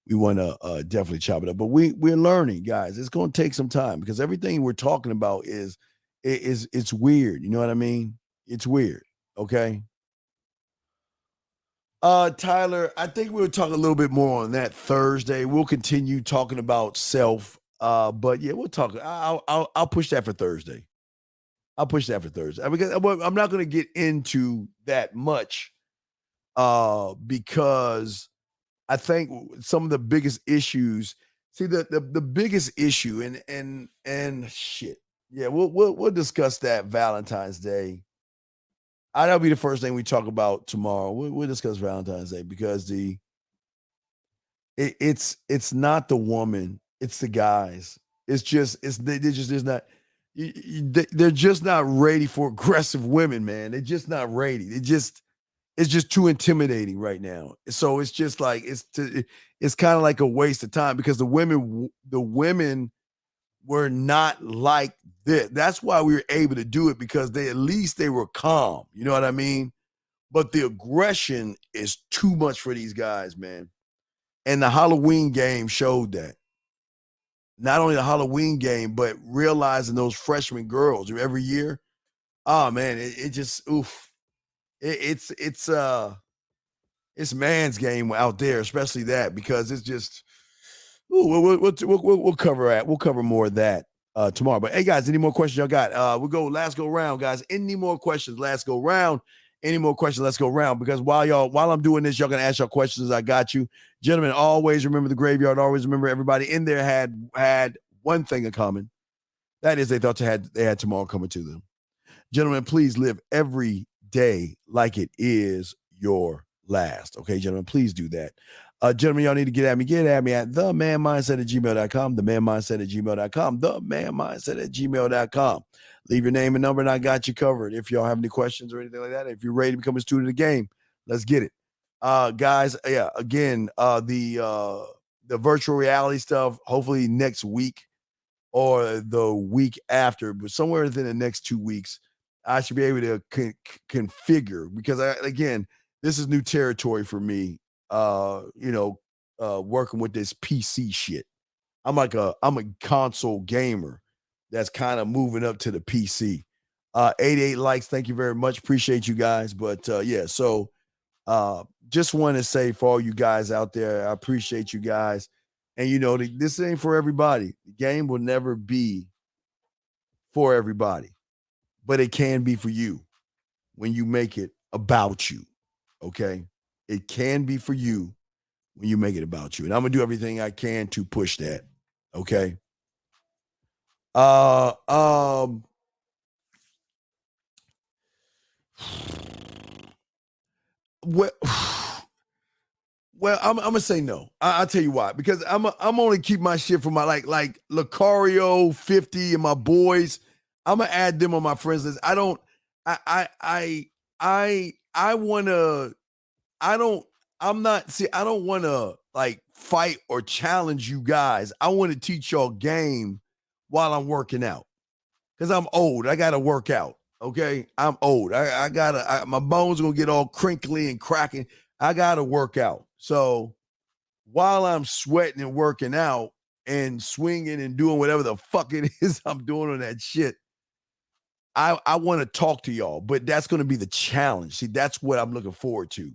we want to definitely chop it up. But we're learning, guys. It's going to take some time, because everything we're talking about it's weird. You know what I mean? It's weird. Okay. Tyler, I think we'll talk a little bit more on that Thursday. We'll continue talking about self. But yeah, we'll talk. I'll push that for Thursday. I'll push that for Thursday. Because I'm not going to get into that much because I think some of the biggest issues. See, the biggest issue and shit. Yeah, we'll discuss that Valentine's Day. That'll be the first thing we talk about tomorrow. We'll discuss Valentine's Day because it's not the woman, it's the guys. It's just they're just not ready for aggressive women, man. They're just not ready. It's just too intimidating right now. So it's just like it's kind of like a waste of time because the women were not like this. That's why we were able to do it because at least they were calm. You know what I mean? But the aggression is too much for these guys, man. And the Halloween game showed that. Not only the Halloween game, but realizing those freshman girls every year. Oh man, it just oof. It's man's game out there, especially that because it's just. Ooh, we'll cover more of that tomorrow. But hey, guys, any more questions y'all got? We'll go last go round, guys. Any more questions? Last go round. Any more questions? Let's go round. Because while I'm doing this, y'all gonna ask y'all questions. I got you, gentlemen. Always remember the graveyard. Always remember everybody in there had one thing in common. That is, they thought they had tomorrow coming to them. Gentlemen, please live every day like it is your last. Okay, gentlemen, please do that. Gentlemen, y'all need to get at me at themanmindset@gmail.com, themanmindset@gmail.com, themanmindset@gmail.com. Leave your name and number, and I got you covered. If y'all have any questions or anything like that, if you're ready to become a student of the game, let's get it. Guys, yeah, again, the virtual reality stuff, hopefully next week or the week after, but somewhere within the next 2 weeks, I should be able to configure because, again, this is new territory for me. Working with this PC shit. I'm a console gamer that's kind of moving up to the PC. 88 likes. Thank you very much. Appreciate you guys. But yeah, so just want to say for all you guys out there, I appreciate you guys. And this ain't for everybody. The game will never be for everybody, but it can be for you when you make it about you. Okay. It can be for you when you make it about you. And I'm going to do everything I can to push that. Okay. Well, I'm going to say no. I'll tell you why. Because I'm only keep my shit for my like Lucario 50 and my boys. I'm going to add them on my friends list. I don't want to like fight or challenge you guys. I want to teach y'all game while I'm working out. Cause I'm old. I got to work out. Okay. I'm old. My bones are going to get all crinkly and cracking. I got to work out. So while I'm sweating and working out and swinging and doing whatever the fuck it is I'm doing on that shit, I want to talk to y'all, but that's going to be the challenge. See, that's what I'm looking forward to.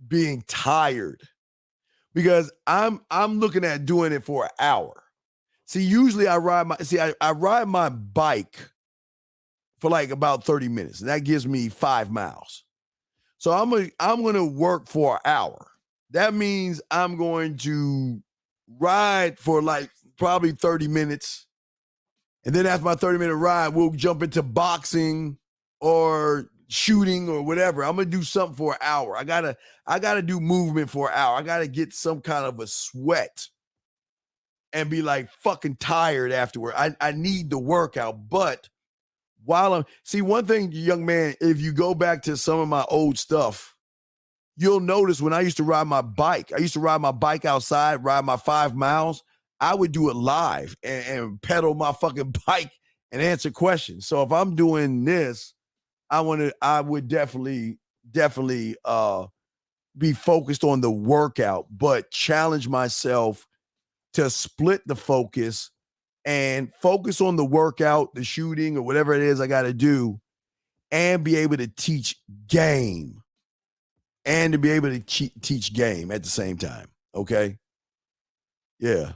Being tired, because I'm looking at doing it for an hour. See, usually I ride my bike for like about 30 minutes, and that gives me 5 miles. So I'm going to work for an hour. That means I'm going to ride for like probably 30 minutes. And then after my 30-minute ride, we'll jump into boxing or shooting or whatever. I'm going to do something for an hour. I gotta do movement for an hour. I got to get some kind of a sweat and be like fucking tired afterward. I need the workout. But one thing, young man, if you go back to some of my old stuff, you'll notice when I used to ride my bike, outside, ride my 5 miles. I would do it live and pedal my fucking bike and answer questions. So if I'm doing this, I would definitely be focused on the workout, but challenge myself to split the focus and focus on the workout, the shooting, or whatever it is I got to do, and be able to teach game and to be able to teach game at the same time. Okay. Yeah.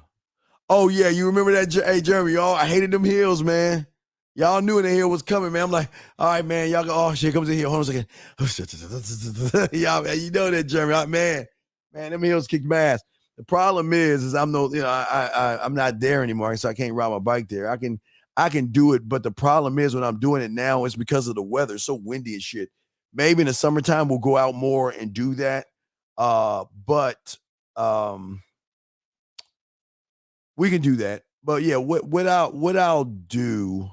Oh yeah, you remember that? Hey Jeremy, y'all, I hated them hills, man. Y'all knew the hill was coming, man. I'm like, all right, man, y'all go. Oh shit, comes in here. Hold on a second. Y'all, man, you know that, Jeremy. Man, them hills kicked my ass. The problem is I'm I'm not there anymore, so I can't ride my bike there. I can do it, but the problem is when I'm doing it now, it's because of the weather. It's so windy and shit. Maybe in the summertime we'll go out more and do that. But we can do that. But yeah, what I'll do,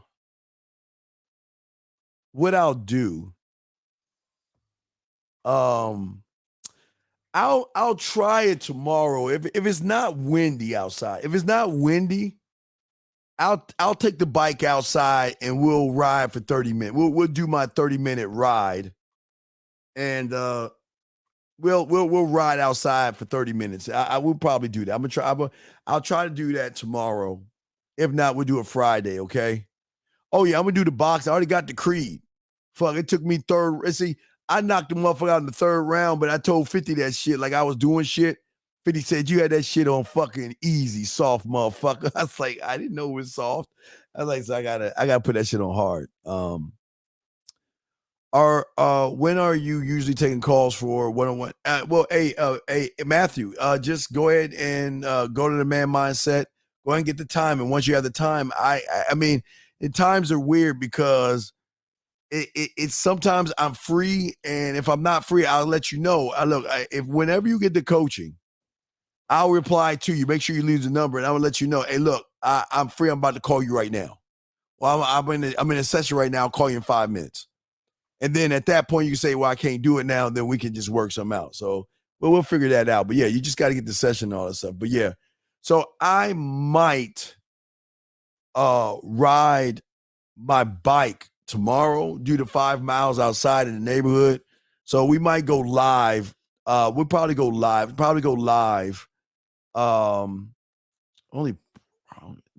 I'll try it tomorrow. If it's not windy outside, if it's not windy, I'll take the bike outside and we'll ride for 30 minutes. We'll do my 30-minute ride, and we'll ride outside for 30 minutes. I will probably do that. I'll try to do that tomorrow. If not, we'll do it Friday. Okay. Oh yeah, I'm gonna do the box. I already got the Creed. Fuck, it took me third. See, I knocked the motherfucker out in the third round, but I told 50 that shit like I was doing shit. 50 said, you had that shit on fucking easy, soft motherfucker. I was like, I didn't know it was soft. I was like, so I gotta put that shit on hard. When are you usually taking calls for one-on-one? Hey, Matthew, just go ahead and go to the Man Mindset. Go ahead and get the time. And once you have the time, I mean, the times are weird because it's sometimes I'm free, and if I'm not free, I'll let you know. If whenever you get the coaching, I'll reply to you. Make sure you leave the number, and I will let you know. Hey, look, I'm free. I'm about to call you right now. Well, I'm in a session right now. I'll call you in 5 minutes, and then at that point, you can say, "Well, I can't do it now." Then we can just work something out. So, we'll figure that out. But yeah, you just got to get the session and all that stuff. But yeah, so I might ride my bike tomorrow, do the 5 miles outside in the neighborhood. So we might go live. We'll probably go live. Let me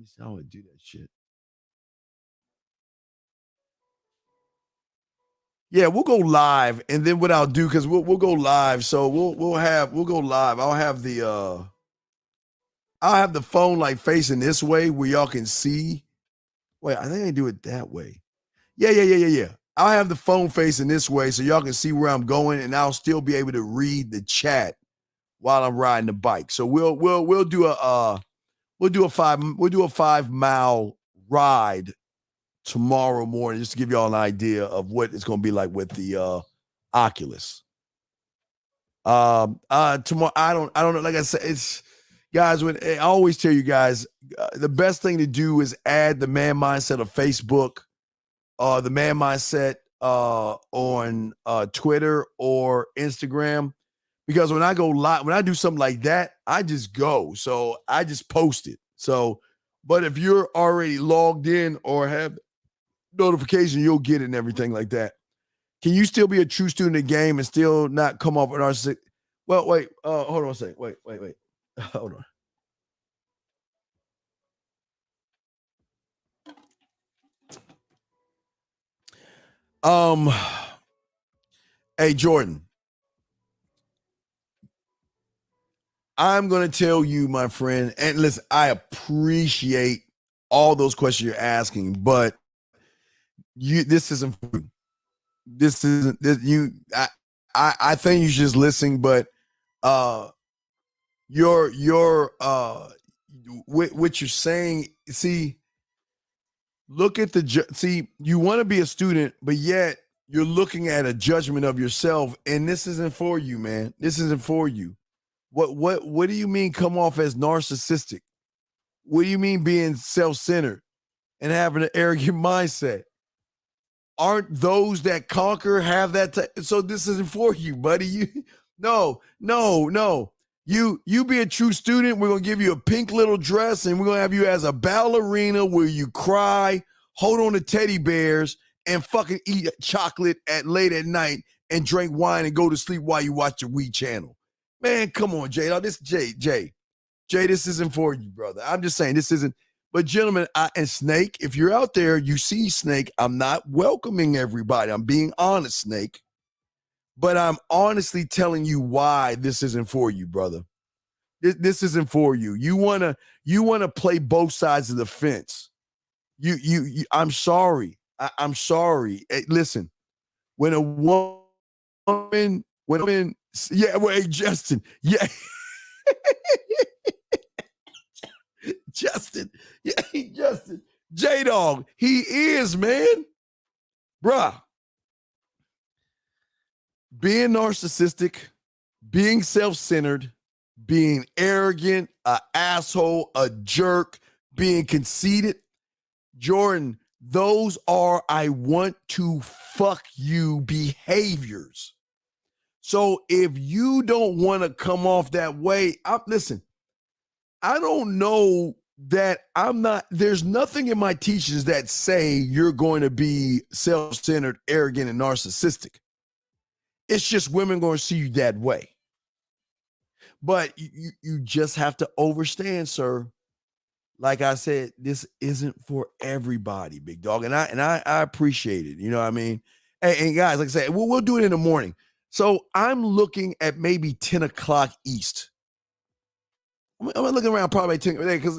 see how I do that shit. Yeah, we'll go live, and then what I'll do, because we'll go live. So we'll go live. I'll have the phone like facing this way where y'all can see. Wait, I think I do it that way. Yeah. I'll have the phone facing this way so y'all can see where I'm going, and I'll still be able to read the chat while I'm riding the bike. So we'll do a 5 mile ride tomorrow morning, just to give y'all an idea of what it's going to be like with the Oculus. Tomorrow, I don't know. Like I said, it's guys. When I always tell you guys, the best thing to do is add the Man Mindset of Facebook, the Man Mindset on Twitter or Instagram, because when I go live, when I do something like that, I just go. So I just post it. So, but if you're already logged in or have notification, you'll get it and everything like that. Can you still be a true student of the game and still not come off an narcissistic? Well, wait, hold on a second. Wait. Hold on. Hey, Jordan, I'm going to tell you, my friend, and listen, I appreciate all those questions you're asking, but this isn't for you. This isn't you. I think you should just listen, but what you're saying, see, look at you want to be a student, but yet you're looking at a judgment of yourself, and this isn't for you, man. This isn't for you. What do you mean come off as narcissistic? What do you mean being self-centered and having an arrogant mindset? Aren't those that conquer have that? So this isn't for you, buddy. No. You be a true student. We're going to give you a pink little dress, and we're going to have you as a ballerina where you cry, hold on to teddy bears, and fucking eat chocolate late at night and drink wine and go to sleep while you watch your Wii channel. Man, come on, Jay. Now, this Jay, this isn't for you, brother. I'm just saying this isn't. But gentlemen, and Snake, if you're out there, you see Snake, I'm not welcoming everybody. I'm being honest, Snake. but I'm honestly telling you why this isn't for you, brother. This isn't for you. You wanna play both sides of the fence. You I'm sorry. I'm sorry. Hey, listen, when a woman, yeah, well, hey, Justin, yeah. Justin, yeah, Justin, J-Dog, he is, man. Bruh. Being narcissistic, being self-centered, being arrogant, an asshole, a jerk, being conceited, Jordan, those are I want to fuck you behaviors. So if you don't want to come off that way, listen, I don't know that there's nothing in my teachings that say you're going to be self-centered, arrogant, and narcissistic. It's just women going to see you that way. But you just have to understand, sir. Like I said, this isn't for everybody, big dog. And I appreciate it. You know what I mean? And guys, like I said, we'll do it in the morning. So I'm looking at maybe 10 o'clock East. I'm looking around probably 10 because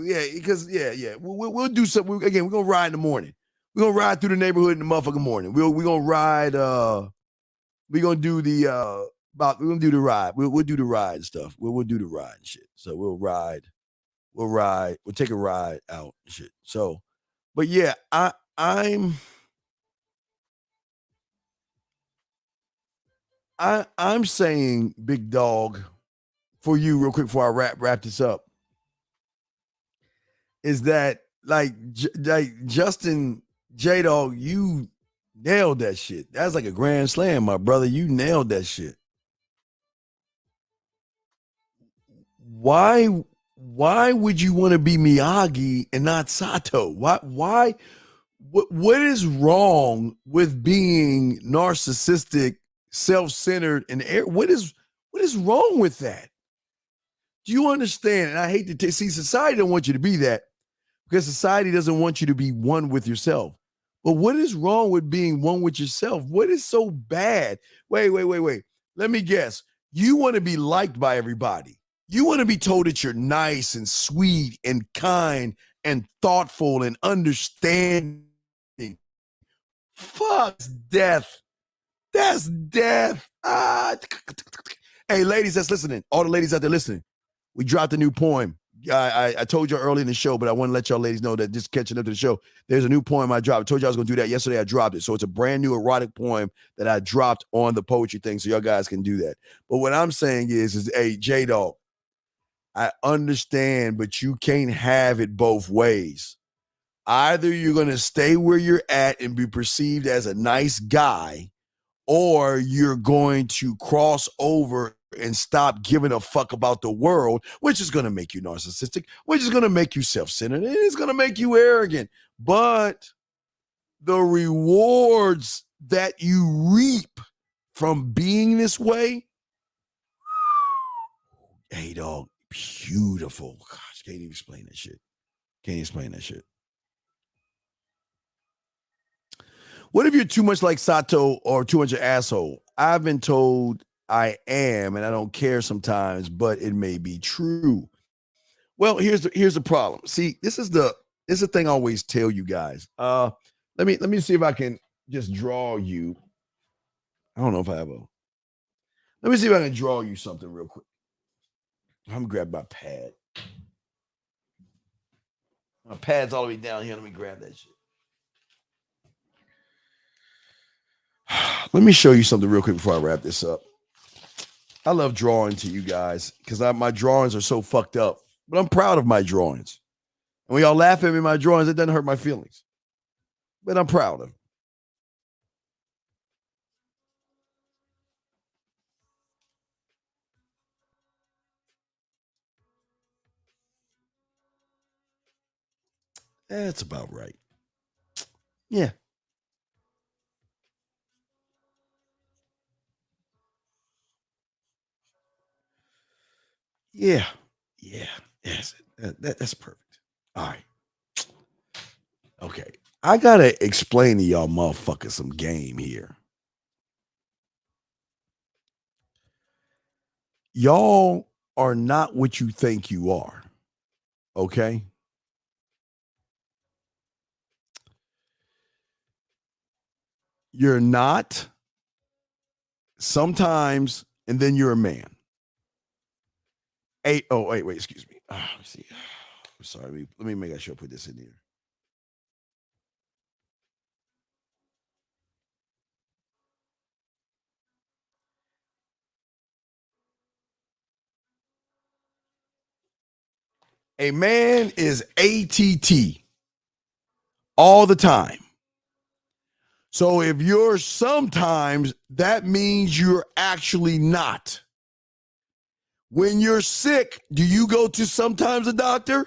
we'll do something. Again, we're gonna ride in the morning. We're gonna ride through the neighborhood in the motherfucking morning. We're gonna ride. We're gonna do the we're gonna do the ride. We'll do the ride and stuff. We'll do the ride and shit. So we'll ride. We'll take a ride out and shit. So, but yeah, I'm saying, big dog, for you real quick before I wrap this up, is that like Justin J-Dog, you nailed that shit. That's like a grand slam, my brother. You nailed that shit. Why would you want to be Miyagi and not Sato? What is wrong with being narcissistic, self-centered, and what is wrong with that? Do you understand? And I hate to see society don't want you to be that because society doesn't want you to be one with yourself. But what is wrong with being one with yourself? What is so bad? Wait. Let me guess. You want to be liked by everybody. You want to be told that you're nice and sweet and kind and thoughtful and understanding. Fuck death. That's death. Hey, ladies that's listening, all the ladies out there listening, we dropped a new poem. I told you early in the show, but I want to let y'all ladies know that just catching up to the show, there's a new poem I dropped. I told you I was going to do that yesterday. I dropped it. So it's a brand new erotic poem that I dropped on the poetry thing. So y'all guys can do that. But what I'm saying is hey, J-Dog, I understand, but you can't have it both ways. Either you're going to stay where you're at and be perceived as a nice guy, or you're going to cross over and stop giving a fuck about the world, which is going to make you narcissistic, which is going to make you self-centered, and it's going to make you arrogant. But the rewards that you reap from being this way, hey, dog, beautiful. Gosh, can't even explain that shit. Can't explain that shit. What if you're too much like Sato or too much an asshole? I've been told I am, and I don't care sometimes, but it may be true. Well, here's the problem. See, this is the thing I always tell you guys. Let me see if I can just draw you. I don't know if I have a. Let me see if I can draw you something real quick. I'm gonna grab my pad. My pad's all the way down here. Let me grab that shit. Let me show you something real quick before I wrap this up. I love drawing to you guys because my drawings are so fucked up, but I'm proud of my drawings. And when y'all laugh at me in my drawings, it doesn't hurt my feelings, but I'm proud of them. That's about right. Yeah. Yeah. Yes. That's perfect. All right. Okay. I got to explain to y'all motherfuckers some game here. y'all are not what you think you are. Okay? You're not sometimes, and then you're a man. Wait, excuse me. Let's see. I'm sorry. Let me make sure I put this in here. A man is ATT all the time. So if you're sometimes, that means you're actually not. When you're sick, do you go to sometimes a doctor?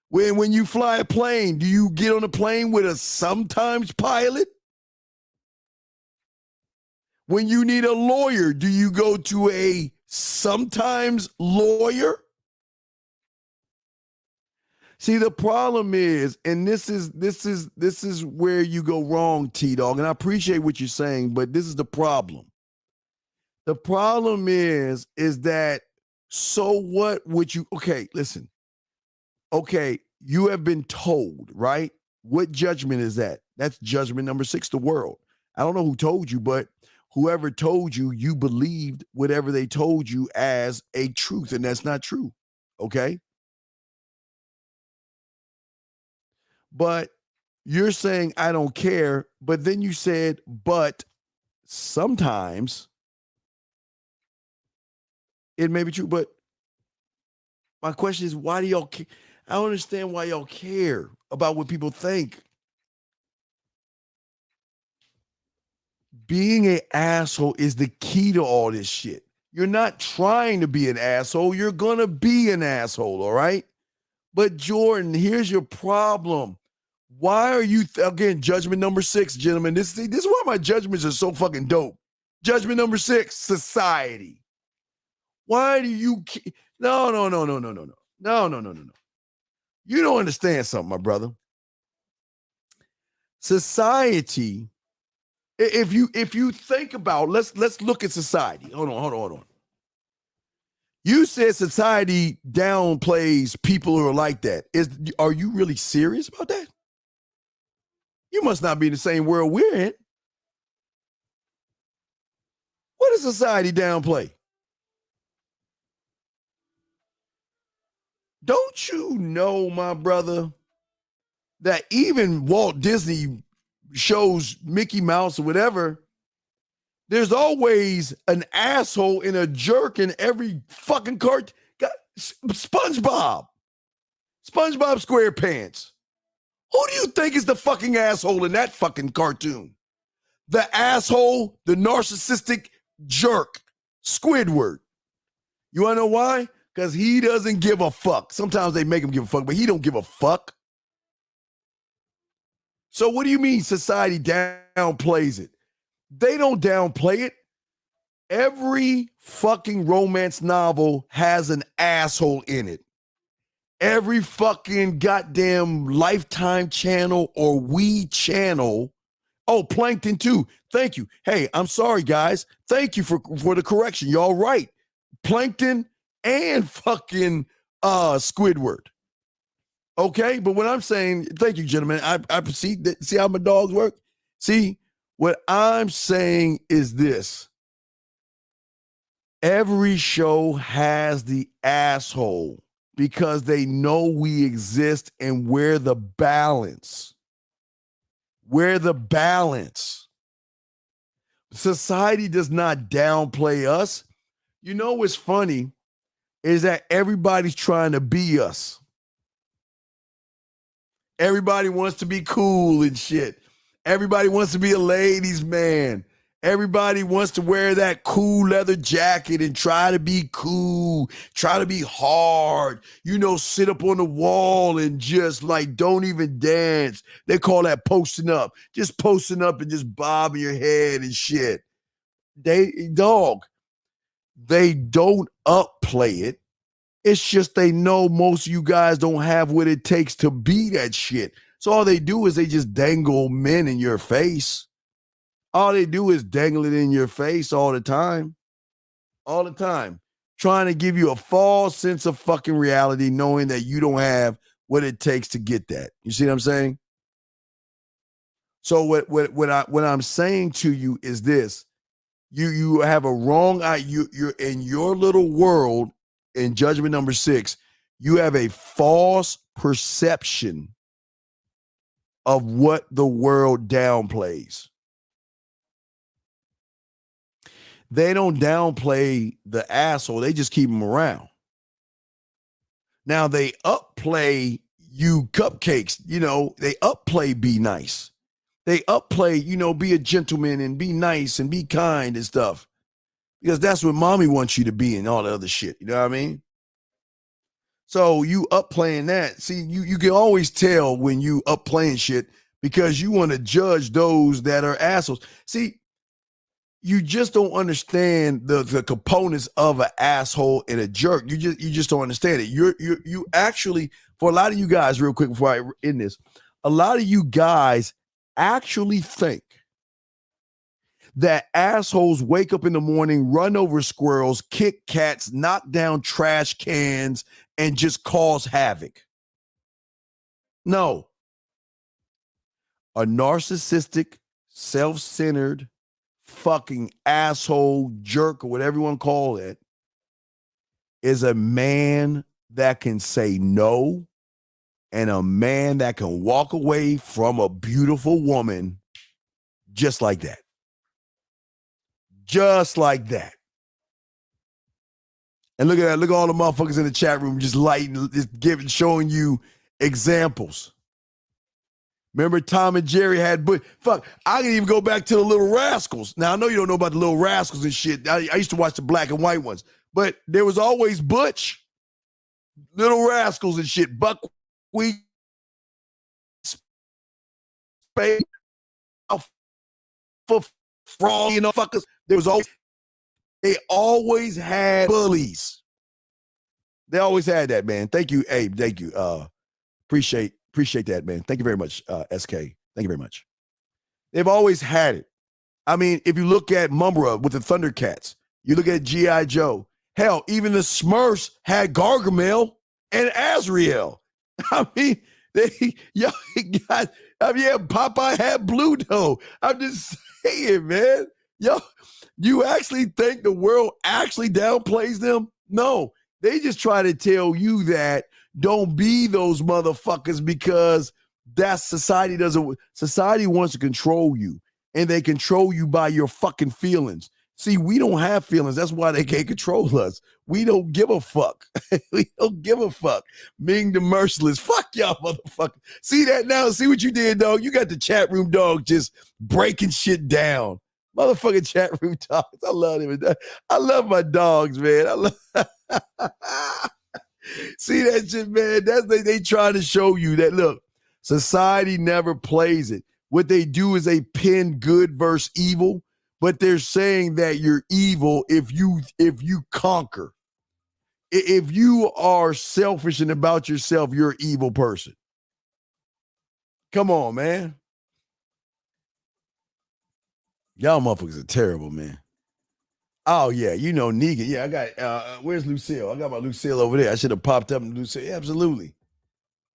When you fly a plane, do you get on a plane with a sometimes pilot? When you need a lawyer, do you go to a sometimes lawyer? See, the problem is, and this is where you go wrong, T-Dog, and I appreciate what you're saying, but this is the problem. The problem is that, so what would you, okay, listen. Okay, you have been told, right? What judgment is that? That's judgment number 6, the world. I don't know who told you, but whoever told you, you believed whatever they told you as a truth, and that's not true, okay? But you're saying, I don't care, but then you said, but sometimes it may be true, but my question is, why do y'all care? I don't understand why y'all care about what people think. Being an asshole is the key to all this shit. You're not trying to be an asshole. You're going to be an asshole, all right? But Jordan, here's your problem. Why are you, again, judgment number 6, gentlemen. This is why my judgments are so fucking dope. Judgment number 6, society. Why do you, no. You don't understand something, my brother. Society, if you think about, let's look at society. Hold on. You said society downplays people who are like that. Are you really serious about that? You must not be in the same world we're in. What does society downplay? Don't you know, my brother, that even Walt Disney shows Mickey Mouse or whatever, there's always an asshole and a jerk in every fucking cart. SpongeBob SquarePants. Who do you think is the fucking asshole in that fucking cartoon? The asshole, the narcissistic jerk, Squidward. You want to know why? Because he doesn't give a fuck. Sometimes they make him give a fuck, but he don't give a fuck. So what do you mean society downplays it? They don't downplay it. Every fucking romance novel has an asshole in it. Every fucking goddamn Lifetime channel or We channel. Oh, Plankton too. Thank you. Hey, I'm sorry, guys. Thank you for the correction. Y'all right. Plankton and fucking Squidward. Okay, but what I'm saying, thank you, gentlemen. I see how my dogs work. See, what I'm saying is this. Every show has the asshole because they know we exist and we're the balance. We're the balance. Society does not downplay us. You know what's funny is that everybody's trying to be us. Everybody wants to be cool and shit. Everybody wants to be a ladies' man. Everybody wants to wear that cool leather jacket and try to be cool, try to be hard, sit up on the wall and just like don't even dance. They call that posting up. Just posting up and just bobbing your head and shit. They don't upplay it. It's just they know most of you guys don't have what it takes to be that shit. So all they do is they just dangle men in your face. All they do is dangle it in your face all the time. all the time, trying to give you a false sense of fucking reality, knowing that you don't have what it takes to get that. You see what I'm saying? So what I'm saying to you is this: you have a wrong you're in your little world in Judgment Number 6. You have a false perception of what the world downplays. They don't downplay the asshole. They just keep him around. Now they upplay you cupcakes. You know, they upplay be nice. They upplay, you know, be a gentleman and be nice and be kind and stuff. Because that's what mommy wants you to be and all the other shit. You know what I mean? So you upplaying that. See, you can always tell when you upplaying shit because you want to judge those that are assholes. See, you just don't understand the components of an asshole and a jerk. You just don't understand it. You actually, for a lot of you guys, real quick before I end this, a lot of you guys actually think that assholes wake up in the morning, run over squirrels, kick cats, knock down trash cans, and just cause havoc. No. A narcissistic, self-centered, fucking asshole, jerk, or whatever you want to call it, is a man that can say no and a man that can walk away from a beautiful woman just like that. Just like that. And look at that. Look at all the motherfuckers in the chat room just lighting, just showing you examples. Remember Tom and Jerry had, but fuck, I can even go back to the Little Rascals. Now, I know you don't know about the Little Rascals and shit. I used to watch the black and white ones, but there was always Butch, Little Rascals and shit, Buckwheat, Spade, Frog, you know, fuckers. There was always, they always had bullies. They always had that, man. Thank you, Abe. Thank you. Appreciate that, man. Thank you very much, SK. Thank you very much. They've always had it. I mean, if you look at Mumbra with the Thundercats, you look at G.I. Joe, hell, even the Smurfs had Gargamel and Azrael. I mean, Popeye had Bluto. I'm just saying, man. Yo, you actually think the world actually downplays them? No, they just try to tell you that don't be those motherfuckers because that's society wants to control you, and they control you by your fucking feelings. See, we don't have feelings. That's why they can't control us. We don't give a fuck. We don't give a fuck. Ming the Merciless. Fuck y'all, motherfucker. See that now? See what you did, dog? You got the chat room dog just breaking shit down. Motherfucking chat room dogs. I love them. I love my dogs, man. I love See that shit, man? That's they trying to show you that, look, society never plays it. What they do is they pin good versus evil, but they're saying that you're evil if you conquer. If you are selfish and about yourself, you're an evil person. Come on, man. Y'all motherfuckers are terrible, man. Oh, yeah, you know Negan. Yeah, I got, where's Lucille? I got my Lucille over there. I should have popped up in Lucille. Yeah, absolutely.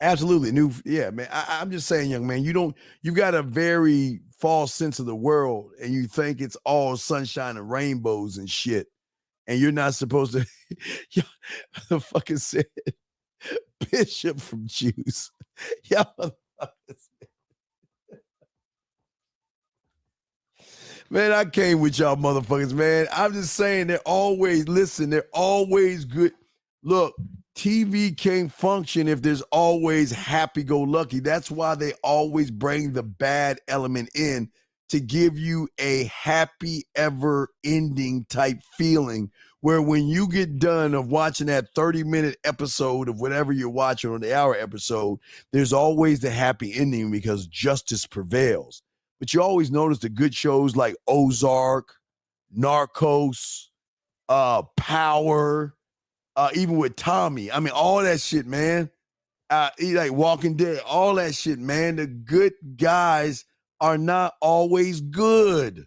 Absolutely. Yeah, man. I'm just saying, young man, you've got a very false sense of the world, and you think it's all sunshine and rainbows and shit. And you're not supposed to, the fucking said, Bishop from Juice. Y'all motherfuckers. Man, I came with y'all motherfuckers, man. I'm just saying they're always good. Look, TV can't function if there's always happy-go-lucky. That's why they always bring the bad element in to give you a happy ever ending type feeling where when you get done of watching that 30-minute episode of whatever you're watching or the hour episode, there's always the happy ending because justice prevails. But you always notice the good shows like Ozark, Narcos, Power, even with Tommy. I mean, all that shit, man. Like Walking Dead, all that shit, man. The good guys are not always good.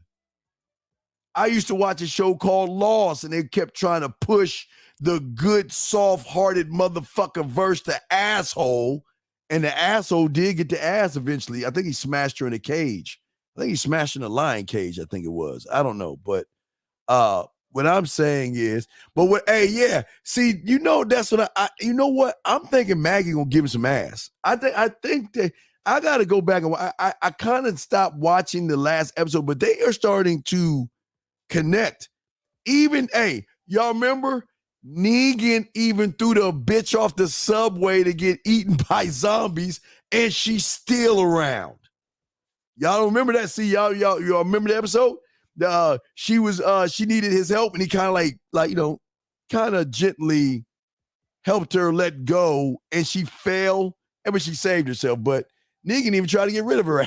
I used to watch a show called Lost, and they kept trying to push the good, soft-hearted motherfucker verse the asshole, and the asshole did get the ass eventually. I think he smashed her in a cage. I think he smashed her in a lion cage, I think it was. I don't know, but what I'm saying is, hey, yeah, see, that's what you know what? I'm thinking Maggie gonna give him some ass. I think that I gotta go back and I kind of stopped watching the last episode, but they are starting to connect. Even, hey, y'all remember Negan even threw the bitch off the subway to get eaten by zombies, and she's still around. Y'all don't remember that? See, y'all remember the episode? She needed his help, and he kind of kind of gently helped her let go, and she fell, but she saved herself. But Negan even tried to get rid of her.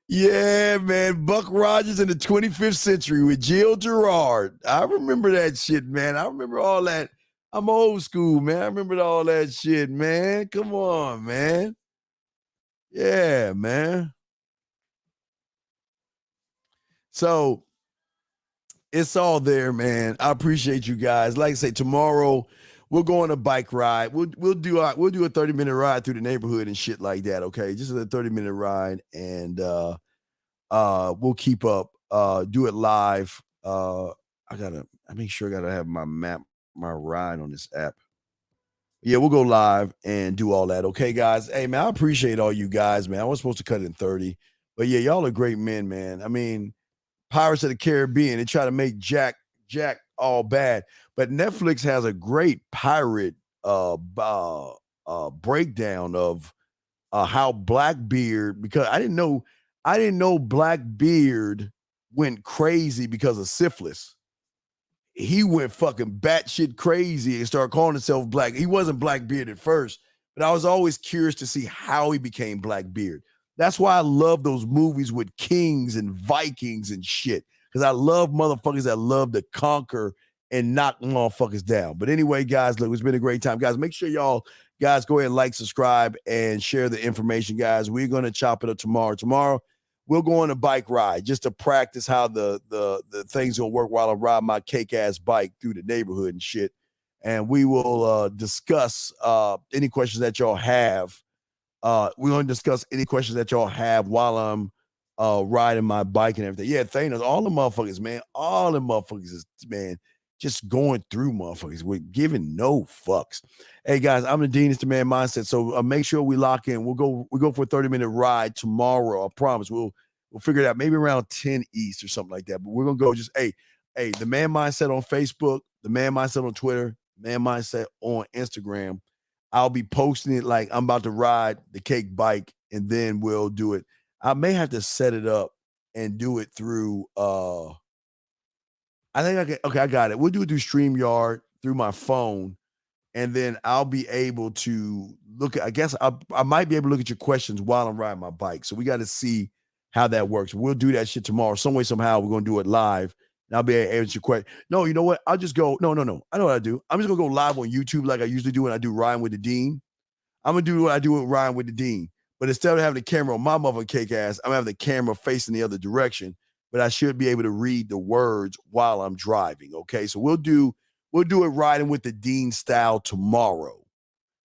Yeah, man. Buck Rogers in the 25th century with Jill Gerard. I remember that shit, man. I remember all that. I'm old school, man. I remember all that shit, man. Come on, man. Yeah, man. So it's all there, man. I appreciate you guys. Like I say, tomorrow we'll go on a bike ride. We'll do a 30-minute ride through the neighborhood and shit like that. Okay, just a 30-minute ride, and we'll keep up. Do it live. I make sure I gotta have my ride on this app. Yeah, we'll go live and do all that. Okay, guys. Hey, man, I appreciate all you guys, man. I was supposed to cut it in 30, but yeah, y'all are great men, man. I mean, Pirates of the Caribbean, they try to make Jack all bad, but Netflix has a great pirate breakdown of how Blackbeard, because I didn't know Blackbeard went crazy because of syphilis. He went fucking batshit crazy and started calling himself Black. He wasn't Blackbeard at first, but I was always curious to see how he became Blackbeard. That's why I love those movies with kings and Vikings and shit, because I love motherfuckers that love to conquer and knock motherfuckers down. But anyway, guys, look, it's been a great time. Guys, make sure y'all guys go ahead and like, subscribe, and share the information, guys. We're going to chop it up tomorrow. Tomorrow, we'll go on a bike ride just to practice how the thing's going to work while I ride my cake-ass bike through the neighborhood and shit. And we will discuss any questions that y'all have. We're going to discuss any questions that y'all have while I'm riding my bike and everything. Yeah, Thanos, all the motherfuckers, man. All the motherfuckers is, man, just going through motherfuckers. We're giving no fucks. Hey, guys, I'm the Dean. It's the Man Mindset. So make sure we lock in. We'll go for a 30-minute ride tomorrow. I promise. We'll figure it out. Maybe around 10 East or something like that. But we're going to go just, hey, the Man Mindset on Facebook, the Man Mindset on Twitter, Man Mindset on Instagram. I'll be posting it like I'm about to ride the cake bike, and then we'll do it. I may have to set it up and do it through I got it. We'll do it through StreamYard through my phone, and then I'll be able to look at, I guess I might be able to look at your questions while I'm riding my bike. So we got to see how that works. We'll do that shit tomorrow. Some way, somehow, we're going to do it live. And I'll be able to answer your question. No, you know what? I'll just go. No. I know what I do. I'm just going to go live on YouTube like I usually do when I do Ryan with the Dean. I'm going to do what I do with Ryan with the Dean. But instead of having the camera on my mother cake ass, I'm having the camera facing the other direction. But I should be able to read the words while I'm driving. Okay, so we'll do it riding with the Dean style tomorrow.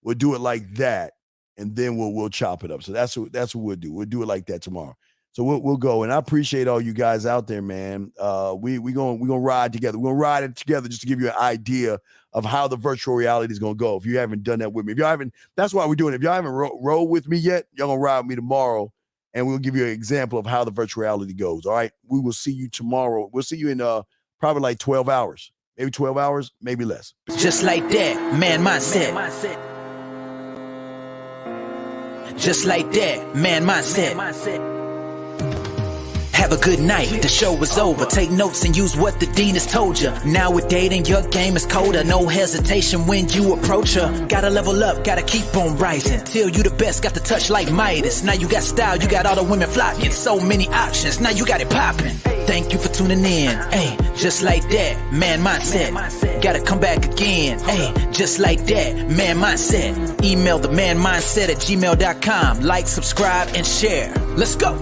We'll do it like that, and then we'll chop it up. So that's what we'll do. We'll do it like that tomorrow. So we'll go, and I appreciate all you guys out there, man. We're gonna ride together. We're gonna ride it together just to give you an idea of how the virtual reality is gonna go. If you haven't done that with me, that's why we're doing it. If y'all haven't rolled with me yet, y'all gonna ride with me tomorrow, and we'll give you an example of how the virtual reality goes. All right, we will see you tomorrow. We'll see you in probably like 12 hours, maybe 12 hours, maybe less. Just like that, Man Mindset. Just like that, Man Mindset. Have a good night, the show is over. Take notes and use what the Dean has told you. Now we're dating, your game is colder. No hesitation when you approach her. Gotta level up, gotta keep on rising. Till you the best, got the touch like Midas. Now you got style, you got all the women flocking. So many options, now you got it popping. Thank you for tuning in. Hey, just like that, Man Mindset. Gotta come back again. Hey, just like that, Man Mindset. Email the manmindset@gmail.com. Like, subscribe, and share. Let's go.